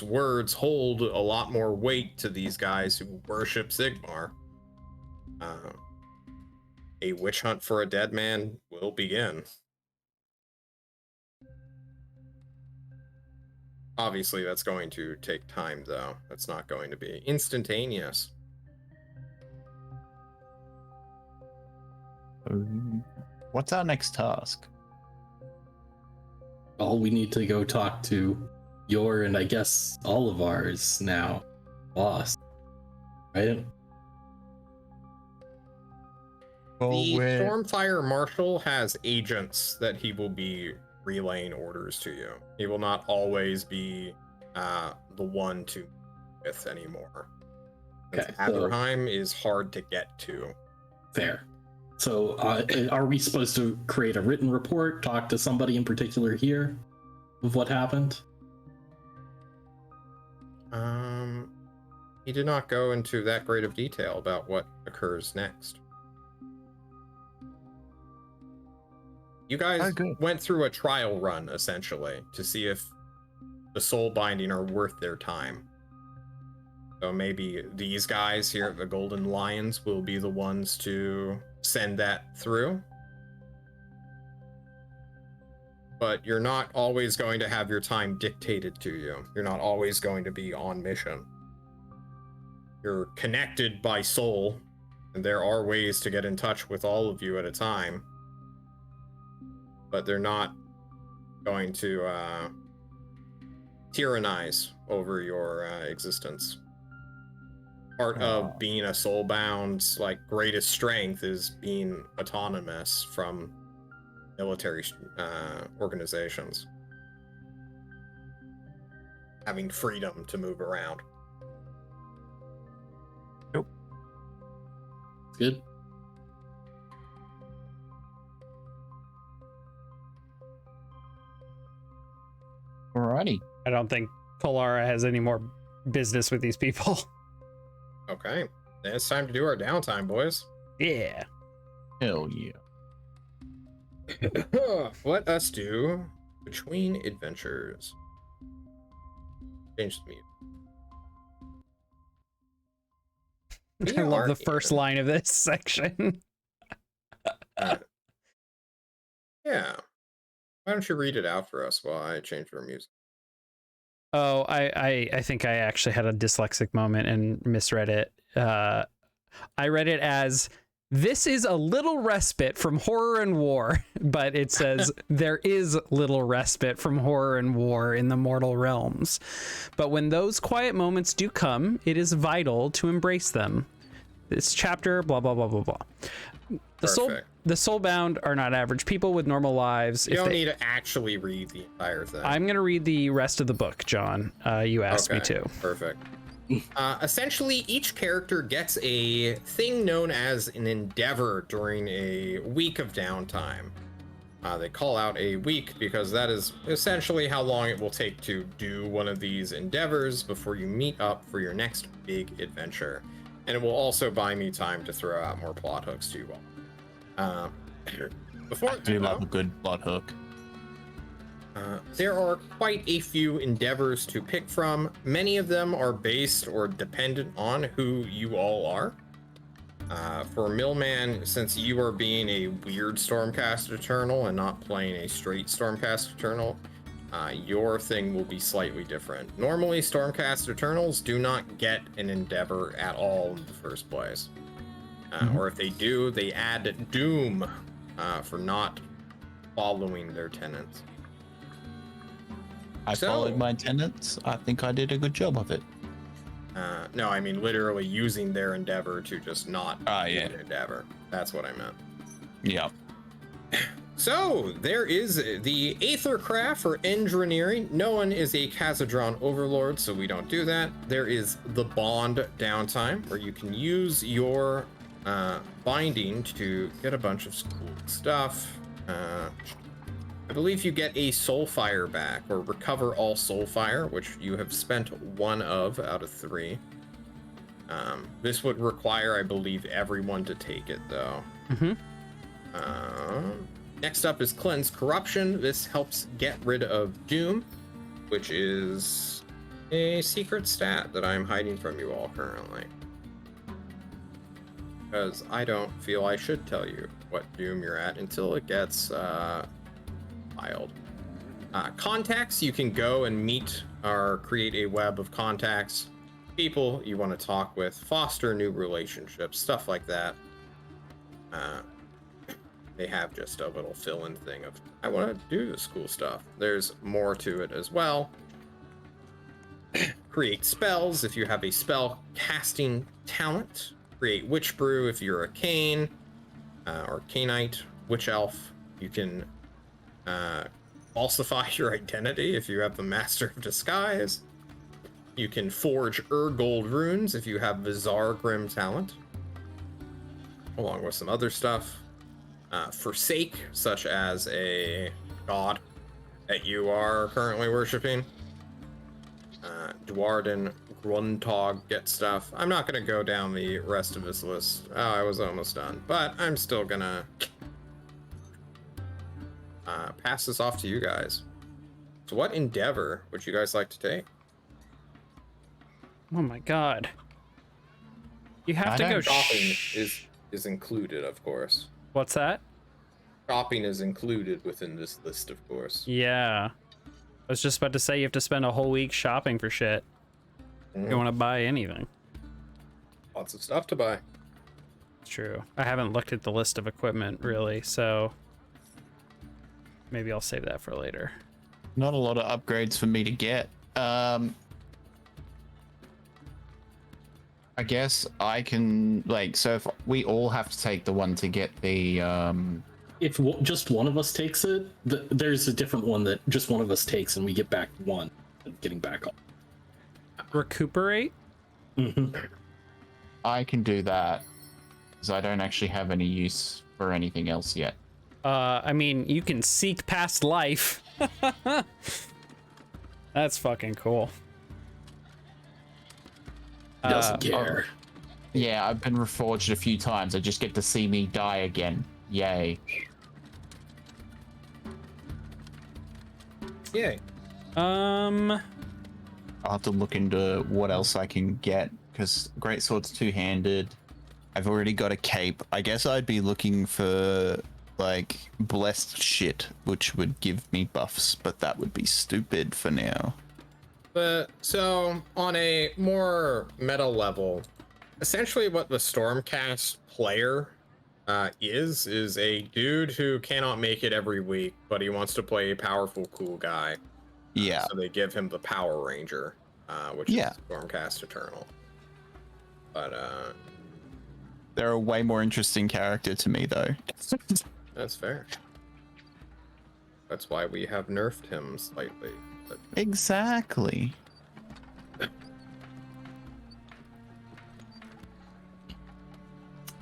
words hold a lot more weight to these guys who worship Sigmar, a witch hunt for a dead man will begin. Obviously, that's going to take time, though. That's not going to be instantaneous. What's our next task? Well, we need to go talk to your, and I guess all of ours now, boss. Right? Well, The Stormfire Marshal has agents that he will be relaying orders to you. He will not always be the one to with anymore. Okay, Adlerheim is hard to get to. Fair. So are we supposed to create a written report, talk to somebody in particular here of what happened? He did not go into that great of detail about what occurs next. You guys went through a trial run, essentially, to see if the soul binding are worth their time. So maybe these guys here at the Golden Lions will be the ones to send that through. But you're not always going to have your time dictated to you. You're not always going to be on mission. You're connected by soul, and there are ways to get in touch with all of you at a time. But they're not going to tyrannize over your existence. Part of being a soulbound's greatest strength is being autonomous from military organizations, having freedom to move around. Nope. Good. Alrighty. I don't think Polara has any more business with these people. Okay, then it's time to do our downtime, boys. Yeah. Hell yeah. Let us do Between Adventures. Change the music. I love the first line of this section. Yeah. Why don't you read it out for us while I change our music? Oh, I think I actually had a dyslexic moment and misread it. I read it as, this is a little respite from horror and war, but it says there is little respite from horror and war in the mortal realms. But when those quiet moments do come, it is vital to embrace them. This chapter, blah, blah, blah, blah, blah. The soulbound are not average people with normal lives. You don't need to actually read the entire thing. I'm going to read the rest of the book, John. You asked me to. Perfect. Essentially, each character gets a thing known as an endeavor during a week of downtime. They call out a week because that is essentially how long it will take to do one of these endeavors before you meet up for your next big adventure. And it will also buy me time to throw out more plot hooks to you all. Before I do love a good plot hook. There are quite a few endeavors to pick from. Many of them are based or dependent on who you all are. For Millman, since you are being a weird Stormcast Eternal and not playing a straight Stormcast Eternal, your thing will be slightly different. Normally, Stormcast Eternals do not get an endeavor at all in the first place. Or if they do, they add doom for not following their tenets. I followed my tenets. I think I did a good job of it. No, I mean literally using their endeavor to just not do an endeavor. That's what I meant. Yeah. So, there is the Aethercraft for engineering. No one is a Khazadron overlord, so we don't do that. There is the Bond downtime, where you can use your binding to get a bunch of cool stuff. I believe you get a Soulfire back, or recover all Soulfire, which you have spent 1 of out of 3. This would require, I believe, everyone to take it, though. Next up is Cleanse Corruption. This helps get rid of Doom, which is a secret stat that I'm hiding from you all currently. Because I don't feel I should tell you what Doom you're at until it gets filed. Contacts, you can go and meet or create a web of contacts, people you want to talk with, foster new relationships, stuff like that. They have just a little fill-in thing of, I want to do this cool stuff. There's more to it as well. Create spells if you have a spell casting talent. Create Witch Brew if you're a Cane or Caneite, Witch Elf. You can falsify your identity if you have the Master of Disguise. You can forge Urgold runes if you have Vizar Grim talent, along with some other stuff. Forsake, such as a god that you are currently worshiping. Dwarden Gruntog get stuff. I'm not going to go down the rest of this list. Oh, I was almost done, but I'm still going to pass this off to you guys. So what endeavor would you guys like to take? Oh my god. You have to go shopping is included, of course. What's that? Shopping is included within this list, of course. Yeah. I was just about to say you have to spend a whole week shopping for shit. If you want to buy anything. Lots of stuff to buy. It's true. I haven't looked at the list of equipment really, so maybe I'll save that for later. Not a lot of upgrades for me to get. I guess I can, like, so if we all have to take the one to get the If just one of us takes it, there's a different one that just one of us takes and we get back 1 getting back on. Recuperate? I can do that because I don't actually have any use for anything else yet. I mean, you can seek past life. That's fucking cool. Doesn't care. Yeah, I've been reforged a few times. I just get to see me die again. Yay. Yay. I'll have to look into what else I can get, because Greatsword's two-handed. I've already got a cape. I guess I'd be looking for, like, blessed shit, which would give me buffs, but that would be stupid for now. But so on a more meta level, essentially what the Stormcast player is a dude who cannot make it every week, but he wants to play a powerful, cool guy. Yeah. So they give him the Power Ranger, which is Stormcast Eternal. But they're a way more interesting character to me, though. That's fair. That's why we have nerfed him slightly. But... Exactly.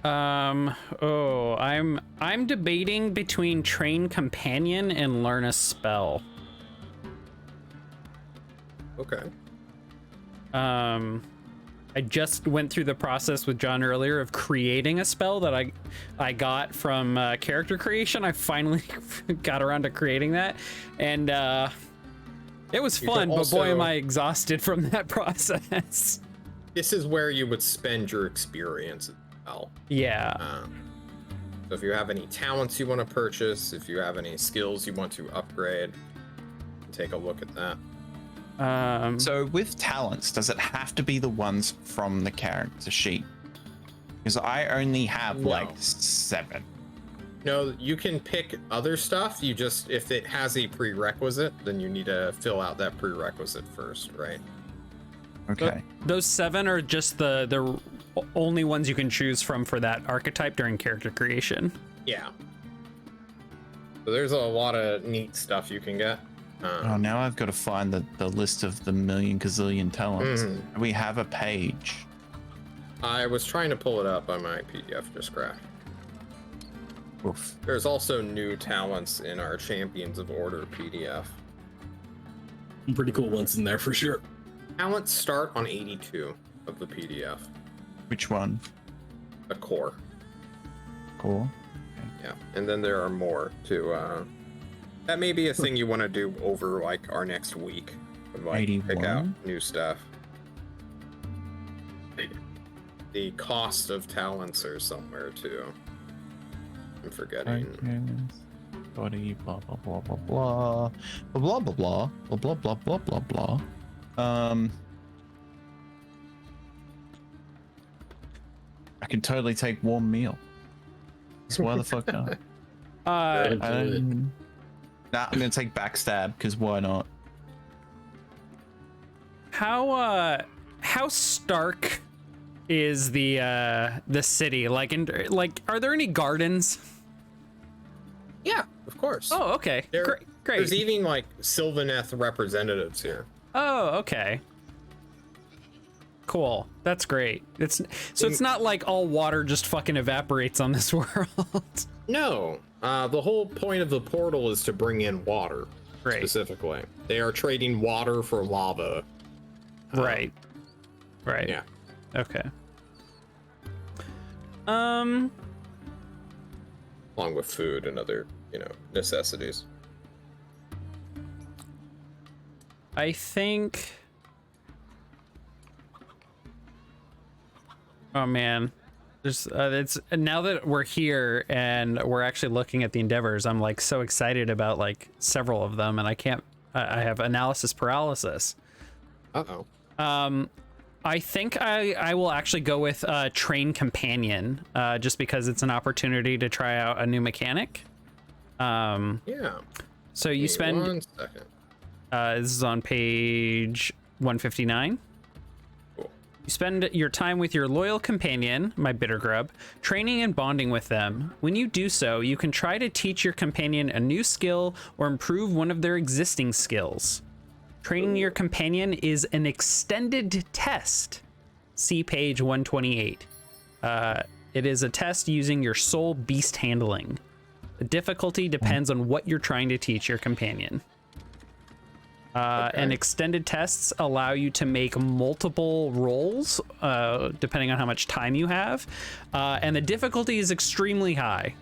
I'm debating between Train Companion and Learn a Spell. Okay. I I just went through the process with John earlier of creating a spell that I got from character creation. I finally got around to creating that, and it was fun, but boy am I exhausted from that process. This is where you would spend your experience as well. Yeah. So if you have any talents you want to purchase, if you have any skills you want to upgrade, take a look at that. So with talents, does it have to be the ones from the character sheet? Because I only have like 7. No, you can pick other stuff. You just, if it has a prerequisite, then you need to fill out that prerequisite first, right? Okay. Those 7 are just the only ones you can choose from for that archetype during character creation. Yeah. So there's a lot of neat stuff you can get. Oh, now I've got to find the list of the million gazillion talents. We have a page. I was trying to pull it up on my PDF just crashed. Oof. There's also new talents in our Champions of Order PDF. Some pretty cool ones in there for sure. Talents start on 82 of the PDF. Which one? The core. Cool. Yeah, and then there are more too. That may be a thing you want to do over like our next week. Like 81? pick out new stuff. The cost of talents are somewhere too. I'm forgetting. Body, blah blah blah blah blah blah blah blah blah blah blah blah blah. I can totally take warm meal. So why the fuck not? Nah, I'm gonna take backstab because why not? How stark is the city? Like, are there any gardens? Yeah, of course. Oh, okay. Great. There's even like Sylvaneth representatives here. Oh, okay. Cool. That's great. It's not like all water just fucking evaporates on this world. No. The whole point of the portal is to bring in water. Right. Specifically. They are trading water for lava. Right. Yeah. Okay. Along with food and other, necessities. I think. Oh man, it's now that we're here and we're actually looking at the endeavors, I'm like so excited about like several of them, and I have analysis paralysis. I think I will actually go with train companion, just because it's an opportunity to try out a new mechanic. Yeah. So you spend. 1 second. This is on page 159. You spend your time with your loyal companion, my bitter grub, training and bonding with them. When you do so, you can try to teach your companion a new skill or improve one of their existing skills. Training your companion is an extended test. See page 128. It is a test using your soul beast handling. The difficulty depends on what you're trying to teach your companion. And extended tests allow you to make multiple rolls, depending on how much time you have. And the difficulty is extremely high.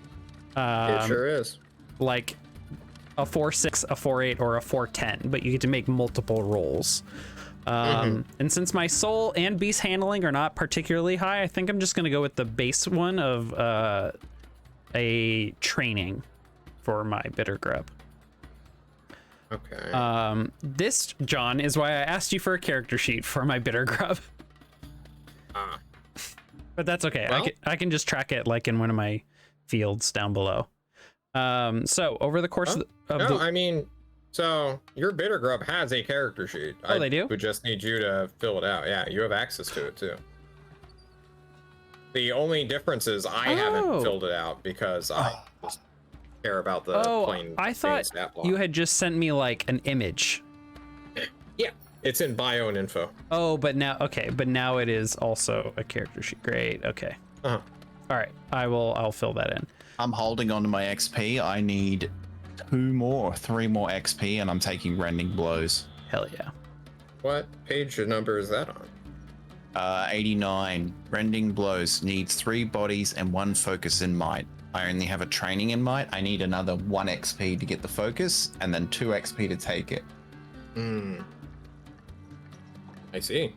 It sure is. Like a 4-6, a 4-8, or a 4-10, but you get to make multiple rolls. And since my soul and beast handling are not particularly high, I think I'm just going to go with the base one of a training for my bitter grub. Okay. This, John, is why I asked you for a character sheet for my bitter grub. But that's okay. Well, I can just track it like in one of my fields down below. So over the course so your bitter grub has a character sheet. Oh, they do? We just need you to fill it out. Yeah, you have access to it too. The only difference is I haven't filled it out because I just care about the plain. I thought stat block. you had just sent me like an image. Yeah, it's in bio and info. Oh, but now it is also a character sheet. Great. Okay. Uh-huh. All right. I'll fill that in. I'm holding on to my XP. I need 3 more XP, and I'm taking rending blows. Hell yeah. What page number is that on? 89. Rending blows needs 3 bodies and 1 focus in might. I only have a training in might. I need another 1 XP to get the focus, and then 2 XP to take it. I see. Do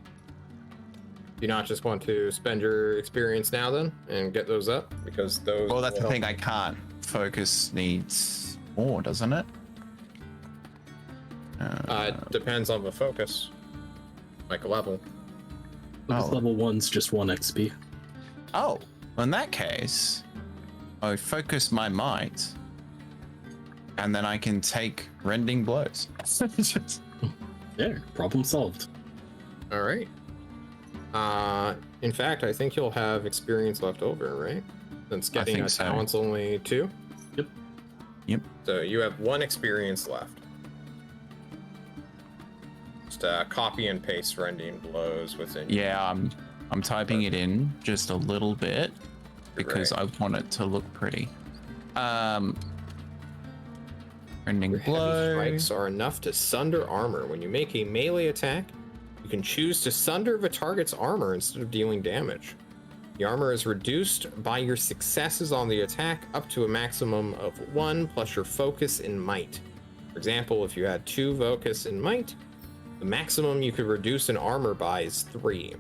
you not just want to spend your experience now then and get those up? Because those. Well, that's will the thing. help. I can't. Focus needs more, doesn't it? It depends on the focus. Like a level. Focus level 1's just 1 XP. Oh, in that case, I focus my might, and then I can take rending blows. There, problem solved. All right. In fact, I think you'll have experience left over, right? Since getting think a so. talent's only 2. Yep. So you have 1 experience left. Just copy and paste rending blows within. Yeah, I'm typing it in just a little bit because Right. I want it to look pretty. Rending Your heavy blow. strikes are enough to sunder armor. When you make a melee attack, you can choose to sunder the target's armor instead of dealing damage. The armor is reduced by your successes on the attack up to a maximum of 1 plus your focus in might. For example, if you had 2 focus in might, the maximum you could reduce an armor by is 3.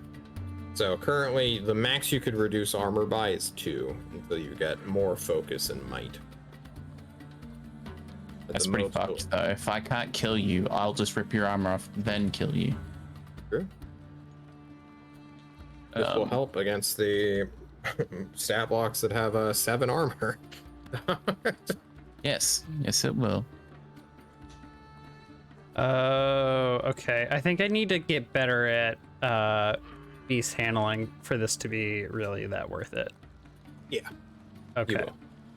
So currently, the max you could reduce armor by is 2 until you get more focus in might. At That's the pretty most- fucked though. If I can't kill you, I'll just rip your armor off, then kill you. True. This will help against the stat blocks that have 7 armor. Yes, it will. Oh, okay. I think I need to get better at beast handling for this to be really that worth it. Yeah. Okay. will.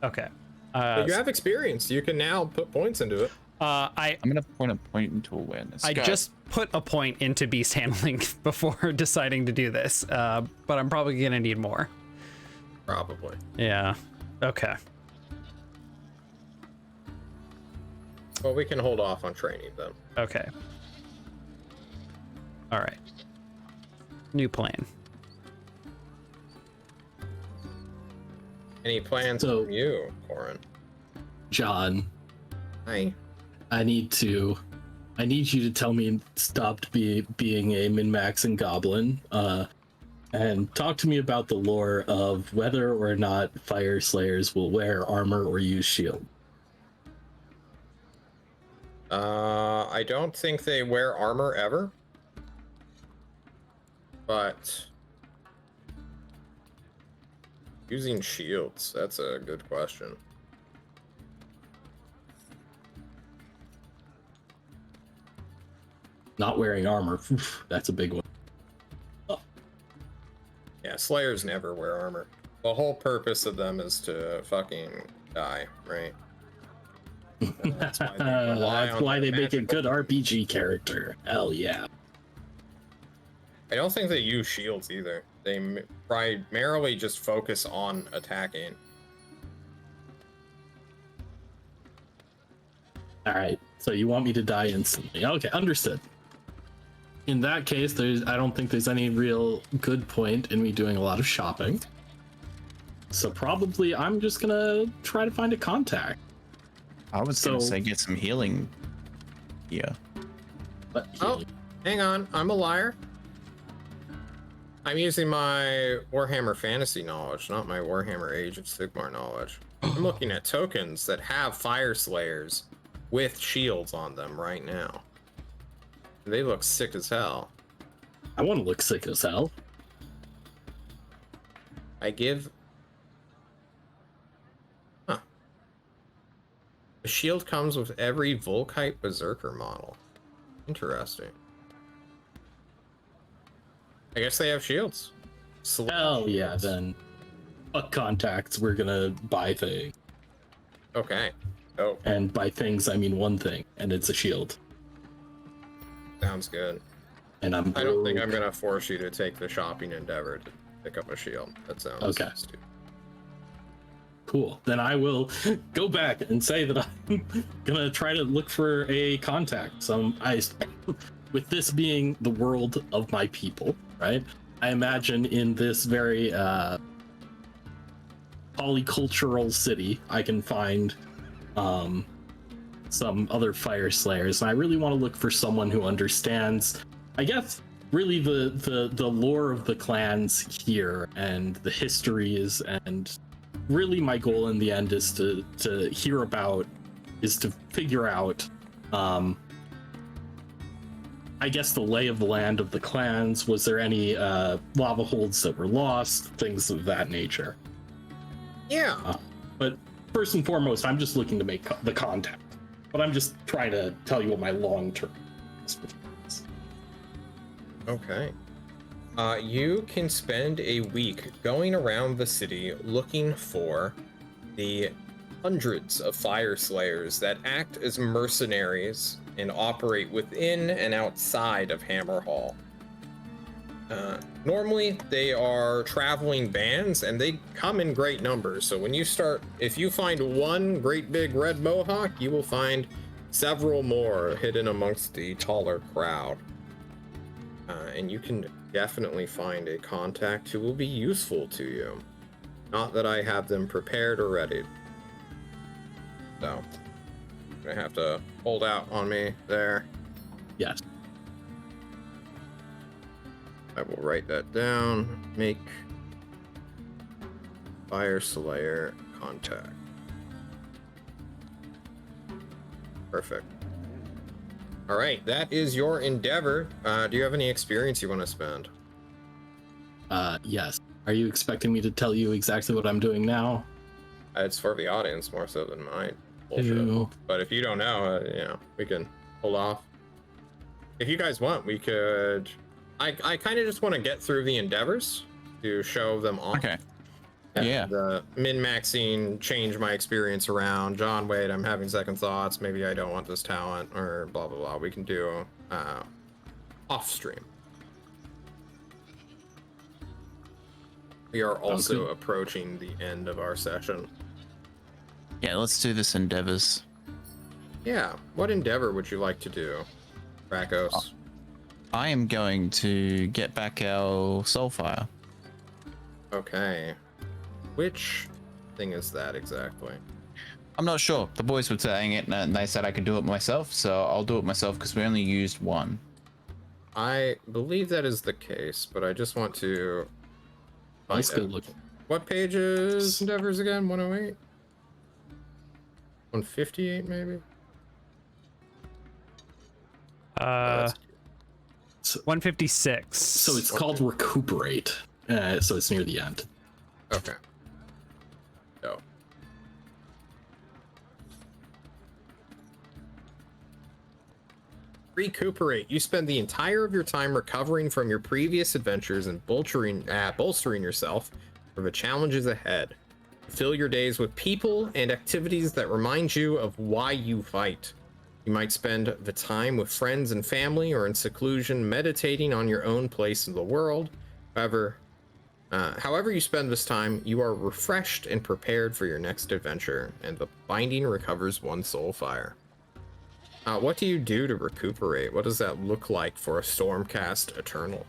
Okay. But you have experience. You can now put points into it. I I'm gonna point a point into awareness. I Go. just put a point into beast handling before deciding to do this, but I'm probably gonna need more. Probably. Yeah. Okay. Well, we can hold off on training then. Okay. All right. New plan. Any plans So- from you, Coron? John, Hi. I need you to tell me stopped being a min-maxing goblin, and talk to me about the lore of whether or not fire slayers will wear armor or use shield. I don't think they wear armor ever. But using shields, that's a good question. Not wearing armor, oof, that's a big one. Yeah, Slayers never wear armor. The whole purpose of them is to fucking die, right? That's why they rely That's on why they the make a good magical- RPG character. Hell yeah. I don't think they use shields either. They primarily just focus on attacking. All right, so you want me to die instantly? Okay, understood. In that case, I don't think there's any real good point in me doing a lot of shopping. So probably I'm just gonna try to find a contact. I was gonna So- say get some healing. Yeah. But Oh, hang on. I'm a liar. I'm using my Warhammer Fantasy knowledge, not my Warhammer Age of Sigmar knowledge. I'm looking at tokens that have Fire Slayers with shields on them right now. They look sick as hell. I want to look sick as hell. I give... Huh. The shield comes with every Volkite Berserker model. Interesting. I guess they have shields. Hell yeah, then. Fuck contacts, we're gonna buy things. Okay. Oh, And by things, I mean one thing, and it's a shield. sounds good. And I'm I don't think broke. I'm gonna force you to take the shopping endeavor to pick up a shield. That sounds Okay. stupid. Cool. Then I will go back and say that I'm gonna try to look for a contact. With this being the world of my people, right? I imagine in this very polycultural city, I can find some other fire slayers, and I really want to look for someone who understands, I guess, really the lore of the clans here and the histories, and really my goal in the end is to figure out I guess the lay of the land of the clans. Was there any lava holds that were lost, things of that nature? Yeah. But first and foremost, I'm just looking to make the contact, but I'm just trying to tell you what my long-term is. Okay. You can spend a week going around the city looking for the hundreds of fire slayers that act as mercenaries and operate within and outside of Hammerhall. Normally, they are traveling bands, and they come in great numbers. So when you start, if you find one great big red mohawk, you will find several more hidden amongst the taller crowd. And you can definitely find a contact who will be useful to you. Not that I have them prepared or ready. So, you're gonna have to hold out on me there. Yes. I will write that down. Make Fire Slayer contact. Perfect. All right, that is your endeavor. Do you have any experience you want to spend? Yes. Are you expecting me to tell you exactly what I'm doing now? It's for the audience more so than mine. Bullshit. Ew. But if you don't know, we can hold off. If you guys want, we could. I kind of just want to get through the endeavors to show them off. Okay. And Yeah. The min-maxing, change my experience around. John, wait, I'm having second thoughts. Maybe I don't want this talent, or blah blah blah. We can do off stream. We are also approaching the end of our session. Yeah, let's do this endeavors. Yeah. What endeavor would you like to do, Rakos? I am going to get back our Soulfire. Okay. Which thing is that exactly? I'm not sure. The boys were saying it and they said I could do it myself, so I'll do it myself because we only used one. I believe that is the case, but I just want to find Let's go out. look. What page is endeavors again? 108? 158 maybe? That's- 156. So it's called recuperate. So it's near the end. okay. Go. Recuperate. You spend the entire of your time recovering from your previous adventures and bolstering yourself for the challenges ahead. Fill your days with people and activities that remind you of why you fight. You might spend the time with friends and family or in seclusion meditating on your own place in the world. However you spend this time, you are refreshed and prepared for your next adventure, and the binding recovers one soul fire. What do you do to recuperate? What does that look like for a Stormcast Eternal?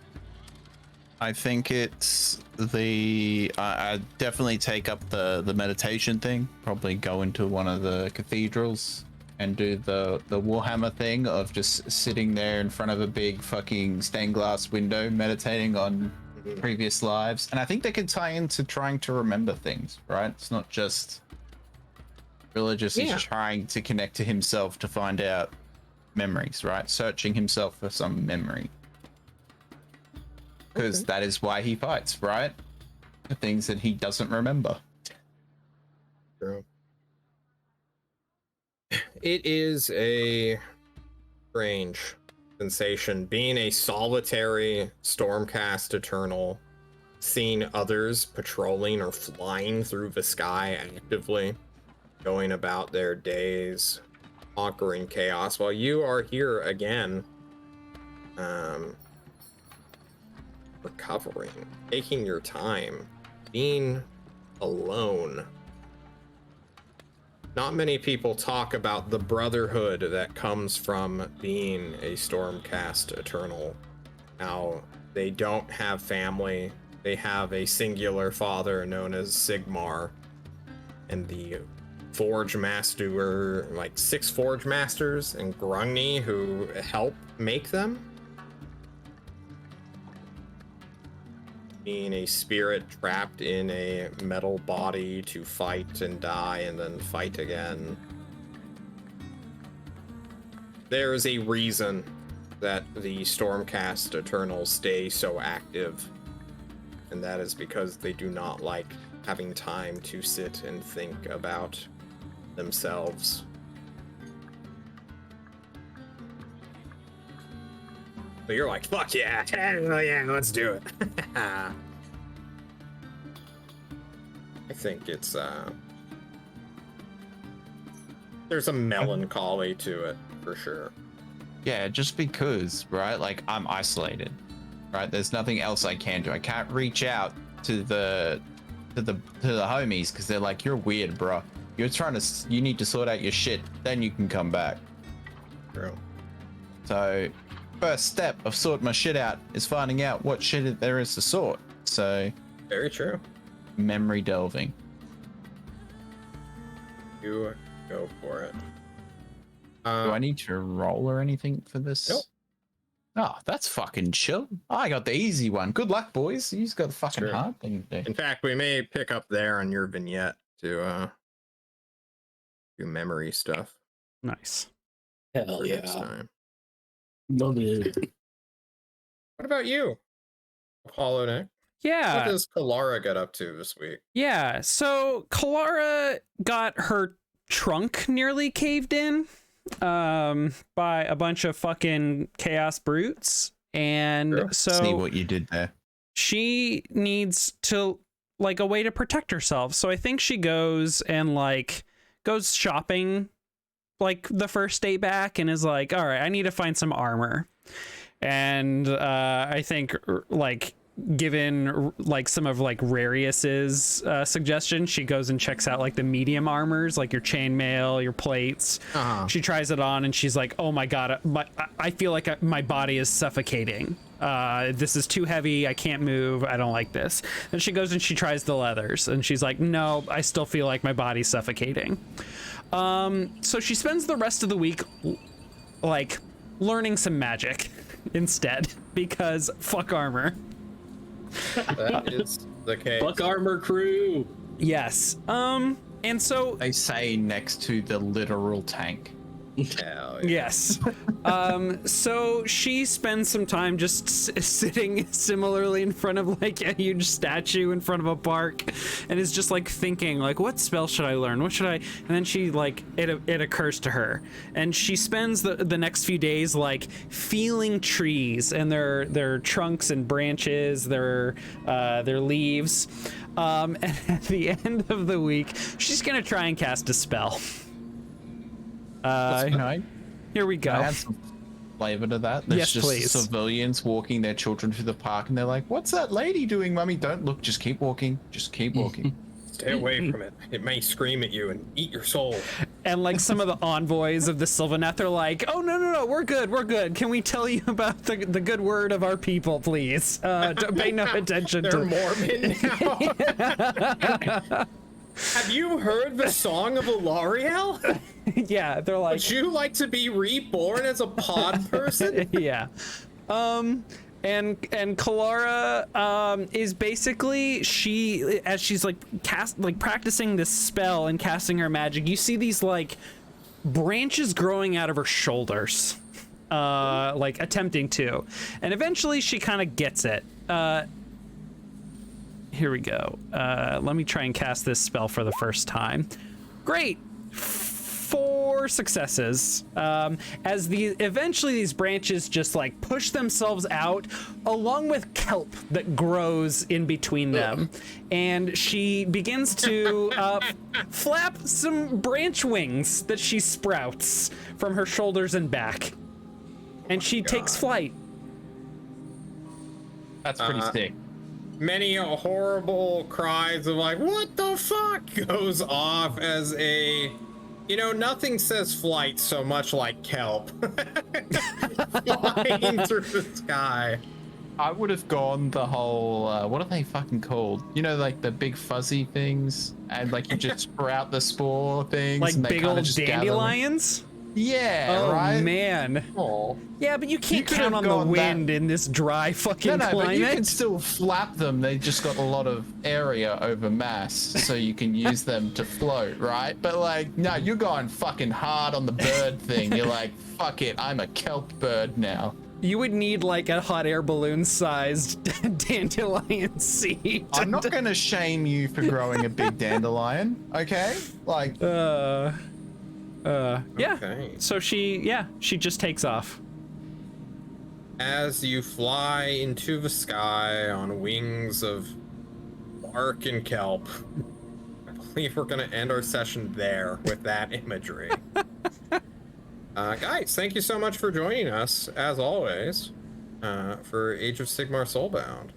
I think it's I definitely take up the meditation thing. Probably go into one of the cathedrals and do the Warhammer thing of just sitting there in front of a big fucking stained glass window meditating on previous lives. And I think they can tie into trying to remember things, right? It's not just religious. Yeah. He's trying to connect to himself to find out memories, right? Searching himself for some memory. Because that is why he fights, right? The things that he doesn't remember. True. It is a strange sensation being a solitary Stormcast Eternal, seeing others patrolling or flying through the sky actively, going about their days, conquering chaos, while you are here again, recovering, taking your time, being alone. Not many people talk about the brotherhood that comes from being a Stormcast Eternal. How They don't have family. They have a singular father known as Sigmar. And the Forge Master, like 6 Forge Masters and Grungni who help make them. Being a spirit trapped in a metal body to fight and die and then fight again. There's a reason that the Stormcast Eternals stay so active, and that is because they do not like having time to sit and think about themselves. So you're like, fuck yeah, hell yeah, let's do it. I think it's there's a melancholy to it for sure. Yeah, just because, right? Like, I'm isolated, right? There's nothing else I can do. I can't reach out to the homies because they're like, you're weird, bro. You need to sort out your shit, then you can come back. True. So, first step of sorting my shit out is finding out what shit there is to sort. So, Very true. memory delving. You go for it. Do I need to roll or anything for this? Nope. Oh, that's fucking chill. I got the easy one. Good luck, boys. You've got the fucking Sure. hard thing to do. In fact, we may pick up there on your vignette to do memory stuff Nice. Hell for yeah. next time. Love it. What about you, ApolloNik? What Yeah. does Kalara get up to this week? Yeah. So Kalara got her trunk nearly caved in by a bunch of fucking chaos brutes. And Sure. so See what you did there. she needs to like a way to protect herself. So I think she goes and like goes shopping like the first day back and is like, all right, I need to find some armor. And I think like given like some of like Rarius's suggestions, she goes and checks out like the medium armors, like your chainmail, your plates. She tries it on and she's like, oh my god, I feel like my body is suffocating. This is too heavy, I can't move, I don't like this. Then she goes and she tries the leathers and she's like, no, I still feel like my body's suffocating. So she spends the rest of the week like learning some magic instead, because fuck armor. That is the case. Fuck armor crew. Yes. And so They say next to the literal tank. Hell yeah. yes. So she spends some time just sitting similarly in front of like a huge statue in front of a park and is just like thinking like, what spell should I learn? What should I? And then she like, it occurs to her and she spends the next few days like feeling trees and their trunks and branches, their leaves. And at the end of the week, she's gonna try and cast a spell. Here we go. I had some flavor to that. There's Yes, just please. civilians walking their children through the park and they're like, what's that lady doing, mummy? Don't look, just keep walking. Just keep walking. Stay away from it. It may scream at you and eat your soul. And like some of the envoys of the Sylvaneth are like, oh no, we're good. Can we tell you about the good word of our people, please? Don't pay no attention They're to Mormon now. Have you heard the song of Alariel? yeah, they're like, Would you like to be reborn as a pod person? yeah. And Kalara is basically as she's like practicing this spell and casting her magic, you see these like branches growing out of her shoulders, like attempting to, and eventually she kind of gets it. Here we go. Let me try and cast this spell for the first time. Great. 4 successes. As eventually these branches just like push themselves out along with kelp that grows in between them. And she begins to flap some branch wings that she sprouts from her shoulders and back. And she takes flight. That's pretty sick. Many horrible cries of like, what the fuck, goes off as a, nothing says flight so much like kelp. Flying through the sky. I would have gone the whole, what are they fucking called? You know, like the big fuzzy things, and like you just sprout the spore things, Like and they big kinda old just gather. dandelions? Yeah, Oh, right? man. Oh, Yeah, but you can't could count have on the gone that- wind in this dry fucking No, climate. but you can still flap them. They just got a lot of area over mass, so you can use them to float, right? But like, no, you're going fucking hard on the bird thing. You're like, fuck it, I'm a kelp bird now. You would need like a hot air balloon sized dandelion seed. I'm not gonna shame you for growing a big dandelion, okay? Like, Yeah. Okay. So she just takes off. As you fly into the sky on wings of bark and kelp, I believe we're going to end our session there with that imagery. Guys, thank you so much for joining us, as always, for Age of Sigmar Soulbound.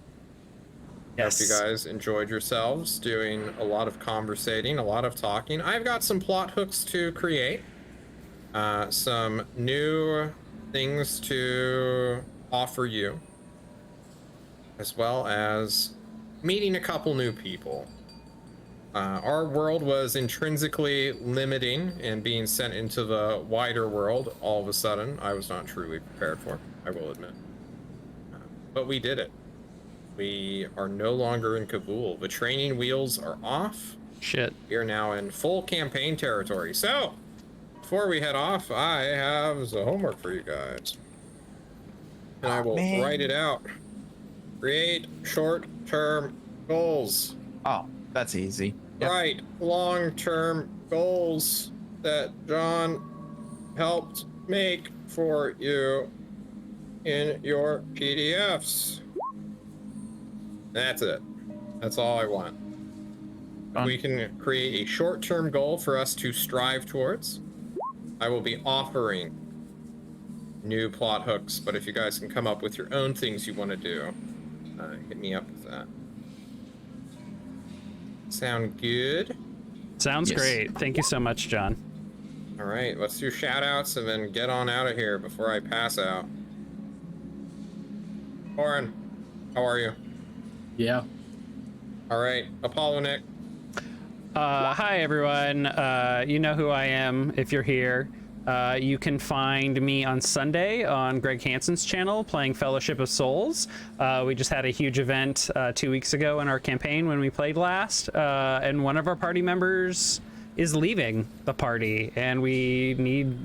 Yes. Hope you guys enjoyed yourselves doing a lot of conversating, a lot of talking. I've got some plot hooks to create, some new things to offer you, as well as meeting a couple new people. Our world was intrinsically limiting and being sent into the wider world all of a sudden. I was not truly prepared for, I will admit. But we did it. We are no longer in Kabul. The training wheels are off. Shit. We are now in full campaign territory. So, before we head off, I have the homework for you guys. And I will write it out. Create short-term goals. oh, that's easy. Yep. Write long-term goals that John helped make for you in your PDFs. That's it. That's all I want. We can create a short-term goal for us to strive towards. I will be offering new plot hooks, but if you guys can come up with your own things you want to do, hit me up with that. Sound good? Sounds Yes. great. Thank you so much, John. All right, let's do shout-outs and then get on out of here before I pass out. Coron, how are you? Yeah. All right, ApolloNik. Hi, everyone. You know who I am if you're here. You can find me on Sunday on Greg Hansen's channel playing Fellowship of Souls. We just had a huge event 2 weeks ago in our campaign when we played last, and one of our party members is leaving the party, and we need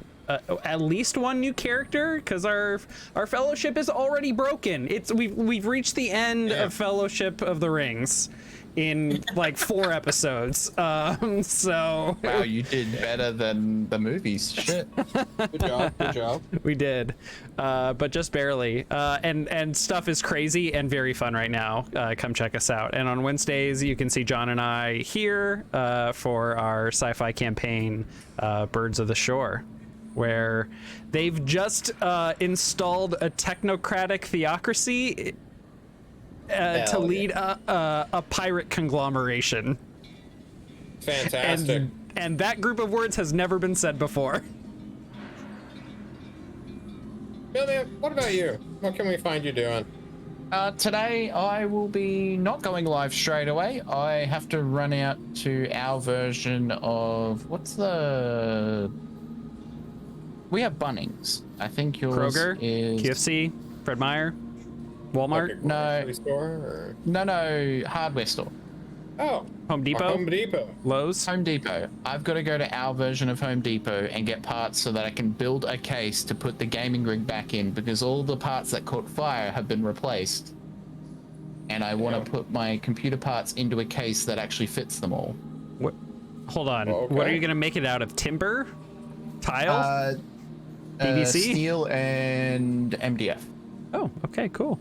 at least one new character because our Fellowship is already broken. We've reached the end of Fellowship of the Rings in like 4 episodes. So Wow, you did better than the movies. Shit. Good job, good job. we did, but just barely. And stuff is crazy and very fun right now. Come check us out. And on Wednesdays, you can see John and I here for our sci-fi campaign, Birds of the Shore, where they've just installed a technocratic theocracy to lead a pirate conglomeration. Fantastic. And that group of words has never been said before. Millman, what about you? What can we find you doing? Today I will be not going live straight away. I have to run out to our version of we have Bunnings. I think yours Kroger, is KFC, Fred Meyer, Walmart, Like a grocery store, or... no hardware store. Oh, Home Depot, Home Depot. Lowe's. Home Depot. I've got to go to our version of Home Depot and get parts so that I can build a case to put the gaming rig back in, because all the parts that caught fire have been replaced. And I want to put my computer parts into a case that actually fits them all. What? Hold on. Okay. What are you gonna make it out of? Timber? Tile? PVC? Steel and MDF. Oh, okay, cool.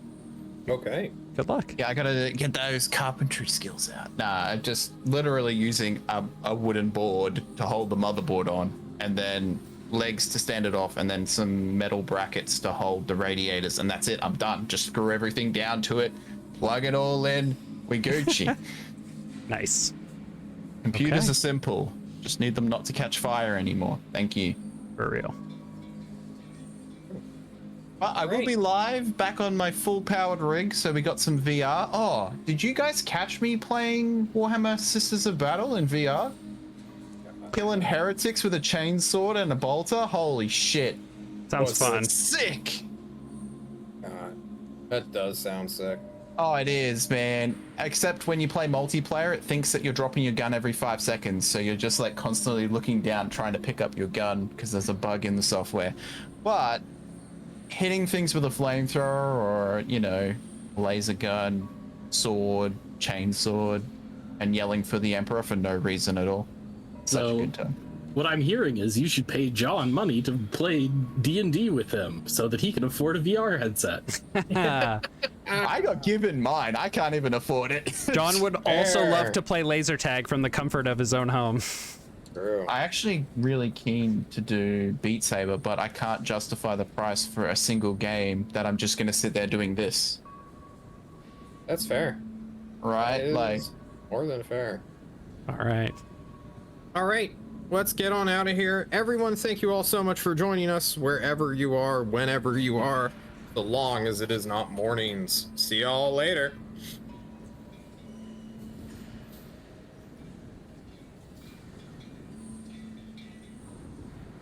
Okay. Good luck. Yeah, I gotta get those carpentry skills out. Nah, just literally using a wooden board to hold the motherboard on, and then legs to stand it off, and then some metal brackets to hold the radiators, and that's it. I'm done. Just screw everything down to it, plug it all in, we Gucci. Nice. Computers Okay. are simple. Just need them not to catch fire anymore. Thank you. For real. But I will be live back on my full powered rig, so we got some VR. Oh, did you guys catch me playing Warhammer Sisters of Battle in VR? Killing heretics with a chainsword and a bolter? Holy shit. Sounds fun. Sick! God, that does sound sick. Oh, it is, man. Except when you play multiplayer, it thinks that you're dropping your gun every 5 seconds, so you're just like constantly looking down trying to pick up your gun because there's a bug in the software. But hitting things with a flamethrower or, you know, laser gun, sword, chainsword, and yelling for the Emperor for no reason at all. Such a good time. What I'm hearing is you should pay Jon money to play D&D with him so that he can afford a VR headset. I got given mine. I can't even afford it. Jon would also love to play laser tag from the comfort of his own home. True. I actually really keen to do Beat Saber, but I can't justify the price for a single game that I'm just going to sit there doing this. That's fair. Right? That is Like, more than fair. All right. All right, let's get on out of here. Everyone, thank you all so much for joining us wherever you are, whenever you are, so long as it is not mornings. See y'all later.